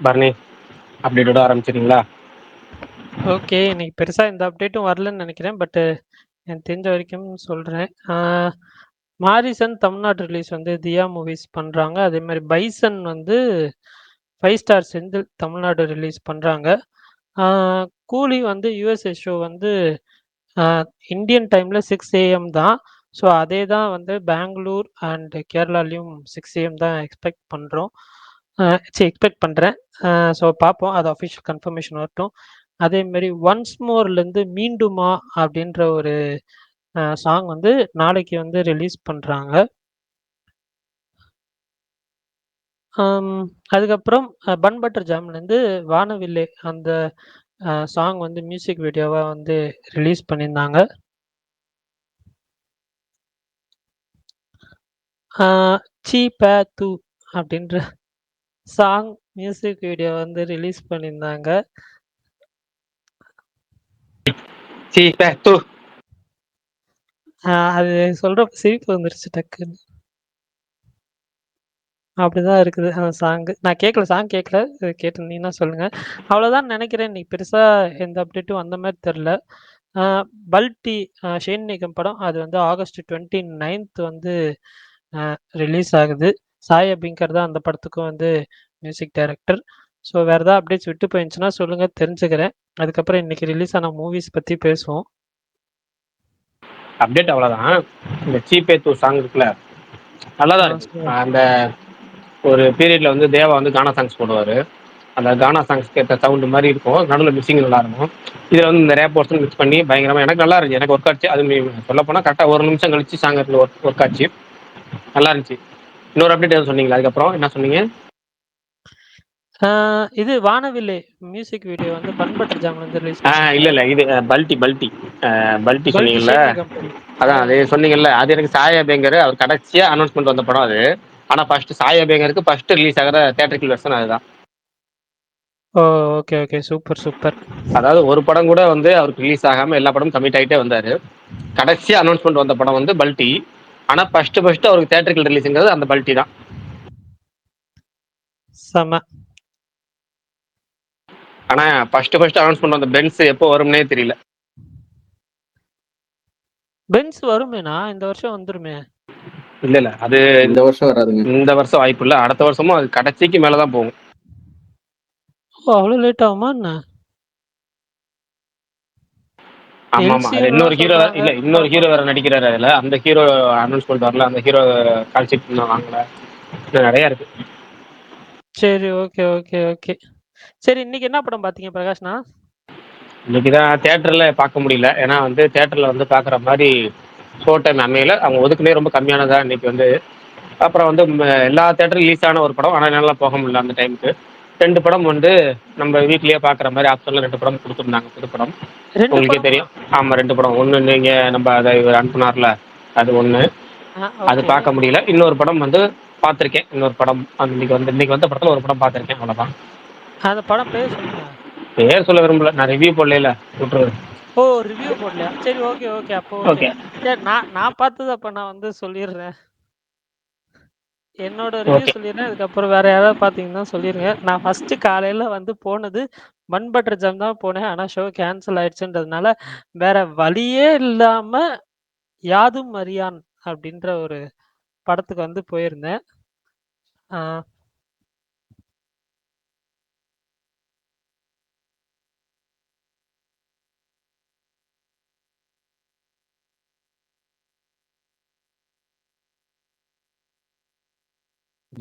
Bharani அப்டேட்டோட ஆரம்பிச்சிடுங்களா? Okay. இன்னைக்கு பெருசா எந்த அப்டேட்டும் வரலன்னு நெனைக்கிறேன். எனக்கு தெரிஞ்ச வரைக்கும் சொல்றேன். மாரிசன் தமிழ்நாட்டு ரிலீஸ் வந்து தியா மூவிஸ் பண்றாங்க. அதேமாரி பைசன் வந்து 5 ஸ்டார் செந்தில் தமிழ்நாடு ரிலீஸ் பண்றாங்க. ஆ கூலி வந்து யுஎஸ்ஏ ஷோ வந்து அ இந்தியன் டைம்ல 6 ஏஎம் தான். ஸோ அதே தான் வந்து பெங்களூர் அண்ட் கேரளாலயும் 6 ஏஎம் தான் எக்ஸ்பெக்ட் பண்றோம். எக்ஸ்பெக்ட் பண்றேன். ஸோ பார்ப்போம். அது அஃபிஷியல் கன்ஃபர்மேஷன் வரட்டும். அதேமாரி ஒன்ஸ் மோர்லேருந்து மீண்டுமா அப்படின்ற ஒரு சாங் வந்து நாளைக்கு வந்து ரிலீஸ் பண்றாங்க. அதுக்கப்புறம் பன் பட்டர் ஜாம்லேருந்து வானவில்லை அந்த சாங் வந்து மியூசிக் வீடியோவா வந்து ரிலீஸ் பண்ணியிருந்தாங்க. சீ பே தூ அப்படின்ற சாங் மியூசிக் வீடியோ வந்து ரிலீஸ் பண்ணியிருந்தாங்க. அது சொல்றப்ப சிரிப்பு வந்துருச்சு டக்குன்னு. அப்படிதான் இருக்குது அந்த சாங்கு. நான் கேட்கல, சாங் கேட்கல. கேட்டிருந்தீங்கன்னா சொல்லுங்க. அவ்வளோதான் நெனைக்கிறேன். இன்னைக்கு பெருசா எந்த அப்டேட்டும் வந்த மாரி தெர்ல. அ பல்டி ஷேன் நிகம் படம் அது வந்து ஆகஸ்ட் 29த் வந்து ரிலீஸ் ஆகுது. சாய் அபிங்கர் தான் அந்த படத்துக்கும் வந்து மியூசிக் டைரக்டர். ஸோ வேற ஏதாவது அப்டேட்ஸ் விட்டு போயிருந்துச்சுன்னா சொல்லுங்க தெரிஞ்சுக்கிறேன். அதுக்கப்புறம் இன்னைக்கு ரிலீஸ் ஆன மூவிஸ் பத்தி பேசுவோம். அப்டேட் அவ்வளோதான். இந்த சீப்பே தூ சாங் இருக்குல்ல, நல்லா தான் இருக்கு. சொல்லுங்க. அந்த ஒரு பீரியட்ல வந்து தேவா வந்து கானா சாங்ஸ் போடுவாரு. அந்த கானா சாங்ஸ்க்கு ஏற்ற சவுண்ட் மாதிரி இருக்கும். நடுவில் மிக்சிங் நல்லா இருக்கும். இதில் வந்து இந்த ரேப் போர்ஷன் மிக்ஸ் பண்ணி பயங்கரமாக எனக்கு நல்லா இருந்துச்சு. எனக்கு ஒர்க் ஆச்சு. அது சொல்ல போனால் கரெக்டாக 1 நிமிஷம் கழிச்சு சாங் ஒர்க் ஆச்சு. நல்லா இருந்துச்சு. இன்னொரு அப்டேட் எதுவும் சொன்னீங்களா? அதுக்கப்புறம் என்ன சொன்னீங்க? இது வானவில்லை மியூசிக் வீடியோ வந்து பன் பட்டர் ஜாம்ல இருந்து ரிலீஸ் பண்ணாங்க. இல்ல இல்ல, இது பல்டி பல்டி பல்டி பல்டி சொன்னீங்கல்ல. ஷேன் நிகம் படம். அதான் அது சொன்னீங்கல்ல, அது எனக்கு சாய் அபியங்கர் அவர் கடைசியா அனௌன்ஸ்மெண்ட் வந்த படம் அது. ஆனா ஃபர்ஸ்ட் சாய் அபியங்கருக்கு ஃபர்ஸ்ட் ரிலீஸ் ஆகிற தியேட்டரிக்கல் வெர்ஷன் அதுதான். Oh! Okay, okay. Super, super. அதாவது ஒரு படம் கூட வந்து அவருக்கு ரிலீஸ் ஆகாம எல்லா படமும் கமிட் ஆகிட்டே வந்தாரு. கடைசியா அனௌன்ஸ்மெண்ட் வந்த படம் வந்து பல்டி. ஆனா ஃபர்ஸ்ட் அவருக்கு தியேட்டரிக்கல் ரிலீஸ்ங்கிறது அந்த பல்டி தான். செம. ஆனா ஃபர்ஸ்ட் அனௌன்ஸ்மெண்ட் வந்த பென்ஸ் எப்போ வரும்னே தெரியல. பென்ஸ் வருமேண்ணா, இந்த வருஷம் வந்துருமே. இல்ல இல்ல, அது இந்த வருஷம் வராதுங்க. இந்த வருஷம் வாய்ப்பு இல்ல. அடுத்த வருஷமும் அது கடைசிக்கு மேலதான் போகும். ஓ! அவ்வளோ லேட் ஆகுமா என்ன? ஆமா ஆமா, அது இன்னொரு எல்சிஎம்லாம் ஹீரோ சொல்றாங்க. இல்ல, இன்னொரு ஹீரோ வேற நடிக்கிறாரு அதுல. அந்த ஹீரோ அனௌன்ஸ்மெண்ட் வரல. அந்த ஹீரோ கால்ஷீட் இன்னும் வாங்கல. இன்னும் நிறைய இருக்கு. சரி. Okay, okay, okay. சரி, இன்னைக்கு என்ன படம் பார்த்தீங்க பிரகாஷ்ண்ணா? இன்னைக்குதான் தியேட்டர்ல பார்க்க முடியல. ஏன்னா வந்து தியேட்டர்ல வந்து பாக்குற மாதிரி ஷோ டைம் அமையல. அவங்க ஒதுக்குனே ரொம்ப கம்மியானதா இன்னைக்கு வந்து. அப்புறம் வந்து எல்லா தியேட்டரும் ரிலீஸ் ஆன ஒரு படம். ஆனா என்னால போக முடியல அந்த டைமுக்கு. 2 படம் வந்து நம்ம வீட்லயே பாக்குற மாதிரி ஆப்ஷன்ல 2 படம் கொடுத்துருந்தாங்க. புது படம் 2 உங்களுக்கே படமா? தெரியும். ஆமா, 2 படம். ஒண்ணு நீங்க நம்ம அதை இவர் அனுப்புனார்ல, அது ஒண்ணு. அது ஓகே. பார்க்க முடியல. இன்னொரு படம் வந்து பார்த்திருக்கேன். இன்னொரு படம் இன்னைக்கு வந்த படத்துல ஒரு படம் பார்த்திருக்கேன். அவ்வளவுதான். அந்த படம் பேர் சொல்லுங்க. பேர் சொல்ல விரும்பல. நான் ரிவ்யூ போடல. விட்டுருவேன். ஓ! ரிவ்யூ போடலையா? சரி. Okay, okay. அப்போ ஓகே. ஓகே. சரி, நான் பார்த்தது அப்ப நான் வந்து சொல்லிடுறேன். என்னோட ரிவ்யூ ஓகே. சொல்லிடுறேன். அதுக்கப்புறம் வேற யாராவது பார்த்தீங்கன்னா சொல்லிருங்க. நான் ஃபர்ஸ்ட்டு காலையில வந்து போனது பன் பட்டர் ஜாம் தான் போனேன். ஆனா ஷோ கேன்சல் ஆயிடுச்சுன்றதுனால, வேற வழியே இல்லாம யாதும் அறியான் அப்படின்ற ஒரு படத்துக்கு வந்து போயிருந்தேன். ஆ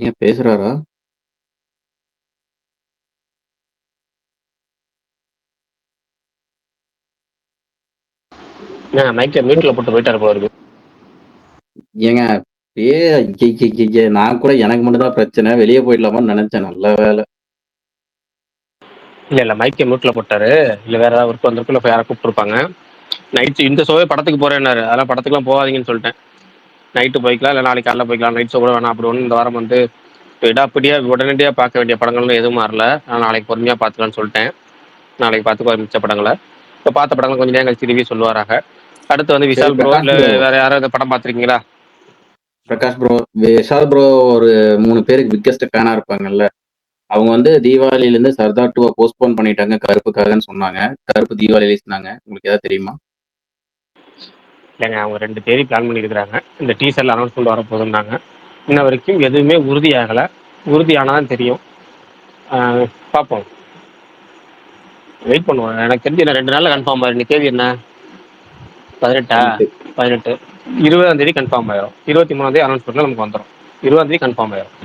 ஏன் பேசுறாரா? மைக்கை மியூட்ல போட்டு போயிட்டாரு போல இருக்கு. ஏங்க நான் கூட எனக்கு மட்டும் தான் பிரச்சனை. வெளியே போயிடலாமான்னு நினைச்சேன். நல்ல வேலை. இல்ல இல்ல, மைக்கை மியூட்ல போட்டாரு. இல்ல வேற ஏதாவது ஒர்க் வந்திருக்கு. இல்ல யாரை கூப்பிட்டுருப்பாங்க. நைட் இந்த ஷோவே படத்துக்கு போறேன்னாரு. அதெல்லாம் படத்துக்குலாம் போகாதீங்கன்னு சொல்லிட்டேன். நைட்டு போய்க்கலாம், இல்லை நாளைக்கு காலைல போய்க்கலாம். நைட் ஷோ கூட வேணாம். அப்படி ஒன்று இந்த வாரம் வந்து விடாப்பிடியா உடனடியாக பார்க்க வேண்டிய படங்கள்னு எதுவும் மாறல. நான் நாளைக்கு பொறுமையாக பார்த்துக்கலான்னு சொல்லிட்டேன். நாளைக்கு பார்த்துக்குவார் மிச்ச படங்களை. இப்போ பார்த்த படங்கள் கொஞ்சம் நேரம் கழிச்சு ரிவ்யூ சொல்லுவாராக. அடுத்து வந்து சரி விஷால் ப்ரோ, பிரகாஷ் இல்லை ப்ரோ, வேற யாராவது படம் பார்த்துருக்கீங்களா? விஷால் ப்ரோ ஒரு 3 பேருக்கு பிக்கஸ்ட் ஃபேனா இருப்பாங்கல்ல. அவங்க வந்து தீபாவளியிலேருந்து சர்தார் 2 போஸ்ட்போன் பண்ணிட்டாங்க கருப்புக்காகன்னு சொன்னாங்க. கருப்பு தீபாவளி ரிலீஸ்னாங்க. உங்களுக்கு ஏதாவது தெரியுமா? இல்லைங்க, அவங்க 2 தேதி பிளான் பண்ணியிருக்கிறாங்க. இந்த டீசர்ல அனௌன்ஸ்மெண்ட் வரப்போகுதுன்னாங்க. இன்ன வரைக்கும் எதுவுமே உறுதியாகலை. உறுதியானதான் தெரியும். பார்ப்போம், வெயிட் பண்ணுவோம். எனக்கு தெரிஞ்சு என்ன 2 நாளில் கன்ஃபார்ம் ஆயிரும். இன்னைக்கு தேதி என்ன? 18. 18 20ஆம் தேதி கன்ஃபார்ம் ஆயிரும். 23ஆம் தேதி அனௌன்ஸ்மெண்ட்ல நமக்கு வந்துடும். 20ஆம் தேதி கன்ஃபார்ம் ஆயிரும்.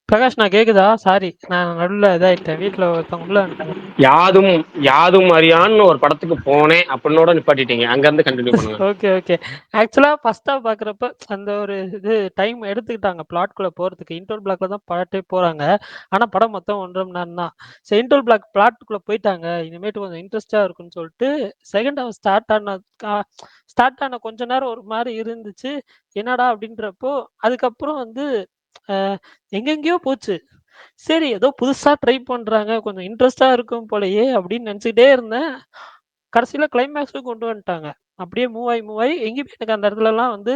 பிரகாஷ், நான் கேக்குதா? சாரி, நான் நடுவில் இதாயிட்டேன். வீட்டில் ஒருத்தவங்க உள்ள வந்துட்டாங்க. யாதும் அறியான்னு ஒரு படத்துக்கு போனேன் அப்படின்னோட நிப்பாட்டிட்டீங்க. அங்கேருந்து கண்டினியூ பண்ணுங்க. Okay okay. ஆக்சுவலாக ஃபஸ்ட்டாக பார்க்குறப்ப அந்த ஒரு இது டைம் எடுத்துக்கிட்டாங்க பிளாட்குள்ளே போகிறதுக்கு. இன்டர்வல் பிளாக்ல தான் படத்தே போகிறாங்க. ஆனால் படம் மொத்தம் 1.5 மணி நேரம் தான். ஸோ இன்டர்வல் பிளாக் பிளாட்டுக்குள்ளே போயிட்டாங்க. இனிமேட்டு கொஞ்சம் இன்ட்ரெஸ்ட்டாக இருக்குன்னு சொல்லிட்டு செகண்ட் ஹாஃப் ஸ்டார்ட் ஆன கொஞ்ச நேரம் ஒரு மாதிரி இருந்துச்சு. என்னடா அப்படின்றப்போ அதுக்கப்புறம் வந்து எங்கெங்கேயோ போச்சு. சரி, ஏதோ புதுசா ட்ரை பண்றாங்க, கொஞ்சம் இன்ட்ரெஸ்ட்டா இருக்கும் போலயே அப்படின்னு நினைச்சுக்கிட்டே இருந்தேன். கடைசியில கிளைமேக்ஸ்க்கு கொண்டு வந்துட்டாங்க. அப்படியே மூவ் ஆயி எங்கேயுமே எனக்கு அந்த இடத்துலலாம் வந்து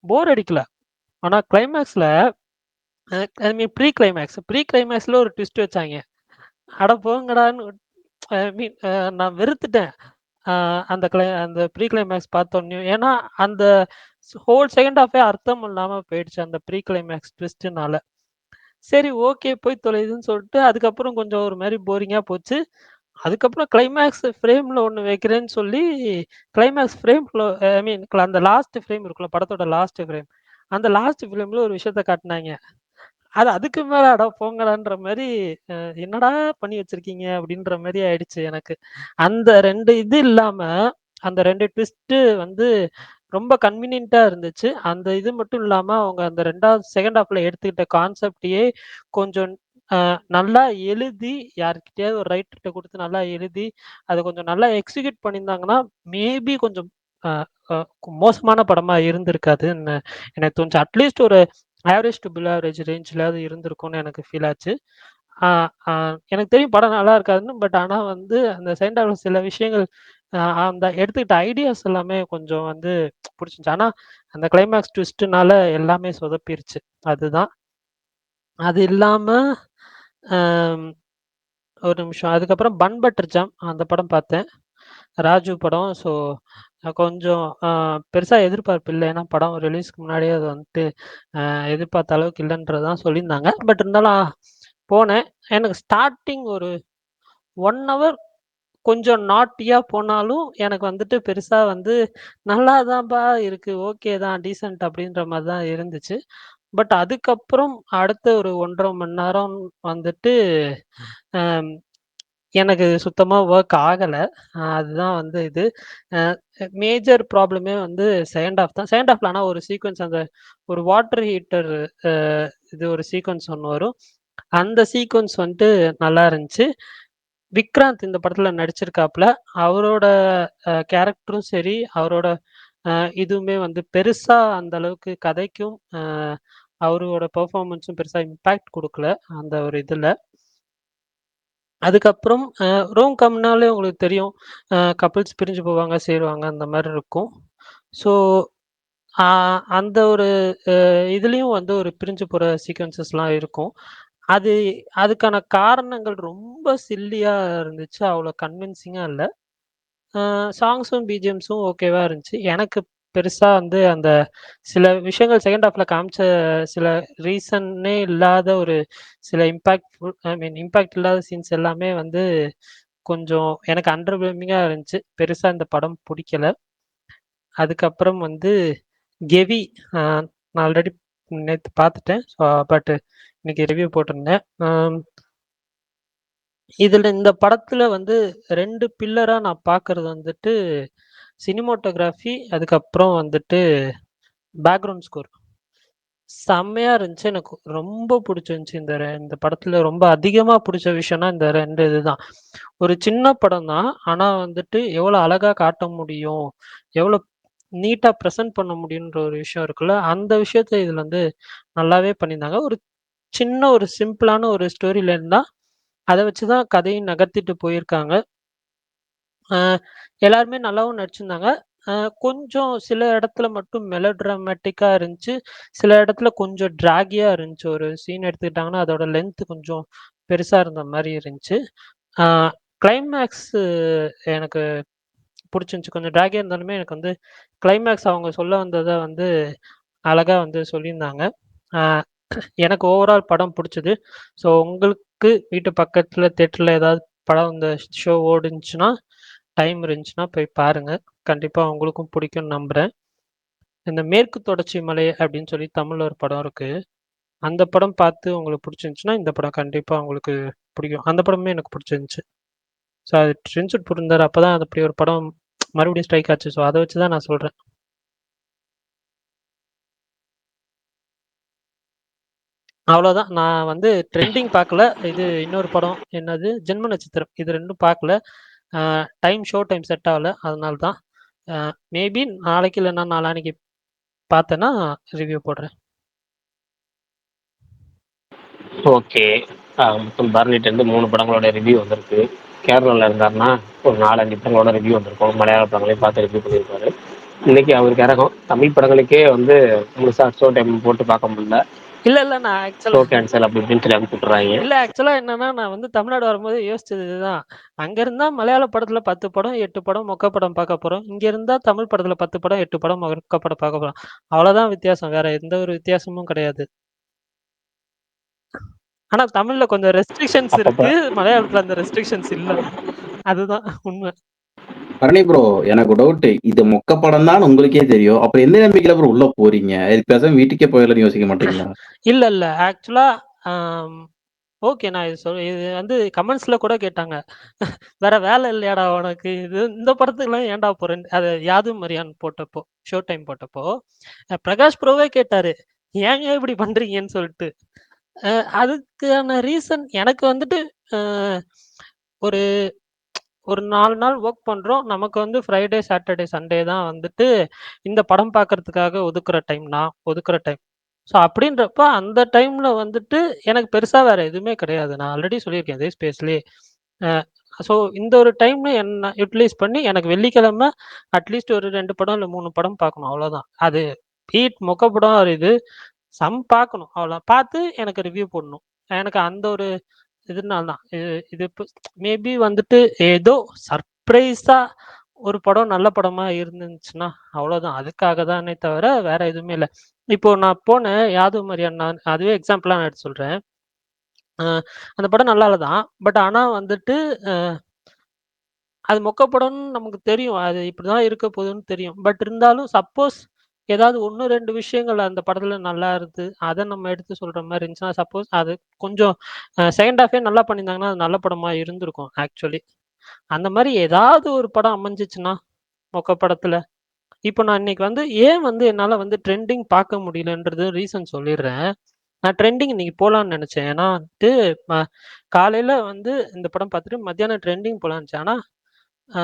போர் அடிக்கல. ஆனா கிளைமேக்ஸ்ல ஐ மீன் ப்ரீ கிளைமேக்ஸ்ல ஒரு ட்விஸ்ட் வச்சாய்ங்க. அட போங்கடான்னு ஐ மீன் நான் வெறுத்துட்டேன். அ அந்த ப்ரீ கிளைமேக்ஸ் பார்த்தோனயும். ஏன்னா அந்த ஹோல் செகண்ட் ஹாஃபே அர்த்தம் இல்லாம போயிடுச்சு அந்த ப்ரீ கிளைமேக்ஸ் ட்விஸ்ட்னால. சரி, ஓகே, போய் தொலையுதுன்னு சொல்லிட்டு அதுக்கப்புறம் கொஞ்சம் ஒரு மாரி போரிங்கா போச்சு. அதுக்கப்புறம் கிளைமேக்ஸ் ஃப்ரேம்ல ஒண்ணு வைக்கிறேன்னு சொல்லி, கிளைமேக்ஸ் ஃப்ரேம்ல ஐ மீன் அந்த லாஸ்ட் ஃப்ரேம் இருக்குல்ல, படத்தோட லாஸ்ட் ஃப்ரேம். அந்த லாஸ்ட் ஃப்ரேம்ல ஒரு விஷயத்த காட்டுனாய்ங்க. அதுக்கு மேல அட போங்கடான்ற மாரி, அ என்னடா பண்ணி வச்சிருக்கீங்க அப்படின்ற மாரி ஆயிடுச்சு எனக்கு. அந்த 2 இது இல்லாம, அந்த 2 ட்விஸ்ட்டு வந்து ரொம்ப கன்வீனியன்ட்டா இருந்துச்சு. அந்த இது மட்டும் இல்லாம, அவங்க அந்த 2வது செகண்ட் ஹாஃப்ல எடுத்துக்கிட்ட கான்செப்ட்டயே கொஞ்சம் நல்லா எழுதி, யார்கிட்டயாவது ஒரு ரைட்டர்ட்ட குடுத்து நல்லா எழுதி, அத கொஞ்சம் நல்லா எக்ஸிக்யூட் பண்ணியிருந்தாங்கன்னா, மேபி கொஞ்சம் அ அ மோசமான படமா இருந்திருக்காதுன்னு எனக்கு தோணுச்சு. அட்லீஸ்ட் ஒரு ஆவரேஜ் டூ பிலோ ஆவரேஜ் ரேஞ்ச்லயாவது இருந்திருக்கும்னு எனக்கு ஃபீல் ஆச்சு. ஆ ஆ எனக்கு தெரியும் படம் நல்லா இருக்காதுன்னு. பட் ஆனா வந்து அந்த செகண்ட் ஹாஃப்ல சில விஷயங்கள் அந்த எடுத்துக்கிட்ட ஐடியாஸ் எல்லாமே கொஞ்சம் வந்து புடிச்சிருந்துச்சு. ஆனா அந்த கிளைமாக்ஸ் ட்விஸ்ட்னால எல்லாமே சொதப்பிருச்சு. அதுதான். அது இல்லாம அம் ஒரு நிமிஷம். அதுக்கப்புறம் பன் பட்டர் ஜாம் அந்த படம் பார்த்தேன். ராஜு படம். ஸோ கொஞ்சம் பெருசா எதிர்பார்ப்பு இல்ல. ஏன்னா படம் ரிலீஸ்க்கு முன்னாடியே அது வந்துட்டு எதிர்பார்த்த அளவுக்கு இல்லன்றது தான் சொல்லியிருந்தாங்க. பட் இருந்தாலும் போனேன். எனக்கு ஸ்டார்ட்டிங் ஒரு 1 ஹவர் கொஞ்சம் நாட்டியா போனாலும், எனக்கு வந்துட்டு பெருசா வந்து நல்லா தான்பா இருக்கு. ஓகே தான், டீசென்ட் அப்படின்ற மாரி தான் இருந்துச்சு. பட் அதுக்கப்புறம் அடுத்த ஒரு 1 1/2 மணி நேரம் வந்துட்டு, அம் எனக்கு சுத்தமா வொர்க் ஆகல. அதுதான் வந்து இது. அ மேஜர் ப்ராப்ளமே வந்து செகண்ட் ஹாஃப் தான். செகண்ட் ஹாஃப்ல ஆனா ஒரு சீக்வென்ஸ் அந்த ஒரு வாட்டர் ஹீட்டர் அ இது ஒரு சீக்வென்ஸ் ஒண்ணு வரும். அந்த சீக்வென்ஸ் வந்துட்டு நல்லா இருந்துச்சு. விக்ராந்த் இந்த படத்துல நடிச்சிருக்காப்ல. அவரோட கேரக்டரும் சரி, அவரோட அ இதுவுமே வந்து பெருசா அந்த அளவுக்கு கதைக்கும், அவரோட பெர்ஃபார்மன்ஸும் பெருசா இம்பாக்ட் குடுக்கல, அந்த ஒரு இதுல. அதுக்கப்புறம் ரோம்காம்னாலே உங்களுக்கு தெரியும். கப்பிள்ஸ் பிரிஞ்சு போவாங்க, சேருவாங்க அந்த மாரி இருக்கும். ஸோ, ஆ அந்த ஒரு இதுலயும் வந்து ஒரு பிரிஞ்சு போற சீக்வென்சஸ்லாம் இருக்கும். அது அதுக்கான காரணங்கள் ரொம்ப சில்லியா இருந்துச்சு. அவ்வளோ கன்வின்சிங்கா இல்ல. சாங்ஸும், பிஜிஎம்ஸும் ஓகேவா இருந்துச்சு. எனக்கு பெருசா வந்து அந்த சில விஷயங்கள் செகண்ட் ஹாஃப்ல காமிச்ச சில ரீசனே இல்லாத ஒரு சில ஐ மீன் இம்பாக்ட் இல்லாத சீன்ஸ் எல்லாமே வந்து கொஞ்சம் எனக்கு அண்டர்வெல்மிங்கா இருந்துச்சு. பெருசா இந்த படம் புடிக்கல. அதுக்கப்புறம் வந்து கெவி நான் ஆல்ரெடி நேத்து பார்த்துட்டேன். பட் இன்னைக்கு ரிவ்யூ போட்டிருந்தேன். இதுல இந்த படத்துல வந்து 2 பில்லரா நான் பார்க்கறது வந்துட்டு, சினிமாட்டோகிராஃபி அதுக்கப்புறம் வந்துட்டு பேக்ரவுண்ட் ஸ்கோர். செம்மையா இருந்துச்சு. எனக்கு ரொம்ப புடிச்சிருந்துச்சு. இந்த படத்துல ரொம்ப அதிகமா புடிச்ச விஷயம்னா இந்த 2 இதுதான். ஒரு சின்ன படம் தான். ஆனா வந்துட்டு எவ்வளோ அழகா காட்ட முடியும், எவ்வளோ நீட்டா பிரசன்ட் பண்ண முடியுன்ற ஒரு விஷயம் இருக்குல்ல, அந்த விஷயத்த இதுல வந்து நல்லாவே பண்ணியிருந்தாங்க. ஒரு சின்ன ஒரு சிம்பிளான ஒரு ஸ்டோரி லைன் தான். அத வச்சு தான் கதையும் நகர்த்திட்டு போயிருக்காங்க. அ எல்லாருமே நல்லாவும் நடிச்சிருந்தாங்க. கொஞ்சம் சில இடத்துல மட்டும் மெலோட்ராமேட்டிக்கா இருந்துச்சு. சில இடத்துல கொஞ்சம் ட்ராகியா இருந்துச்சு. ஒரு சீன் எடுத்துக்கிட்டாங்கன்னா, அதோட லென்த் கொஞ்சம் பெருசா இருந்த மாரி இருந்துச்சு. ஆ கிளைமேக்ஸ் எனக்கு புடிச்சிருந்துச்சு. கொஞ்சம் ட்ராகியா இருந்தாலுமே எனக்கு வந்து கிளைமேக்ஸ் அவங்க சொல்ல வந்தத வந்து அழகா வந்து சொல்லியிருந்தாங்க. ஆ எனக்கு ஓவரால் படம் புடிச்சது. ஸோ உங்களுக்கு வீட்டு பக்கத்துல தியேட்டர்ல ஏதாவது படம் இந்த ஷோ ஓடுனுச்சுன்னா, டைம் இருந்துச்சுன்னா போய் பாருங்க. கண்டிப்பா உங்களுக்கும் பிடிக்கும்னு நம்புறேன். இந்த மேற்கு தொடர்ச்சி மலை அப்படின்னு சொல்லி தமிழ்ல ஒரு படம் இருக்கு. அந்த படம் பார்த்து உங்களுக்கு புடிச்சிருந்துச்சுன்னா, இந்த படம் கண்டிப்பா உங்களுக்கு பிடிக்கும். அந்த படமுமே எனக்கு புடிச்சிருந்துச்சு. ஸோ அது ட்ரென்சூட் போட்டிருந்தாரு. அப்பதான் அது அப்படி ஒரு படம் மறுபடியும் ஸ்ட்ரைக் ஆச்சு. ஸோ அத வச்சு தான் நான் சொல்றேன். அவ்வளோதான். நான் வந்து ட்ரெண்டிங் பார்க்கல. இது இன்னொரு படம். என்னது? ஜென்ம நட்சத்திரம். இது 2ம் பார்க்கல. ஷோ டைம் செட் ஆகல. அதனால தான். மேபி நாளைக்கு இல்லன்னா நாளான்னைக்கு பார்த்தேன்னா ரிவ்யூ போடுறேன். ஓகே. மொத்தம் பரணிட்டேருந்து 3 படங்களோட ரிவ்யூ வந்திருக்கு. கேரளால இருந்தாருன்னா ஒரு 4, 5 படங்களோட ரிவ்யூ வந்திருக்கும். மலையாள படங்களையும் பார்த்து ரிவ்யூ பண்ணியிருப்பாரு. இன்னைக்கு அவருக்கு இறக்கம். தமிழ் படங்களுக்கே வந்து முழுசா ஷோ டைம் போட்டு பார்க்க முடியல. இல்ல. நான் ஷோ ஆக்சுவலா கேன்சல் அப்படி இப்படின்னு சொல்லி அனுப்பிச்சு விட்டுறாங்க. ஆக்சுவலா என்னன்னா, நான் வந்து தமிழ்நாடு வரும்போது யோசிச்சது இதுதான். அங்க இருந்தா மலையாள படத்துல 10 படம், 8 படம் மொக்க படம் பார்க்க போறோம். இங்க இருந்தா தமிழ் படத்துல 10 படம், 8 படம் மொக்க படம் பார்க்க போறோம். அவ்வளோதான் வித்தியாசம். வேற எந்த ஒரு வித்தியாசமும் கிடையாது. ஆனா தமிழ்ல கொஞ்சம் ரெஸ்ட்ரிக்ஷன்ஸ் அப்பப்ப இருக்கு. மலையாளத்துல அந்த ரெஸ்ட்ரிக்ஷன்ஸ் இல்ல. அதுதான் உண்மை. பரணி ப்ரோ, எனக்கு டவுட். இது மொக்க படம் தான் உங்களுக்கே தெரியும். அப்புறம் எந்த நம்பிக்கையில ப்ரோ உள்ள போறீங்க? இதுக்கு பேசாம வீட்டுக்கே போயிடலாம்னு யோசிக்க மாட்டீங்களா? இல்ல. ஆக்சுவலா ஆம், ஓகே. நான் இது வந்து கமெண்ட்ஸ்ல கூட கேட்டாங்க. வேற வேலை இல்லையாடா உனக்கு? இந்த படத்துக்குலாம் ஏன்டா போறேன்னு. அது யாதும் அறியான் போட்டப்போ, ஷோ டைம் போட்டப்போ, பிரகாஷ் ப்ரோவே கேட்டாரு. ஏங்க இப்படி பண்றீங்கன்னு சொல்லிட்டு. அ அதுக்கான ரீசன் எனக்கு வந்துட்டு அ ஒரு ஒரு 4 நாள் வொர்க் பண்றோம். நமக்கு வந்து ஃப்ரைடே, சாட்டர்டே, சண்டே தான் வந்துட்டு இந்த படம் பார்க்கறதுக்காக ஒதுக்குற டைம். நான் ஒதுக்குற டைம். ஸோ அப்படின்றப்ப அந்த டைம்ல வந்துட்டு எனக்கு பெருசா வேற எதுவுமே கிடையாது. நான் ஆல்ரெடி சொல்லியிருக்கேன் இதே ஸ்பேஸ்லயே. அ ஸோ இந்த ஒரு டைம்ல என்ன யுட்டிலைஸ் பண்ணி எனக்கு வெள்ளிக்கிழமை அட்லீஸ்ட் ஒரு 2 படம் இல்ல 3 படம் பார்க்கணும். அவ்வளோதான். அது பீட் மொக்க படம் இது பார்க்கணும். அவ்வளோ பார்த்து எனக்கு ரிவ்யூ போடணும். எனக்கு அந்த ஒரு இதனால தான். இது இப்ப மேபி வந்துட்டு ஏதோ சர்ப்ரைஸா ஒரு படம் நல்ல படமா இருந்துச்சுன்னா, அவ்வளோதான். அதுக்காக தானே தவிர வேற எதுவுமே இல்ல. இப்போ நான் போனேன் யாதும் அறியான் நான் அதுவே எக்ஸாம்பிளா நான் எடுத்து சொல்றேன். அ அந்த படம் நல்லா இல்ல தான். பட் ஆனா வந்துட்டு அ அது மொக்க படம்னு நமக்கு தெரியும். அது இப்படிதான் இருக்க போகுதுன்னு தெரியும். பட் இருந்தாலும் சப்போஸ் ஏதாவது 1, 2 விஷயங்கள் அந்த படத்துல நல்லா இருந்து, அத நம்ம எடுத்து சொல்ற மாரி இருந்துச்சுன்னா, சப்போஸ் அது கொஞ்சம் செகண்ட் ஹாஃபே நல்லா பண்ணியிருந்தாங்கன்னா, அது நல்ல படமா இருந்திருக்கும் ஆக்சுவலி. அந்த மாரி ஏதாவது ஒரு படம் அமைஞ்சுச்சுன்னா, மொக்க படத்துல. இப்போ நான் இன்னைக்கு வந்து ஏன் வந்து என்னால வந்து ட்ரெண்டிங் பார்க்க முடியலன்றது ரீசன் சொல்லிடுறேன். நான் ட்ரெண்டிங் இன்னைக்கு போலான்னு நெனச்சேன். ஏன்னா வந்துட்டு ம காலையில வந்து இந்த படம் பார்த்துட்டு மத்தியானம் ட்ரெண்டிங் போலான்னு நெனச்சேன். ஆனா, அ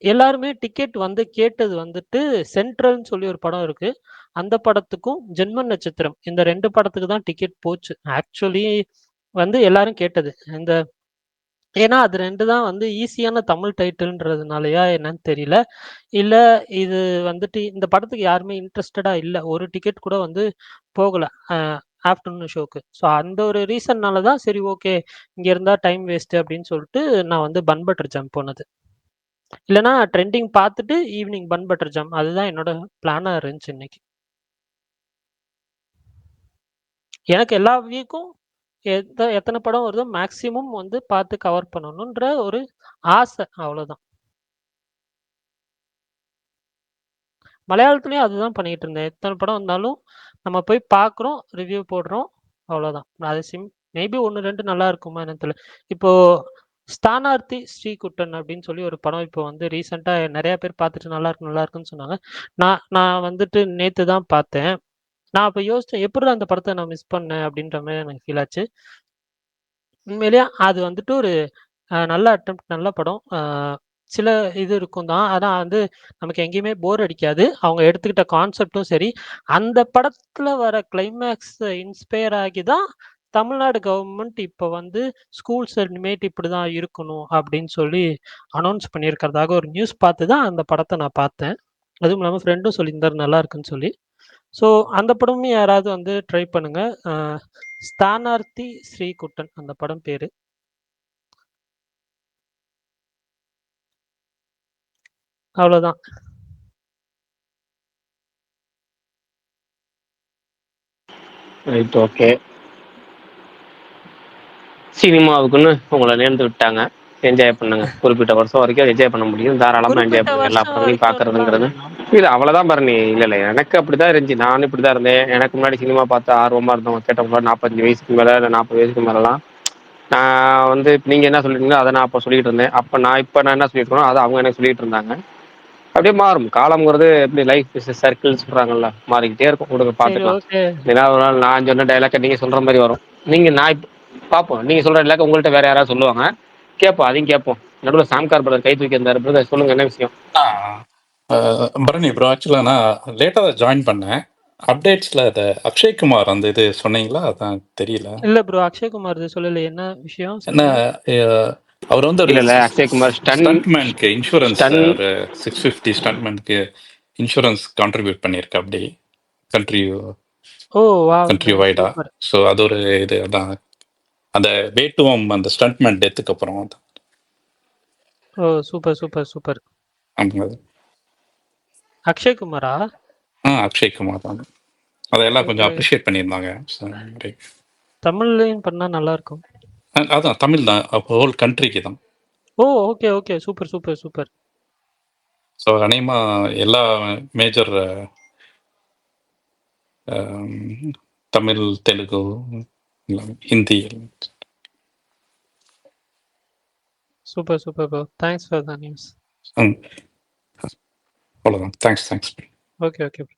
எல்லாருமே டிக்கெட் வந்து கேட்டது வந்துட்டு சென்ட்ரல்ன்னு சொல்லி ஒரு படம் இருக்கு. அந்த படத்துக்கும் ஜென்ம நட்சத்திரம். இந்த 2 படத்துக்கு தான் டிக்கெட் போச்சு. ஆக்சுவலி வந்து எல்லாரும் கேட்டது. இந்த ஏன்னா அது 2 தான் வந்து ஈஸியான தமிழ் டைட்டில்ன்றதுனாலயா என்னன்னு தெரியல. இல்ல இது வந்துட்டு இந்த படத்துக்கு யாருமே இன்ட்ரஸ்டடா இல்ல. ஒரு டிக்கெட் கூட வந்து போகல. ஆஃப்டர்நூன் ஷோக்கு. ஸோ அந்த ஒரு ரீசன்னால தான் சரி ஓகே. இங்க இருந்தா டைம் வேஸ்ட்டு அப்படின்னு சொல்லிட்டு நான் வந்து பன் பட்டர் ஜம்ப் போனது. இல்லன்னா ட்ரெண்டிங் பார்த்துட்டு ஈவினிங் பன் பட்டர் ஜாம். அதுதான் என்னோட பிளானா இருந்துச்சு இன்னைக்கு. எனக்கு எல்லா வீக்கும் எத்தன படம் வருதோ மேக்ஸிமம் வந்து பார்த்து கவர் பண்ணணுன்ற ஒரு ஆசை. அவ்வளோதான். மலையாளத்திலயும் அதுதான் பண்ணிட்டு இருந்தேன். எத்தன படம் வந்தாலும் நம்ம போய் பார்க்குறோம், ரிவ்யூ போடுறோம். அவ்வளோதான். அது மேபி 1, 2 நல்லா இருக்குமா என்னன்னு தெரியல. இப்போ ஸ்தானார்த்தி ஸ்ரீகுட்டன் அப்படின்னு சொல்லி ஒரு படம் இப்போ வந்து ரீசென்ட்டா நெறைய பேர் பார்த்துட்டு நல்லா இருக்குன்னு சொன்னாங்க. நான் நான் வந்துட்டு நேத்து தான் பார்த்தேன். நான் அப்ப யோசிச்சேன், எப்புட்றா அந்த படத்த நான் மிஸ் பண்ணேன் அப்படின்ற மாரி எனக்கு ஃபீல் ஆச்சு. உண்மையிலேயே அது வந்துட்டு ஒரு நல்ல அட்டெம்ப்ட், நல்ல படம். சில இது இருக்கும் தான். ஆனா வந்து நமக்கு எங்கேயுமே போர் அடிக்காது. அவங்க எடுத்துக்கிட்ட கான்செப்ட்டும் சரி, அந்த படத்துல வர கிளைமேக்ஸ் இன்ஸ்பயர் ஆகி தான் தமிழ்நாடு கவர்மெண்ட் இப்ப வந்து ஸ்கூல்ஸ் இனிமேட்டு இப்படிதான் இருக்கணும் அப்படின்னு சொல்லி அனௌன்ஸ் பண்ணியிருக்கிறதாக ஒரு நியூஸ் பார்த்து தான் அந்த படத்த நான் பார்த்தேன். அதுவும் இல்லாம ஃப்ரெண்டும் சொல்லியிருந்தாரு நல்லா இருக்குன்னு சொல்லி. ஸோ அந்த படமும் யாராவது வந்து ட்ரை பண்ணுங்க. ஸ்தானார்த்தி ஸ்ரீகுட்டன் அந்த படம் பேரு. அவ்வளோதான். Right, okay. சினிமாவுக்குன்னு உங்களை நேர்ந்து விட்டாங்க. என்ஜாய் பண்ணுங்க. குறிப்பிட்ட வருஷம் வரைக்கும் என்ஜாய் பண்ண முடியும். தாராளமா என்ஜாய் குறிப்பிட்ட பண்ணுங்க. எல்லா வருஷம் படங்களையும் வரைக்கும்லாம் பார்க்கறதுங்கிறது. இல்லண்ணா. இல்ல அவ்வளவுதான் பரணி. இல்ல எனக்கு அப்படிதான் இருந்துச்சு. நானும் இப்படிதான் இருந்தேன். எனக்கு முன்னாடி சினிமா பார்த்து ஆர்வமா இருந்தவங்க கேட்டவங்க 45 வயசுக்கு மேல, இல்ல 40 வயசுக்கு மேலலாம் நான் வந்து நீங்க என்ன சொல்லிட்டீங்களோ அதை நான் அப்ப சொல்லிட்டு இருந்தேன். அப்ப நான் என்ன சொல்லிட்டு இருந்தேனோ அதை அவங்க எனக்கு சொல்லிட்டு இருந்தாங்க. அப்படியே மாறும். காலம்ங்கிறது எப்படி லைஃப் சர்க்கிள் சொல்றாங்கல்ல, மாறிக்கிட்டே இருக்கும். கொடுங்க சரி, பாத்துக்கலாம். ஓகே. ஏன்னா ஒரு நாள் நான் சொன்ன டைலாக் நீங்க சொல்ற மாதிரி வரும். நான் இப்ப பார்ப்போம். நீங்க சொல்ற டைலாக் உங்கள்கிட்ட வேற யாராவது சொல்லுவாங்க, கேட்போம். அதையும் கேட்போம். நடுவில் சாம்கார் பிரதர் கை தூக்கி இருந்தாரு. பிரதர் சொல்லுங்க, என்ன விஷயம்? பரணி ப்ரோ, ஆக்சுவலாக நான் லேட்டாக தான் ஜாயின் பண்ணேன். அப்டேட்ஸில் அதை அக்ஷய்குமார் அந்த இது சொன்னீங்களா? அதான் தெரியல. இல்ல ப்ரோ, அக்ஷய்குமார் இது சொல்லல. என்ன விஷயம் ஏன்னா சொல்லுங்க. அவர் வந்து ஒரு இல்ல அக்ஷய்குமார் ஸ்டண்ட்மேனுக்கு இன்சூரன்ஸ், ஒரு 650 ஸ்டண்ட்மேனுக்கு இன்சூரன்ஸ் கான்ட்ரிபியூட் பண்ணியிருக்கு அப்படி கண்ட்ரி ஓ வாவ், கண்ட்ரி நைஸ், வைடா. சூப்பர். ஸோ அது ஒரு இது அதான் அந்த வேட்டுவம் அந்த ஸ்டண்ட்மேன் டெத்துக்கு அப்புறம் அது. ஓ சூப்பர் சூப்பர் சூப்பர். ஆமாங்க. அக்ஷய்குமாரா? அக்ஷய்குமார் தான். அதெல்லாம் கொஞ்சம் சூப்பர். அப்ரிஷியேட் பண்ணியிருந்தாங்க. தமிழ்லையும் பண்ணா நல்லா இருக்கும். அதான் தமிழ் தான், ஹோல் கண்ட்ரிக்கு தான். Oh okay okay, super super super. So அநேகமாக எல்லா major Tamil, Telugu, Hindi. Super super bro, thanks for the news. அவ்வளோதான். Thanks. Okay okay bro.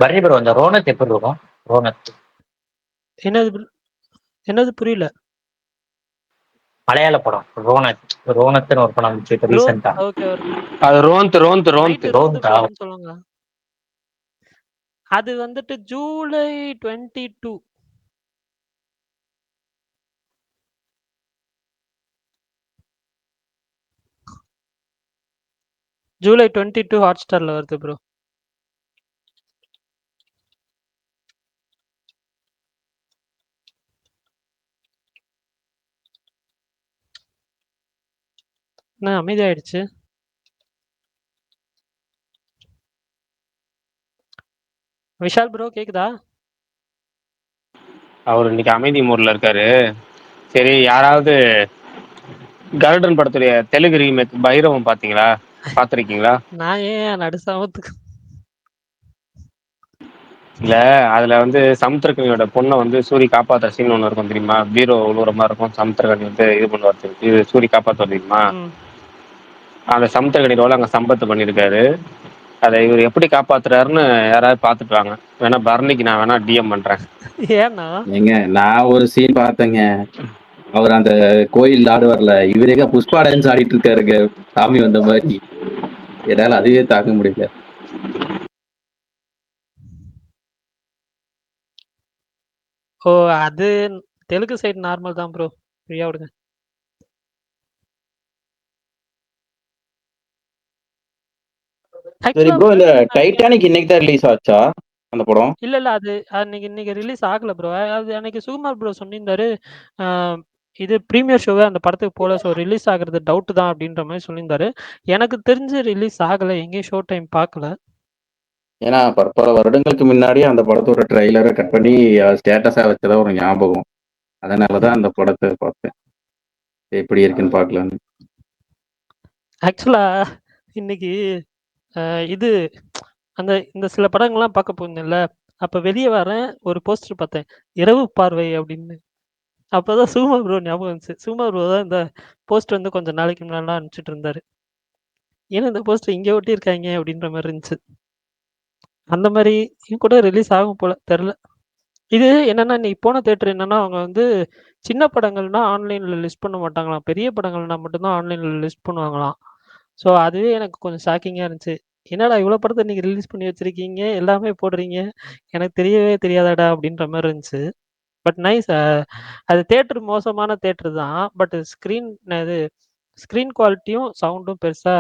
Bharani bro, அந்த ரோனத் எப்படி இருக்கும்? ரோனத் என்னது புரியல. மலையாள படம் ரோனத்னு ஒரு படம் வந்துச்சு ரீசெண்டா. ஓகே, அது ரோந்த் படம் சொல்லுங்க. அது வந்துட்டு ஜூலை 22. ஜூலை 22 ஹாட் ஸ்டார்ல வருது ப்ரோ. என்ன அமைதியாயிடுச்சு? விஷால் ப்ரோ கேக்குதா? அவர் இன்னைக்கு அமைதி மூட்ல இருக்காரு. சரி, யாராவது கருடன் படத்துடைய தெலுங்கு ரீமேக் பைரவம் பாத்தீங்களா? பாத்திருக்கீங்களா? நான் ஏன் நடுசாமத்துக்கு இல்ல, அதுல வந்து சமுத்திரக்கனியோட பொண்ணை வந்து சூரி காப்பாத்துற சீன் ஒண்ணு இருக்கும் தெரியுமா? பீரோ உழுவுற மாதிரி இருக்கும். சமுத்திரக்கனி வந்து இது பண்ணுவார், இது சூரி காப்பாத்துவார் தெரியுமா? அந்த சமுத்திரக்கனி ரோல அங்க சம்பத்து பண்ணிருக்காரு. அதை இவர் எப்படி காப்பாத்துறாருன்னு யாராவது பாத்துட்டு வாங்க. வேணா பரணிக்கு நான் வேணா டிஎம் பண்றேன். ஏன்னா ஏங்க நான் ஒரு சீன் பார்த்தேங்க. அவர் அந்த கோயில் ஆடுவார்ல, இவரேங்க புஷ்பா டான்ஸ் ஆடிட்டு இருக்காருங்க, சாமி வந்த மாதிரி. என்னால அதுவே தாக்க முடியல. ஓ அது தெலுங்கு சைடு நார்மல் தான் ப்ரோ, ஃப்ரீயா விடுங்க. சரி ப்ரோ, இந்த டைட்டானிக் இன்னைக்கு தான் ரிலீஸ் ஆச்சா அந்த படம்? இல்ல அது இன்னைக்கு ரிலீஸ் ஆகல ப்ரோ. அது அன்னைக்கு சுகுமார் ப்ரோ சொல்லியிருந்தாரு, இது ப்ரீமியர் ஷோவே அந்த படத்துக்கு போல, ஸோ ரிலீஸ் ஆகுறது டவுட் தான் அப்படின்ற மாதிரி சொல்லியிருந்தாரு. எனக்கு தெரிஞ்சு ரிலீஸ் ஆகல, எங்கேயும் ஷோ டைம் பார்க்கல. ஏன்னா பல வருடங்களுக்கு முன்னாடியே அந்த படத்தோட ட்ரெய்லரை கட் பண்ணி ஸ்டேட்டஸா வச்சதா ஒரு ஞாபகம். அதனாலதான் அந்த படத்தை பார்த்தேன், எப்படி இருக்குன்னு பார்க்கலான்னு. ஆக்சுவலா இன்னைக்கு இது இந்த சில படங்கள்லாம் பார்க்க போயிருந்தேன்ல, அப்ப வெளியே வரேன், ஒரு போஸ்டர் பார்த்தேன், இரவு பார்வை அப்படின்னு. அப்பதான் சுகுமார் ப்ரோ ஞாபகம் வந்துச்சு. சுகுமார் ப்ரோ தான் இந்த போஸ்டர் வந்து கொஞ்சம் நாளைக்கு முன்னாடிலாம் அனுப்பிச்சிட்டு இருந்தாரு. ஏன்னா இந்த போஸ்டர் இங்கே ஒட்டியிருக்காங்க அப்படின்ற மாதிரி இருந்துச்சு. அந்த மாதிரி கூட ரிலீஸ் ஆகும் போல, தெரில. இது என்னன்னா, நீ போன தேட்டர் என்னன்னா, அவங்க வந்து சின்ன படங்கள்னா ஆன்லைன்ல லிஸ்ட் பண்ண மாட்டாங்களாம், பெரிய படங்கள்னா மட்டும்தான் ஆன்லைன்ல லிஸ்ட் பண்ணுவாங்களாம். ஸோ அதுவே எனக்கு கொஞ்சம் ஷாக்கிங்காக இருந்துச்சு. என்னடா இவ்வளோ படத்தை நீங்கள் ரிலீஸ் பண்ணி வச்சிருக்கீங்க, எல்லாமே போடுறீங்க, எனக்கு தெரியவே தெரியாதாடா அப்படின்ற மாதிரி இருந்துச்சு. But nice. அது தேட்டர் மோசமான தேட்டர் தான், பட் ஸ்க்ரீன் இது ஸ்க்ரீன் குவாலிட்டியும் சவுண்டும் பெருசா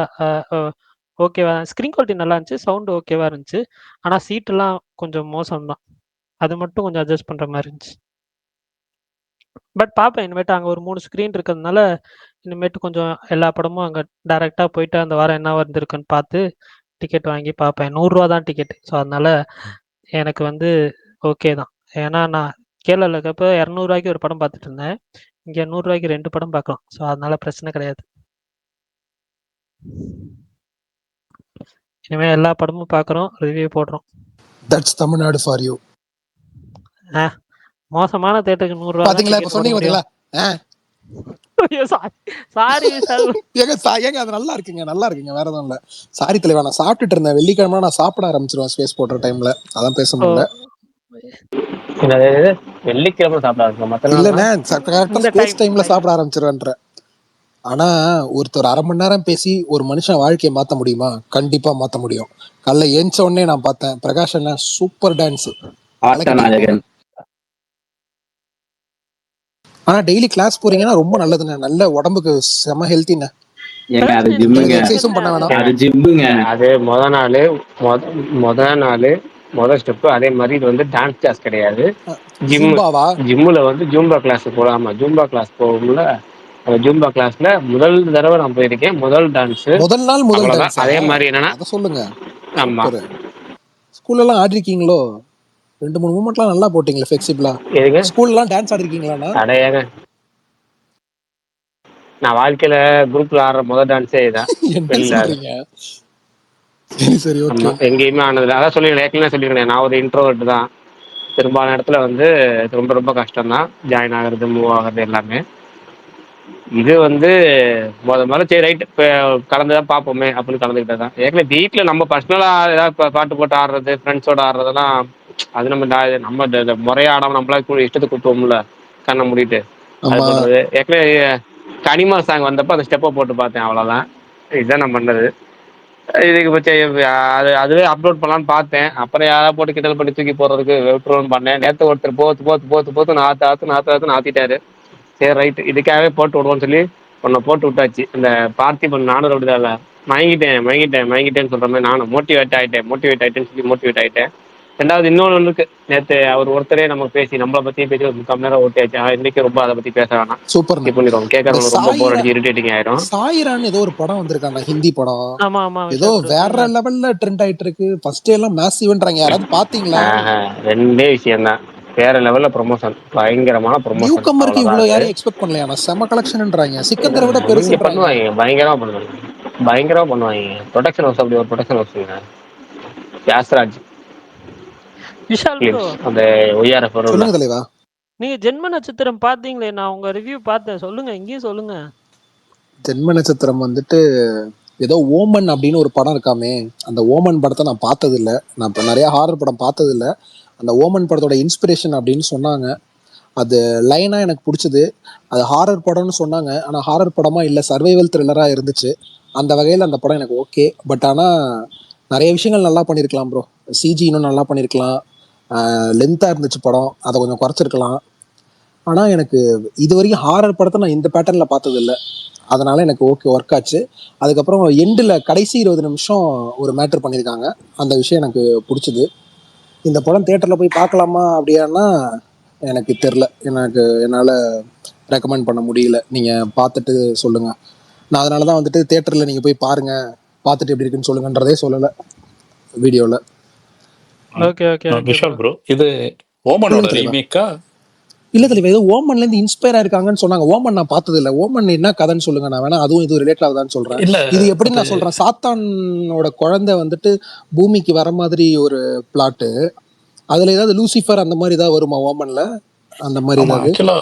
ஓகேவா, ஸ்க்ரீன் குவாலிட்டி நல்லா இருந்துச்சு, சவுண்டு ஓகேவா இருந்துச்சு. ஆனா சீட்டெல்லாம் கொஞ்சம் மோசம் தான். அது மட்டும் கொஞ்சம் அட்ஜஸ்ட் பண்ற மாரி இருந்துச்சு. பட் பார்ப்பேன் இனிமேட்டு அங்க ஒரு 3 ஸ்க்ரீன் இருக்கிறதுனால, இனிமேட்டு கொஞ்சம் எல்லா படமும் அங்க டைரக்ட்டா போயிட்டு அந்த வாரம் என்ன வந்திருக்குன்னு பார்த்து, டிக்கெட் வாங்கி பார்ப்பேன். ரூ. 100 தான் டிக்கெட். ஸோ அதனால எனக்கு வந்து ஓகே தான். ஏன்னா நான் கேரளால இருக்கப்ப ரூ. 200க்கு ஒரு படம் பார்த்துட்டு இருந்தேன். இங்க ரூ. 100க்கு 2 படம் பார்க்கலாம். ஸோ அதனால பிரச்சனை கிடையாது. இனிமே எல்லா படமும் பார்க்குறோம், ரிவ்யூ போடுறோம். That's Tamil Nadu for you. மோசமான தியேட்டருக்கு ரூ. 100 தான் பாத்தீங்களா இப்ப டிக்கெட் போட சொன்னீங்க முடியும். பாத்தீங்களா? ஐயோ சாரி விஷால். ஏங்க அது நல்லா இருக்குங்க வேற எதுவும் இல்ல. சாரி தலைவா, நான் சாப்பிட்டுட்டு இருந்தேன். வெள்ளிக்கிழமை நான் சாப்பிட ஆரம்பிச்சிருவேன் ஸ்பேஸ் போடுற டைம்ல, அதான் பேச ஓ முடியல. என்னது வெள்ளிக்கிழமை சாப்பிட ஆரம்பிக்கும் மற்ற நாள் இல்லண்ணே கரெக்டா இந்த ஸ்பேஸ் டைம் டைம்ல சாப்பிட ஆரம்பிச்சிருவேன்ற. ஆனா ஒருத்தர் 1/2 மணி நேரம் பேசி ஒரு மனுஷன் வாழ்க்கையை மாத்த முடியுமா? கண்டிப்பா மாத்த முடியும். காலைல ஏஞ்ச உடனே நான் பார்த்தேன் பிரகாஷ் அண்ணா சூப்பர் டான்ஸ். ஆட்டநாயகன். ஆனா டெய்லி கிளாஸ் போறீங்கன்னா ரொம்ப நல்லதுண்ணே, நல்ல உடம்புக்கு செம ஹெல்த்திண்ணே. ஏங்க அது பிரச்சனை ஜிம்முங்க, எனக்கு எக்ஸசைஸும் பண்ண வேணாம். அது ஜிம்முங்க. அது முத ஸ்டெப். அதே மாதிரி இது வந்து டான்ஸ் கிளாஸ் கிடையாது, ஜிம். ஜும்பாவா? ஜிம்முல வந்து ஜூம்பா கிளாஸ் போடாம ஜூம்பா கிளாஸ் போகும்ல, அந்த ஜூம்பா கிளாஸ்ல முதல் தடவை நான் போயிருக்கேன். முதல் டான்ஸ் முதல் நாள் முதல் அவ்வளவுதான். டான்ஸா? அதே மாதிரி என்னன்னா, அத சொல்லுங்க. ஆமா, சூப்பர். ஸ்கூல்ல எல்லாம் ஆடி இருக்கீங்களோ? 2-3 மூமெண்ட்லாம் நல்லா போட்டீங்களே ஃபிளெக்சிபிளா. எதுங்க ஸ்கூல்ல எல்லாம் டான்ஸ் ஆடி இருக்கீங்களாண்ணா? அடையாங்க. நான் வாழ்க்கையில குரூப்ல ஆடுற முதல் டான்ஸே இதான். என்ன வெளியில சொல்றீங்க? சரி ஓகே. ஆமா, எங்கேயுமே ஆனதில்லை. அதான் சொல்லிருக்கேன், ஏற்கனவே சொல்லியிருக்கேன், நான் ஒரு இன்ட்ரோவர்ட் தான். பெரும்பாலான இடத்துல வந்து ரொம்ப ரொம்ப கஷ்டம் தான் ஜாயின் ஆகுறது, மூவ் ஆகுறது எல்லாமே. இது வந்து முதல்ல சரி ரைட் இப்போ கலந்துதான் பார்ப்போமே அப்படின்னு கலந்துக்கிட்டது தான். ஏற்கனவே வீட்டில் நம்ம பர்சனலாக ஏதாவது பாட்டு போட்டு ஆடுறது, ஃப்ரெண்ட்ஸோட ஆடுறதெல்லாம் அது நம்ம முறையா ஆடாமல் நம்மளா இஷ்டத்துக்கு கூட்டுவோம்ல கண்ணை மூடிட்டு. அது ஆமா. பண்ணுறது ஏற்கனவே கனிமா சாங் வந்தப்போ அந்த ஸ்டெப்பை போட்டு பார்த்தேன், அவ்வளோதான். இதுதான் நான் பண்ணது. இதுக்கு அதுவே அப்லோட் பண்ணலான்னு பார்த்தேன். அப்புறம் யாராவது போட்டு கிண்டல் பண்ணி தூக்கி போடுறதுக்கு விட்டுருவோன்னு பண்ணேன். நேற்று ஒருத்தர் போத்து நாத்திட்டாரு. சரி ரைட், இதுக்காகவே போட்டு விடுவோம்னு சொல்லி உன்னை போட்டு விட்டாச்சு. இந்த பார்த்திபன் நானும் அப்படிதான் மயங்கிட்டேன்னு சொல்ற மாதிரி நானும் மோட்டிவேட் ஆயிட்டேன்னு சொல்லி மோட்டிவேட் ஆயிட்டேன். ரெண்டாவது இன்னொன்று இருக்கு. நேற்று அவர் ஒருத்தரே நமக்கு பேசி நம்மளை பத்தியும் பேசி ஒரு 3/4 நேரம் ஓட்டியாச்சு. இன்னைக்கு ரொம்ப அதை பத்தி பேச வேணாம், சூப்பர்ண்ணே. ஸ்கிப் பண்ணிடுவோம். கேட்கறவங்க ரொம்ப போர் அடிச்சு இரிட்டேட்டிங் ஆயிரும். சாயிரான்னு ஏதோ ஒரு படம் வந்திருக்காங்க, ஹிந்தி படம். ஆமா ஆமா ஏதோ விஷால் bro. வேற லெவல்ல ட்ரெண்ட் ஆயிட்டு இருக்கு. ஃபர்ஸ்ட் எல்லாம் மேசிவ்ன்றாங்க. யாராவது பாத்தீங்களா? ரெண்டே விஷயம் தான், வேற லெவல்ல ப்ரொமோஷன், பயங்கரமான நியூ ப்ரொமோஷன், கம்மருக்கு அவ்வளவுதான். இவ்வளவு அது யாரையும் எக்ஸ்பெக்ட் பண்ணலையா? நான் செம கலெக்ஷன்ன்றாங்க, சிக்கந்தரை விட இங்க பெருசுன்றாங்க. பண்ணுவாங்க, பயங்கரமா பண்ணுவாங்க. ப்ரொடக்ஷன் ஹவுஸ் அப்படி ஒரு ப்ரொடக்ஷன் ஹவுஸ்ங்க, யாஸ்ராஜ் விஷால் ப்ரோ, ஃபிலிம்ஸ், அந்த ஒய்ஆர்எஃப் வரும்ல. சொல்லுங்க தலைவா. நீங்க ஜென்ம நட்சத்திரம் பாத்தீங்களே? நான் உங்க ரிவ்யூ பார்த்தேன், சொல்லுங்க, இங்கேயும் சொல்லுங்க. ஜென்ம நட்சத்திரம் வந்துட்டு ஏதோ ஓமன் அப்படின்னு ஒரு படம் இருக்காமே, அந்த ஓமன் படத்தை நான் பார்த்தது இல்லை. நான் இப்போ நிறைய ஹாரர் படம் பார்த்தது இல்லை. அந்த ஓமன் படத்தோட இன்ஸ்பிரேஷன் அப்படின்னு சொன்னாங்க. அது லைனா எனக்கு பிடிச்சது. அது ஹாரர் படம்னு சொன்னாங்க, ஆனால் ஹாரர் படமா இல்லை, சர்வைவல் த்ரில்லராக இருந்துச்சு. அந்த வகையில் அந்த படம் எனக்கு ஓகே. பட் ஆனால் நிறைய விஷயங்கள் நல்லா பண்ணியிருக்கலாம் ப்ரோ. சிஜி இன்னும் நல்லா பண்ணியிருக்கலாம். லென்த்தாக இருந்துச்சு படம், அதை கொஞ்சம் குறைச்சிருக்கலாம். ஆனால் எனக்கு இது வரைக்கும் ஹாரர் படத்தை நான் இந்த பேட்டர்னில் பார்த்தது இல்லை. அதனால எனக்கு ஓகே, ஒர்க் ஆச்சு. அதுக்கப்புறம் எண்டில் கடைசி 20 நிமிஷம் ஒரு மேட்ரு பண்ணியிருக்காங்க, அந்த விஷயம் எனக்கு பிடிச்சிது. இந்த படம் தேட்டரில் போய் பார்க்கலாமா அப்படியானா எனக்கு தெரில. என்னால் ரெக்கமெண்ட் பண்ண முடியல. நீங்கள் பார்த்துட்டு சொல்லுங்கள். நான் அதனால தான் வந்துட்டு தேட்டரில் நீங்கள் போய் பாருங்கள், பார்த்துட்டு எப்படி இருக்குன்னு சொல்லுங்கன்றதே சொல்லலை வீடியோவில். Okay okay okay Vishal bro, இது ஓமனோட ரீமேக்கா? இல்லை தலைவா, ஏதோ ஓமன்லேருந்து இன்ஸ்பயர் ஆயிருக்காங்கன்னு சொன்னாங்க. ஓமன் நான் பார்த்தது இல்லை. ஓமன் என்ன கதைன்னு சொல்லுங்க, நான் வேணா அதுவும் இது ரிலேட் ஆகுதான்னு சொல்கிறேன். இல்ல இது எப்படி நான் சொல்கிறேன், சாத்தானோட குழந்தை வந்துட்டு பூமிக்கு வர மாதிரி ஒரு பிளாட்டு. அதில் ஏதாவது லூசிஃபர் அந்த மாதிரி ஏதாவது வருமா ஓமனில்? அந்த மாதிரி ஏதாவது? ஆக்சுவலா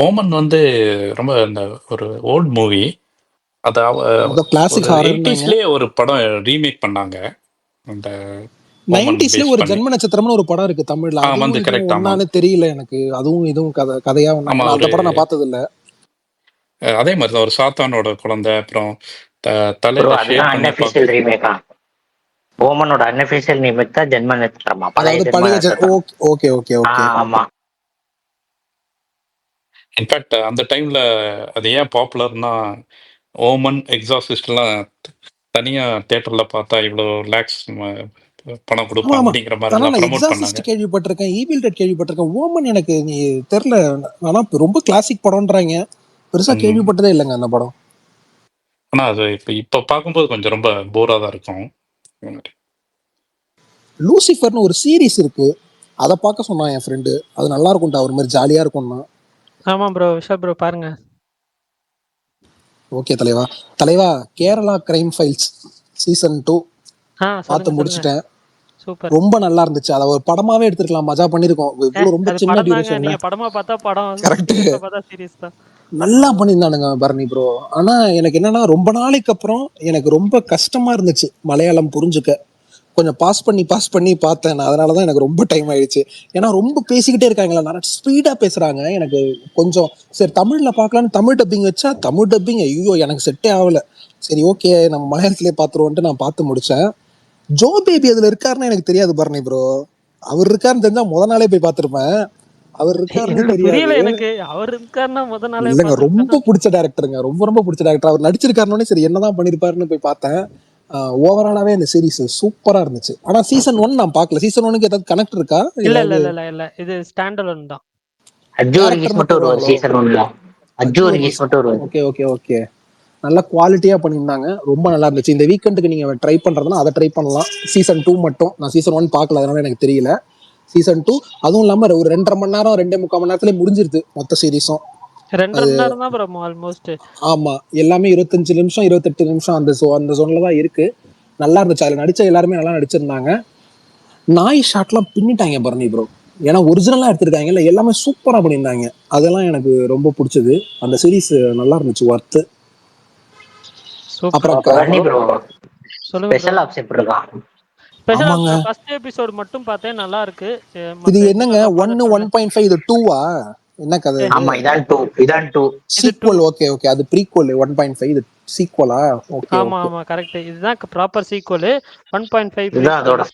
ஓமன் வந்து ரொம்ப இந்த ஒரு ஓல்ட் மூவி. அது கிளாசிக் ஹாரர். 80ஸ்லயே ஒரு படம் ரீமேக் பண்ணாங்க. அந்த 90ஸ்ல ஒரு ஜென்ம நட்சத்திரம்னு ஒரு படம் இருக்கு தமிழ்ல. அதுவும் ஒன்னானு தெரியல எனக்கு. அதுவும் இதுவும் கதையா அந்த படம் நான் பார்த்தது இல்ல. அதே மாதிரி தான் ஒரு சாத்தானோட குழந்தை. அப்புறம் அன்அஃபிஷியல் ரீமேக்கா? ஓமனோட அன்அஃபிஷியல் ரீமேக் தான் ஜென்ம நட்சத்திரமா? Okay okay okay. ஆமா. இன்ஃபேக்ட் அந்த டைம்ல அது ஏன் பாப்புலர்னா, ஓமன், எக்ஸாசிஸ்ட்லாம் தனியா தியேட்டர்ல பார்த்தா இவ்வளோ லேக்ஸ் பணம் ஆமா கொடுப்பாங்க ஆமா அப்படிங்கிற ஆனா மாதிரிலாம் நான் ப்ரமோட் பண்ணாங்க. எக்ஸாசிஸ்ட் கேள்விப்பட்டிருக்கேன், ஈவில் டெட் கேள்விப்பட்டிருக்கேன், ஓமன் எனக்கு நீ தெரில. ஆனா ரொம்ப கிளாசிக் படம்ன்றாங்க, பெருசா ம். கேள்விப்பட்டதே இல்லைங்க அந்த படம். ஆனா அது இப்போ பார்க்கும்போது கொஞ்சம் ரொம்ப போரா தான் இருக்கும். லூசிஃபர்னு ஒரு சீரிஸ் இருக்கு, அதை பார்க்க சொன்னான் என் ஃப்ரெண்டு. அது நல்லா இருக்கும்டா, ஒரு மாதிரி ஜாலியா இருக்கும்னா. ஆமா ப்ரோ, விஷால் ப்ரோ பாருங்க. ஓகே தலைவா. தலைவா, கேரளா கிரைம் ஃபைல்ஸ் சீசன் 2 பார்த்து சொல்லுங்க சொல்லுங்க. முடிச்சிட்டேன். சூப்பர். ரொம்ப நல்லா இருந்துச்சு. அதை ஒரு படமாவே எடுத்துருக்கலாம், மஜா பண்ணிருக்கோம். இவ்வளவு ரொம்ப அது சின்ன படம் தாங்க, டியூரேஷன்ல நீங்க படமா பார்த்தா படம், கரெக்ட் சீரியஸா பார்த்தா சீரியஸ் தான். நல்லா பண்ணியிருந்தானுங்க பரணி ப்ரோ. ஆனா எனக்கு என்னன்னா, ரொம்ப நாளைக்கு அப்புறம் எனக்கு ரொம்ப கஷ்டமா இருந்துச்சு மலையாளம் புரிஞ்சுக்க. கொஞ்சம் பாஸ் பண்ணி பார்த்தேன் நான். அதனாலதான் எனக்கு ரொம்ப டைம் ஆயிடுச்சு. ஏன்னா ரொம்ப பேசிக்கிட்டே இருக்காங்களா, நிறைய ஸ்பீடா பேசுறாங்க. எனக்கு கொஞ்சம் சரி தமிழ்ல பார்க்கலான்னு தமிழ் டப்பிங் வச்சா, தமிழ் டப்பிங் ஐயோ எனக்கு செட்டே ஆகல. சரி ஓகே நம்ம மலையாளத்திலே பார்த்துருவோன்ட்டு நான் பார்த்து முடிச்சேன். ஜோ பேபி அதுல இருக்காருன்னு எனக்கு தெரியாது பரணி ப்ரோ. அவர் இருக்காருன்னு தெரிஞ்சா முத நாளே போய் பார்த்திருப்பேன். அவர் இருக்காருன்னு இல்ல தெரியாது. புரியல எனக்கு. அவர் இருக்காருன்னா முத நாளே இல்லைங்க, ரொம்ப பார்த்திருப்பேன்னா பிடிச்ச டேரக்டருங்க, ரொம்ப ரொம்ப பிடிச்ச டேரக்டர். அவர் நடிச்சிருக்காருனோடனே சரி என்னதான் பண்ணிருப்பாருன்னு போய் பார்த்தேன். ஓவராலாவே இந்த சீரிஸ் சூப்பரா இருந்துச்சு. ஆனா சீசன் 1 நான் பார்க்கல. சீசன் 1க்கு ஏதாவது கனெக்ட் இருக்கா? இல்ல இல்ல ஏதாவது இல்ல இல்ல இல்ல, இது ஸ்டாண்ட் அலோன் தான். அஜ்ஜு கேரக்டர் வர்கீஸ் மட்டும் மட்டும் வருவார் வருவாங்களோ? சீசன் 1ல. அஜ்ஜு அஜ்ஜு வர்கீஸ் வர்கீஸ். மட்டும் வருவார். Okay okay okay. நல்ல குவாலிட்டியா பண்ணியிருந்தாங்க, ரொம்ப நல்லா இருந்துச்சு. இந்த வீக்கெண்டுக்கு நீங்க ட்ரை பண்றதுன்னா அதை ட்ரை பண்ணலாம். சீசன் 2 மட்டும். நான் சீசன் 1 பார்க்கல, அதனால எனக்கு தெரியல. சீசன் 2 அதுவும் இல்லாம ஒரு 2.5 மணி நேரம் 2.75 மணி நேரத்துல முடிஞ்சிருது மொத்த சீரிஸும். 2.5 மணி நேரம் தான் ப்ரோ ஆல்மோஸ்ட். ஆமா, எல்லாமே 25 நிமிஷம் 28 நிமிஷம் அந்த ஜோன்ல தான் இருக்கு. நல்லா இருந்துச்சு. அதுல நடிச்ச எல்லாருமே நல்லா நடிச்சிருந்தாங்க. நாய் ஷாட்லாம் பின்னிட்டாங்க பரணி ப்ரோ. ஏன்னா ஒரிஜினலா எடுத்திருக்காங்க இல்ல, எல்லாமே சூப்பரா பண்ணியிருந்தாங்க. அதெல்லாம் எனக்கு ரொம்ப பிடிச்சது. அந்த சீரிஸ் நல்லா இருந்துச்சு, ஒர்த்து. சூப்பர். அப்புறம் பரணி ப்ரோ, சொல்லுங்க ப்ரோ. ஸ்பெஷல் ஆப்ஸ் எப்படி இருக்கான்? ஸ்பெஷல் ஆமாங்க. நான் ஃபர்ஸ்ட் எபிசோட் மட்டும் பார்த்தேன், நல்லா இருக்கு. இது மத்த என்னங்க, எபிசோட்லாம் 1 பார்த்துட்டு 1.5 இது 2வா? என்ன கதை இது? ஆமா, இதான் 2. இதான் 2. இது 2. சீக்வல். ஓகே ஓகே, அது ப்ரீக்வல். 1.5 இது சீக்வலா? ஓகே ஆமா ஓகே. ஆமா கரெக்ட், இதுதான் ப்ராப்பர் சீக்வல். 1.5 இதுதான் அதோட.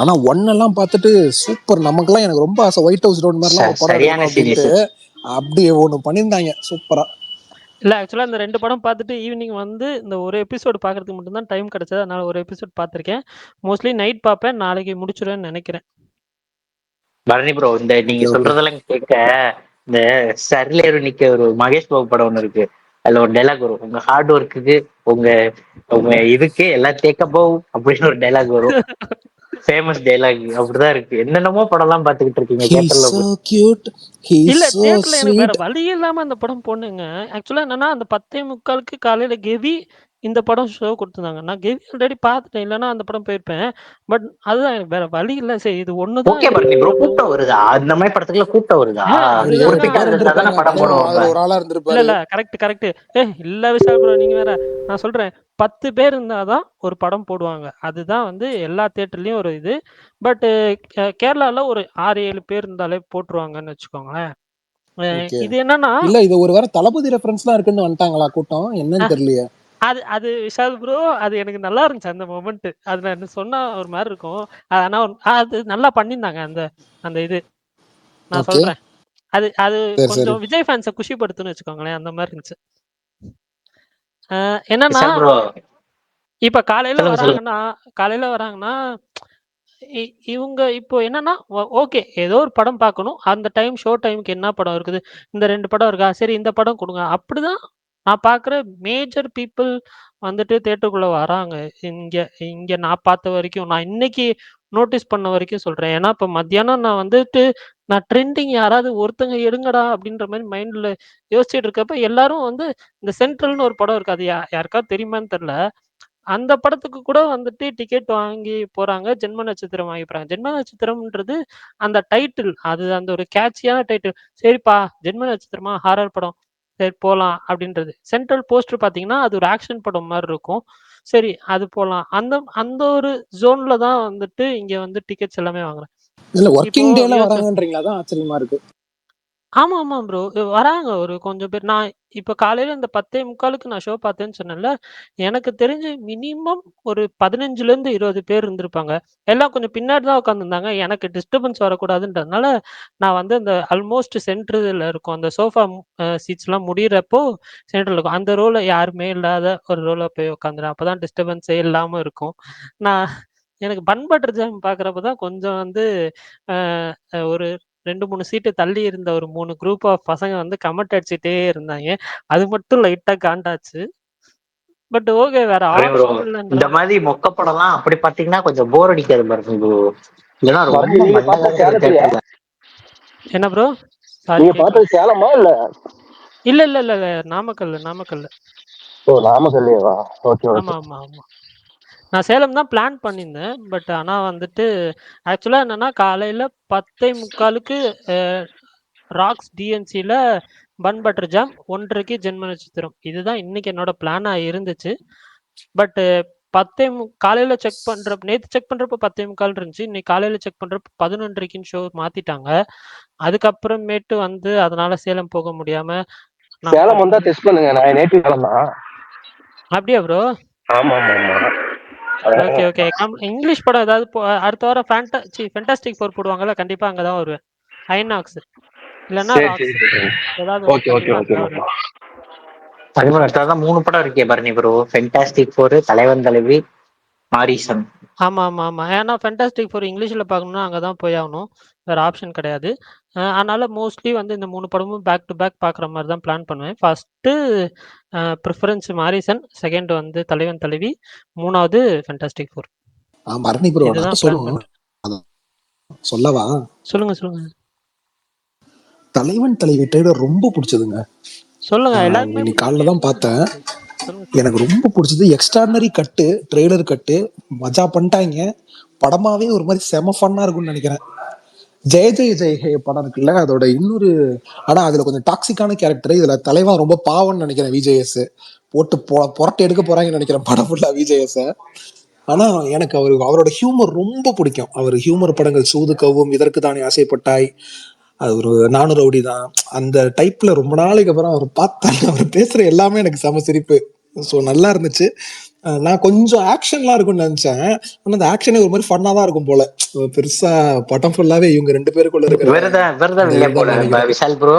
ஆனா 1 எல்லாம் பார்த்துட்டு சூப்பர். நமக்கெல்லாம் எனக்கு ரொம்ப ஆசை, ஒயிட் ஹவுஸ் ரவுண்ட் மாதிரிலாம் ஒரு படம் சரியான எடுக்கணும் அப்படின்ட்டு. சீரியஸ். அப்படி ஒண்ணு பண்ணியிருந்தாங்க சூப்பரா. இல்ல ஆக்சுவலா இந்த 2 படம் பார்த்துட்டு ஈவினிங் வந்து இந்த ஒரு எபிசோடு பார்க்கறதுக்கு மட்டும் தான் டைம் கிடைச்சது. அதனால ஒரு எபிசோட் பார்த்திருக்கேன். மோஸ்ட்லி நைட் பார்ப்பேன். நாளைக்கு முடிச்சிருவேன்னு நினைக்கிறேன். பரணி ப்ரோ, இந்த நீங்க ஓகே ஓகே. சொல்றதெல்லாம் கேட்க இந்த சரிலேரு நிக்க ஒரு மகேஷ் பாபு படம் ஒண்ணு இருக்கு. அதுல ஒரு டைலாக் வரும், உங்க ஹார்ட் ஒர்க்குக்கு உங்க உங்க இதுக்கு எல்லாம் தேக்கப்போ அப்படின்னு ஒரு டைலாக் வரும். ஃபேமஸ் டைலாக் அப்படிதான் இருக்கு. என்னென்னமோ படம் எல்லாம் பாத்துக்கிட்டு இருக்கீங்க He's தியேட்டர்ல so போய். cute. He's இல்ல so தியேட்டர்ல எனக்கு வேற sweet. வழி இல்லாம அந்த படம் போனேங்க. ஆக்சுவலா என்னன்னா அந்த 10:45க்கு காலையில கெவி இந்த படம் ஷோ கொடுத்திருந்தாங்க. நான் கெவி ஆல்ரெடி பார்த்துட்டேன். இல்லன்னா அந்த படம் போயிருப்பேன். பட் அதுதான் எனக்கு வேற வழி இல்ல. சரி இது ஒண்ணு தான் ஓகே பரணி ப்ரோ, இருக்கு. கூட்டம் வருதா? அந்த மாதிரி படத்துக்குள்ள கூட்டம் வருதா? ஒரு அதுதாங்க. 7-8 குறிப்பிட்ட பேர் ஆள் இருந்தா தானே இருந்திருப்பாங்க, படம் அதுலயும் போடுவாங்க. அதுல ஒரு ஆளா இல்ல இருந்திருப்பாரு. இல்ல கரெக்ட். இல்ல விஷால் ப்ரோ, நீங்க வேற. நான் சொல்றேன் 10 பேர் இருந்தாதான் ஒரு படம் போடுவாங்க. அதுதான் வந்து எல்லா தியேட்டர்லயும் ஒரு இது. பட் கேரளால ஒரு 6-7 பேர் இருந்தாலே போட்டுருவாங்கன்னு வச்சுக்கோங்களேன். ஓகே. இது என்னன்னா இல்ல இது ஒரு வேற தளபதி ரெஃபரன்ஸ்லாம் இருக்குன்னு வந்துட்டாங்களா கூட்டம், என்னன்னு தெரியலையே. அது அது விஷால் ப்ரோ, அது எனக்கு நல்லா இருந்துச்சு அந்த மொமெண்ட். அது நான் சொன்னா ஒரு மாதிரி இருக்கும். ஆனா அது நல்லா பண்ணியிருந்தாங்க அந்த அந்த இது. நான் ஓகே சொல்றேன். அது அது சரி சரி. கொஞ்சம் விஜய் ஃபேன்ஸை குஷிப்படுத்துன்னு வச்சுக்கோங்களேன். அந்த மாதிரி இருந்துச்சு. என்னன்னா விஷால் ப்ரோ, இப்ப காலையில சொல்லுங்க சொல்லுங்க. வராங்கன்னா இவங்க இப்போ என்னன்னா ஓகே ஏதோ ஒரு படம் பார்க்கணும். அந்த டைம் ஷோ டைமுக்கு என்ன படம் இருக்குது? இந்த 2 படம் இருக்கா? சரி இந்த படம் குடுங்க. அப்படிதான் நான் பார்க்குற மேஜர் பீப்பிள் வந்துட்டு தியேட்டருக்குள்ள வராங்க. இங்க இங்க நான் பார்த்த வரைக்கும், நான் இன்னைக்கு நோட்டீஸ் பண்ண வரைக்கும் சொல்றேன். ஏன்னா, இப்ப மத்தியானம் நான் வந்துட்டு நான் ட்ரெண்டிங் யாராவது ஒருத்தங்க எடுங்கடா அப்படின்ற மாரி மைண்ட்ல யோசிச்சுட்டு இருக்கப்ப, எல்லாரும் வந்து இந்த சென்ட்ரல்னு ஒரு படம் இருக்கு. அது யாருக்காவது தெரியுமான்னு தெரியல. அந்த படத்துக்கு கூட வந்துட்டு டிக்கெட் வாங்கி போறாங்க. ஜென்ம நட்சத்திரம் வாங்கி போறாங்க. ஜென்ம நட்சத்திரம்ன்றது அந்த டைட்டில். அது அந்த ஒரு கேட்சியான டைட்டில். சரிப்பா ஜென்ம நட்சத்திரமா ஹாரர் படம். சரி போலாம் அப்படின்றது. சென்ட்ரல் போஸ்டர் பார்த்தீங்கன்னா, அது ஒரு ஆக்ஷன் படம் மாரி இருக்கும். சரி அது போலாம். அந்த அந்த ஒரு ஜோன்ல தான் வந்துட்டு இங்க வந்து டிக்கெட்ஸ் எல்லாமே வாங்குறேன். இல்ல இப்போ ஒர்க்கிங் டேல யோசிச்சு வராங்கன்றீங்களா, தான் ஆச்சரியமா இருக்கு. ஆமா, ஆமா ப்ரோ. வராங்க ஒரு கொஞ்சம் பேர். நான் இப்ப காலையில இந்த 10:45க்கு நான் ஷோ பார்த்தேன்னு சொன்னேன்ல. எனக்கு தெரிஞ்சு மினிமம் ஒரு 15லேருந்து 20 பேர் இருந்திருப்பாங்க. எல்லாம் கொஞ்சம் பின்னாடி தான் உட்காந்துருந்தாங்க. எனக்கு டிஸ்டர்பன்ஸ் வரக்கூடாதுன்றதுனால, நான் வந்து அந்த ஆல்மோஸ்ட் சென்டர்ல இருக்கும். அந்த சோஃபா சீட்ஸ்லாம் முடியிறப்போ சென்டர்ல இருக்கும். அந்த ரோல யாருமே இல்லாத ஒரு ரோல போய் உட்காந்துறேன். அப்பதான் டிஸ்டர்பன்ஸே இல்லாம இருக்கும். நான் எனக்கு பன் பட்டர் ஜாம் பார்க்குறப்ப தான் கொஞ்சம் வந்து அ ஒரு 2, 3 சீட்டு தள்ளி இருந்த ஒரு 3 குரூப் ஆஃப் பசங்க வந்து கமெண்ட் அடிச்சுட்டே இருந்தாய்ங்க. அது மட்டும் லைட்டா காண்டாச்சு. பட் ஓகே வேற பரணி ப்ரோ, ஆப்ஷன் இந்த இல்லன்றனால மாதிரி மொக்க படம்லாம் அப்படி பாத்தீங்கன்னா கொஞ்சம் போர் அடிக்காது பரணி ப்ரோ. இல்லைன்னா பரணி, ரொம்ப நீங்க மண்டை பார்த்தது காயுது சேலத்துலயா? தியேட்டர்ல. என்ன ப்ரோ? சாரி நீங்க கேட்கல. பார்த்தது சேலமா இல்ல? இல்ல. நாமக்கல்ல. ஓ, நாமக்கல்லையேவா? Okay okay. ஆமா. நான் சேலம் தான் பிளான் பண்ணியிருந்தேன். பட் ஆனா வந்துட்டு ஆக்சுவலா என்னன்னா காலையில 10:45க்கு அ ராக்ஸ் டிஎன்சில பன் பட்டர் ஜாம், 1:30க்கு ஜென்ம நட்சத்திரம். இதுதான் இன்னைக்கு என்னோட பிளானா இருந்துச்சு. பட் 10 காலையில செக் பண்றப்ப நேத்து செக் பண்றப்ப 10:45 இருந்துச்சு. இன்னைக்கு காலையில செக் பண்றப்ப 11:30க்குன்னு ஷோ மாத்திட்டாங்க. அதுக்கப்புறமேட்டு வந்து அதனால சேலம் போக முடியாம நான் சேலம் வந்தா மறுபடியும் டெஸ்ட் பண்ணுங்க. நான் நேட்டிவ் சேலம் தான். அப்படியா ப்ரோ? ஆமா ஆமா ஆமா. ஓகே. இங்கிலீஷ் படம் ஏதாவது அடுத்த வாரம் ஃபேண்டாஸ்டிக் ஃபோர் போடுவாங்கல்ல, கண்டிப்பா அங்கதான் வருவேன். ஐநாக்ஸ் இல்லைன்னா சரி ராக்ஸ் சரி சரி. ஏதாவது ஒண்ணு ஓகே ஓகே கண்டிப்பா ஓகே அங்கதான் ஓகே. வருவேன். பரணி ப்ரோ, அடுத்ததான் 3 படம் இருக்கே பரணி ப்ரோ. ஃபென்டாஸ்டிக் ஃபோர், தலைவன் தலைவி, மாரிசன். ஆமா. ஏன்னா ஃபேண்டாஸ்டிக் ஃபோர் இங்கிலீஷ்ல பார்க்கணும்னா அங்கதான் போய் ஆகணும். வேற ஆப்ஷன் கிடையாது. அதனால மோஸ்ட்லி வந்து இந்த 3 படமும் பேக் டு பேக் பார்க்குற மாதிரி தான் பிளான் பண்ணுவேன். ஃபர்ஸ்ட்டு ப்ரிஃபரன்ஸ் மாரிசன், செகண்ட் வந்து தலைவன் தலைவி, 3வது ஃபேண்டாஸ்டிக் ஃபோர். பரணி ப்ரோ நான் இதுதான் பிளான் சொல்லணும். பண்றேன். அதான் சொல்லவா? சொல்லுங்க. தலைவன் தலைவி ட்ரெய்லர் ரொம்ப பிடிச்சதுங்க. சொல்லுங்க. எல்லாருக்குமே இன்னைக்கு காலைல பிடிக்கும். தான் பார்த்தேன். சொல்லுங்க. எனக்கு ரொம்ப பிடிச்சது எக்ஸ்ட்ராடனரி கட்டு, ட்ரெய்லர் கட்டு மஜா பண்ணிட்டாங்க. படமாவே ஒரு மாதிரி செம ஃபன்னா இருக்கும்னு நினைக்கிறேன். ஜெய ஹே படம் இருக்குல்ல, அதோட இன்னொரு ஆனா அதுல கொஞ்சம் டாக்ஸிக்கான கேரக்டர். இதுல தலைவன் ரொம்ப பாவம்னு நினைக்கிறேன். விஜேஎஸ் போட்டு புரட்டை எடுக்க போறாங்கன்னு நினைக்கிறேன் படம் ஃபுல்லா விஜேஎஸ். ஆனா எனக்கு அவரோட ஹியூமர் ரொம்ப பிடிக்கும். அவர் ஹியூமர் படங்கள் சூது கவும், இதற்கு தானே ஆசைப்பட்டாய், அது ஒரு நானூறு ரவுடி தான், அந்த டைப்ல ரொம்ப நாளைக்கு அப்புறம் அவர் பார்த்தா அவர் பேசுற எல்லாமே எனக்கு செம சிரிப்பு. ஸோ நல்லா இருந்துச்சு. நான் கொஞ்சம் ஆக்ஷன்லாம் இருக்கும்னு நினைச்சேன். ஆனா அந்த ஆக்ஷனே ஒரு மாதிரி ஃபன்னா தான் இருக்கும் போல. பெருசா படம் ஃபுல்லாவே இவங்க 2 பேருக்குள்ள இருக்கிற இவர்தான் அந்த இல்லையா போல இதுதான் நம்ம நினைக்கிறேன். விஷால் ப்ரோ.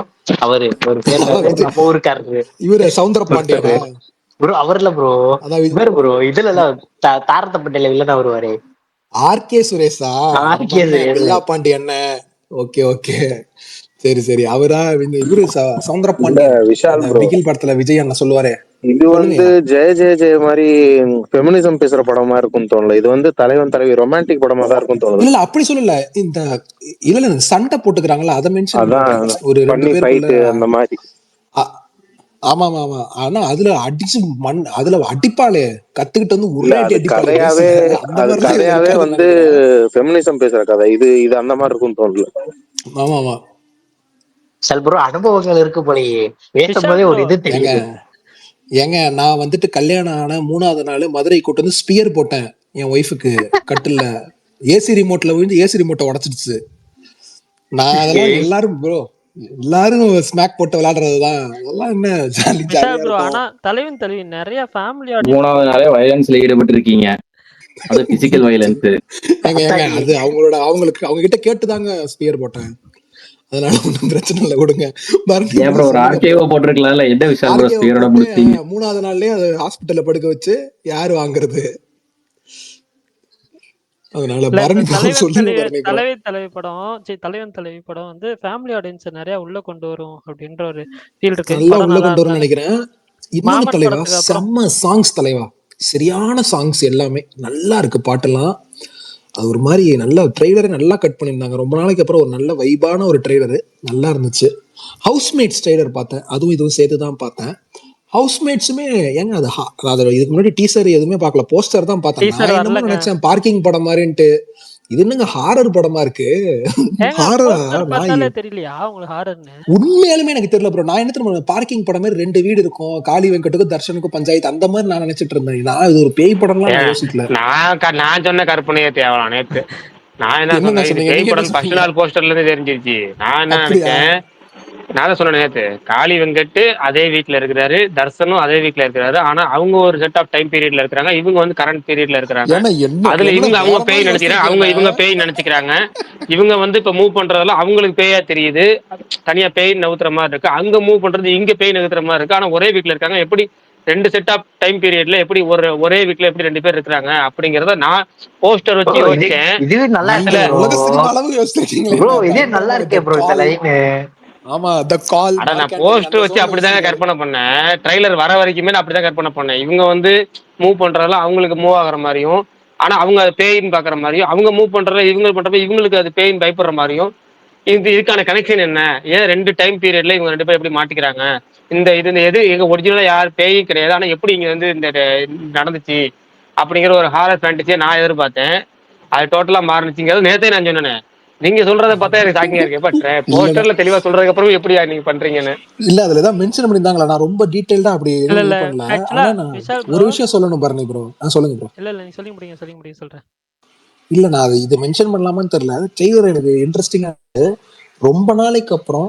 ஒரு பேர் நம்ம ஊருக்காரரு இவரு சவுந்தர ஒருத்தர் பாண்டியனா? ப்ரோ. அவர்ல ப்ரோ. அதான் இவர் ப்ரோ, இதுல எல்லாம் தாரத்தப்பட்டையில வில்லனா வருவாரு. ஆர்கே சுரேஷா? நம்ம ஆர்கே அண்ணன் சுரேஷ். பில்லா பாண்டி அண்ணன். ஓகே. சரி அவரா இவரு சவுந்தர இல்ல பாண்டியன். விஷால் அந்த ப்ரோ, பிகில் படத்துல விஜய் அண்ணன் சொல்லுவாரே. இது வந்து சொல்லுங்கய்யா. ஜெய மாதிரி ஃபெமினிசம் பேசுற படமா இருக்கும்னு தோணல. இது வந்து தலைவன் தலைவி ரொமான்டிக் படமா தான் இருக்கும் தோணுது. இல்ல அப்படி சொல்லல. இல்ல சண்டை போட்டுக்கிறாங்களா அதை மென்ஷன் அதான் பண்றேன். ஒரு 2 பண்ணி பேருக்குள்ள. ஃபைட்டு அந்த மாதிரி. ஆமா. ஆனா அதுல அடிச்சு அதுல அடிப்பாளே, கத்துக்கிட்டு வந்து இல்ல ஒரே அடி அடிப்பாளே பேசுல. அந்த அது மாதிரிலாம் இதுல கதையாவே இருக்காதுன்னு வந்து நினைக்கிறேன். ஃபெமினிசம் பேசுற கதை. இது அந்த மாதிரி இருக்கும்னு தோணல. ஆமா. விஷால் ப்ரோ அனுபவங்கள் இருக்கு போலயே. பேசும்போதே ஒரு இது ஏங்க தெரியுது. நான் வந்துட்டு கல்யாணம் ஆன 3வது நாள் மதுரை கூட்டு வந்து ஸ்பியர் போட்டேன் என் ஒய்ஃபுக்கு கட்டில்ல. ஏசி ரிமோட்ல விழுந்து ஏசி ரிமோட்டை உடச்சிடுச்சு. நான் அதெல்லாம் எல்லாரும் ஸ்மாக் போட்டு விளையாடுறதுதான். அதெல்லாம் என்ன ஜாலியா ப்ரோ இருக்கும். ஆனா தலைவன் தலைவி நிறைய ஃபேமிலி 3வது நாளே வயலன்ஸ்ல ஈடுபட்டு இருக்கீங்க. அது பிசிக்கல் வயலன்ஸ். ஏங்க அது அவங்க கிட்ட கேட்டுதாங்க ஸ்பியர் போட்டேன். அதனால ஒன்றும் பிரச்சனை இல்லை, விடுங்க. ஏன் ப்ரோ ஒரு ஆர்கேவோ போட்டிருக்கலாம்ல? என்ன விஷால் ப்ரோ ஸ்பியரோட முடிச்சீங்க? 3வது நாள்லயே அது ஹாஸ்பிட்டல்ல படுக்க வச்சு யாரு வாங்குறது? அதனால சொல்லுங்க பரணி ப்ரோ. தலைவன் தலைவி படம் வந்து ஃபேமிலி ஆடியன்ஸ் நிறைய உள்ள கொண்டு வரும் அப்படின்ற ஒரு ஃபீல் இருக்கு. நல்லா படம் உள்ள நல்லா கொண்டு வரும்னு இருந்தாலும் நினைக்கிறேன். இன்னொன்னு மாமன் தலைவா, படத்துக்கு அப்புறம் செம்ம சாங்ஸ் தலைவா. சரியான சாங்ஸ் எல்லாமே நல்லா இருக்கு. பாட்டெல்லாம் அது ஒரு மாதிரி நல்ல ட்ரெய்லரை நல்லா கட் பண்ணியிருந்தாங்க. ரொம்ப நாளைக்கு அப்புறம் ஒரு நல்ல வைபான ஒரு ட்ரெய்லரு நல்லா இருந்துச்சு. ஹவுஸ்மேட்ஸ் ட்ரெய்லர் பார்த்தேன், அதுவும் இதுவும் சேர்த்து தான் பார்த்தேன். ஹவுஸ்மேட்ஸுமே ஏங்க அது இதுக்கு முன்னாடி டீசர் எதுவுமே பார்க்கல, போஸ்டர் தான் பார்த்தேன். நான் என்னமோ நினைச்சேன் பார்க்கிங் படம் மாதிரின்ட்டு. இது என்னங்க ஹாரர் படமா இருக்கு? ஹாரரா? நான் தெரியலையா உங்களுக்கு ஹாரர்னு? உண்மையாலுமே எனக்கு தெரியல ப்ரோ. நான் என்ன தெரியுமா, பார்க்கிங் படம் மாதிரி 2 வீடு இருக்கும், காளி வெங்கட்டுக்கும் தர்ஷனுக்கும் பஞ்சாயத்து, அந்த மாதிரி நான் நினைச்சிட்டு இருந்தேன். நான் இது ஒரு பேய் படம்லாம் நான் யோசிக்கல. நான் சொன்ன கற்பனையே தேவலாம் நேத்து. நான் என்ன சொன்னேன், இது பேய் படம் ஃபர்ஸ்ட் நாள் போஸ்டர்ல இருந்து தெரிஞ்சிருச்சு. நான் என்ன நினைச்சேன், நான் தான் சொன்னேன் நேத்து, காளி வெங்கட் அதே வீட்ல இருக்கிறாரு, தர்சனும் அதே வீட்ல இருக்கிறாரு. ஆனா அவங்க ஒரு செட் ஆஃப் டைம் பீரியட்ல இருக்கிறாங்க, இவங்க வந்து கரண்ட் பீரியட்ல இருக்கிறாங்க. ஏன்னா என்ன அதுல என்ன இவங்க அவங்க வேற பேய் மாதிரி நினைச்சுக்கிறாங்க, அவங்க யோசிக்கிறீங்க. இவங்க பேய் நினைச்சுக்கிறாங்க. இவங்க வந்து இப்ப மூவ் பண்றதெல்லாம் அவங்களுக்கு பேயா தெரியுது, தனியா பேய் நவுத்துற மாதிரி இருக்கு. அங்க மூவ் பண்றது இங்க பேய் நவுத்துற மாதிரி இருக்கு. ஆனா ஒரே வீட்ல இருக்காங்க. எப்படி ரெண்டு செட் ஆஃப் டைம் பீரியட்ல எப்படி ஒரே வீட்ல எப்படி ரெண்டு பேர் இருக்கிறாங்க அப்படிங்கறத நான் போஸ்டர் வச்சு யோசிச்சேன். இதுவே நல்லா நீங்க இருக்கு உலக ப்ரோ. சினிமா அளவு யோசிச்சிருக்கீங்களே. ப்ரோ நான் இதே நல்லா பயங்கரமா இருக்கே த ப்ரோ இந்த கால். லைனு. ஆமா, த கால், அட நான் மார்க் ஆண்டனி போஸ்டர் அந்த வச்சு சோழ அப்படிதாங்க யோசிக்கிறீங்க. கற்பனை பண்ணேன். ட்ரைலர் வர வரைக்குமே நான் அப்படிதான் கற்பனை பண்ணேன். இவங்க வந்து மூவ் பண்றதெல்லாம் அவங்களுக்கு மூவ் ஆகுற மாதிரியும், ஆனா அவங்க அது பேயின்னு பாக்குற மாதிரியும், அவங்க மூவ் பண்றதுல இவங்க பண்றப்ப இவங்களுக்கு அது பேயின்னு பயப்படுற மாதிரியும். இதுக்கான கனெக்ஷன் என்ன? ஏன் ரெண்டு டைம் பீரியட்ல இவங்க ரெண்டு பேரும் எப்படி மாட்டிக்கிறாங்க? இந்த எது எங்க ஒரிஜினலா யார் பேய் கிடையாது, ஆனா எப்படி இங்க வந்து இந்த நடந்துச்சு அப்படிங்கிற ஒரு ஹாரர் ஃபேண்டசியை நான் எதிர்பார்த்தேன். அது டோட்டலா மாறுனுச்சுங்கிறது நேத்தே நான் சொன்னேன். நீங்க சொல்றத பார்த்தா எனக்கு ஷாக்கிங்கா இருக்கு. எப்ப இல்லடா, போஸ்டர்ல தெளிவா சொல்றதுக்கு அப்புறம் எப்படியா நீங்க பண்றீங்கன்னு. இல்ல அதுல ஏதாவது மென்ஷன் பண்ணிருந்தாங்களா? நான் ரொம்ப டீடைல்டா அப்படி இல்ல எதுவும் இது இல்ல பண்ணல. ஆக்சுவலா ஆனா நான் விஷால் ஒரு ப்ரோ, விஷயம் சொல்லணும் பரணி ப்ரோ. சொல்லுங்க ப்ரோ. இல்ல நீ சொல்லி முடிங்க சொல்றேன். இல்ல நான் அது இதை மென்ஷன் பண்ணலாமான்னு தெரியல. ட்ரெய்லர் எனக்கு இன்ட்ரெஸ்டிங்கா, ரொம்ப நாளைக்கு அப்புறம்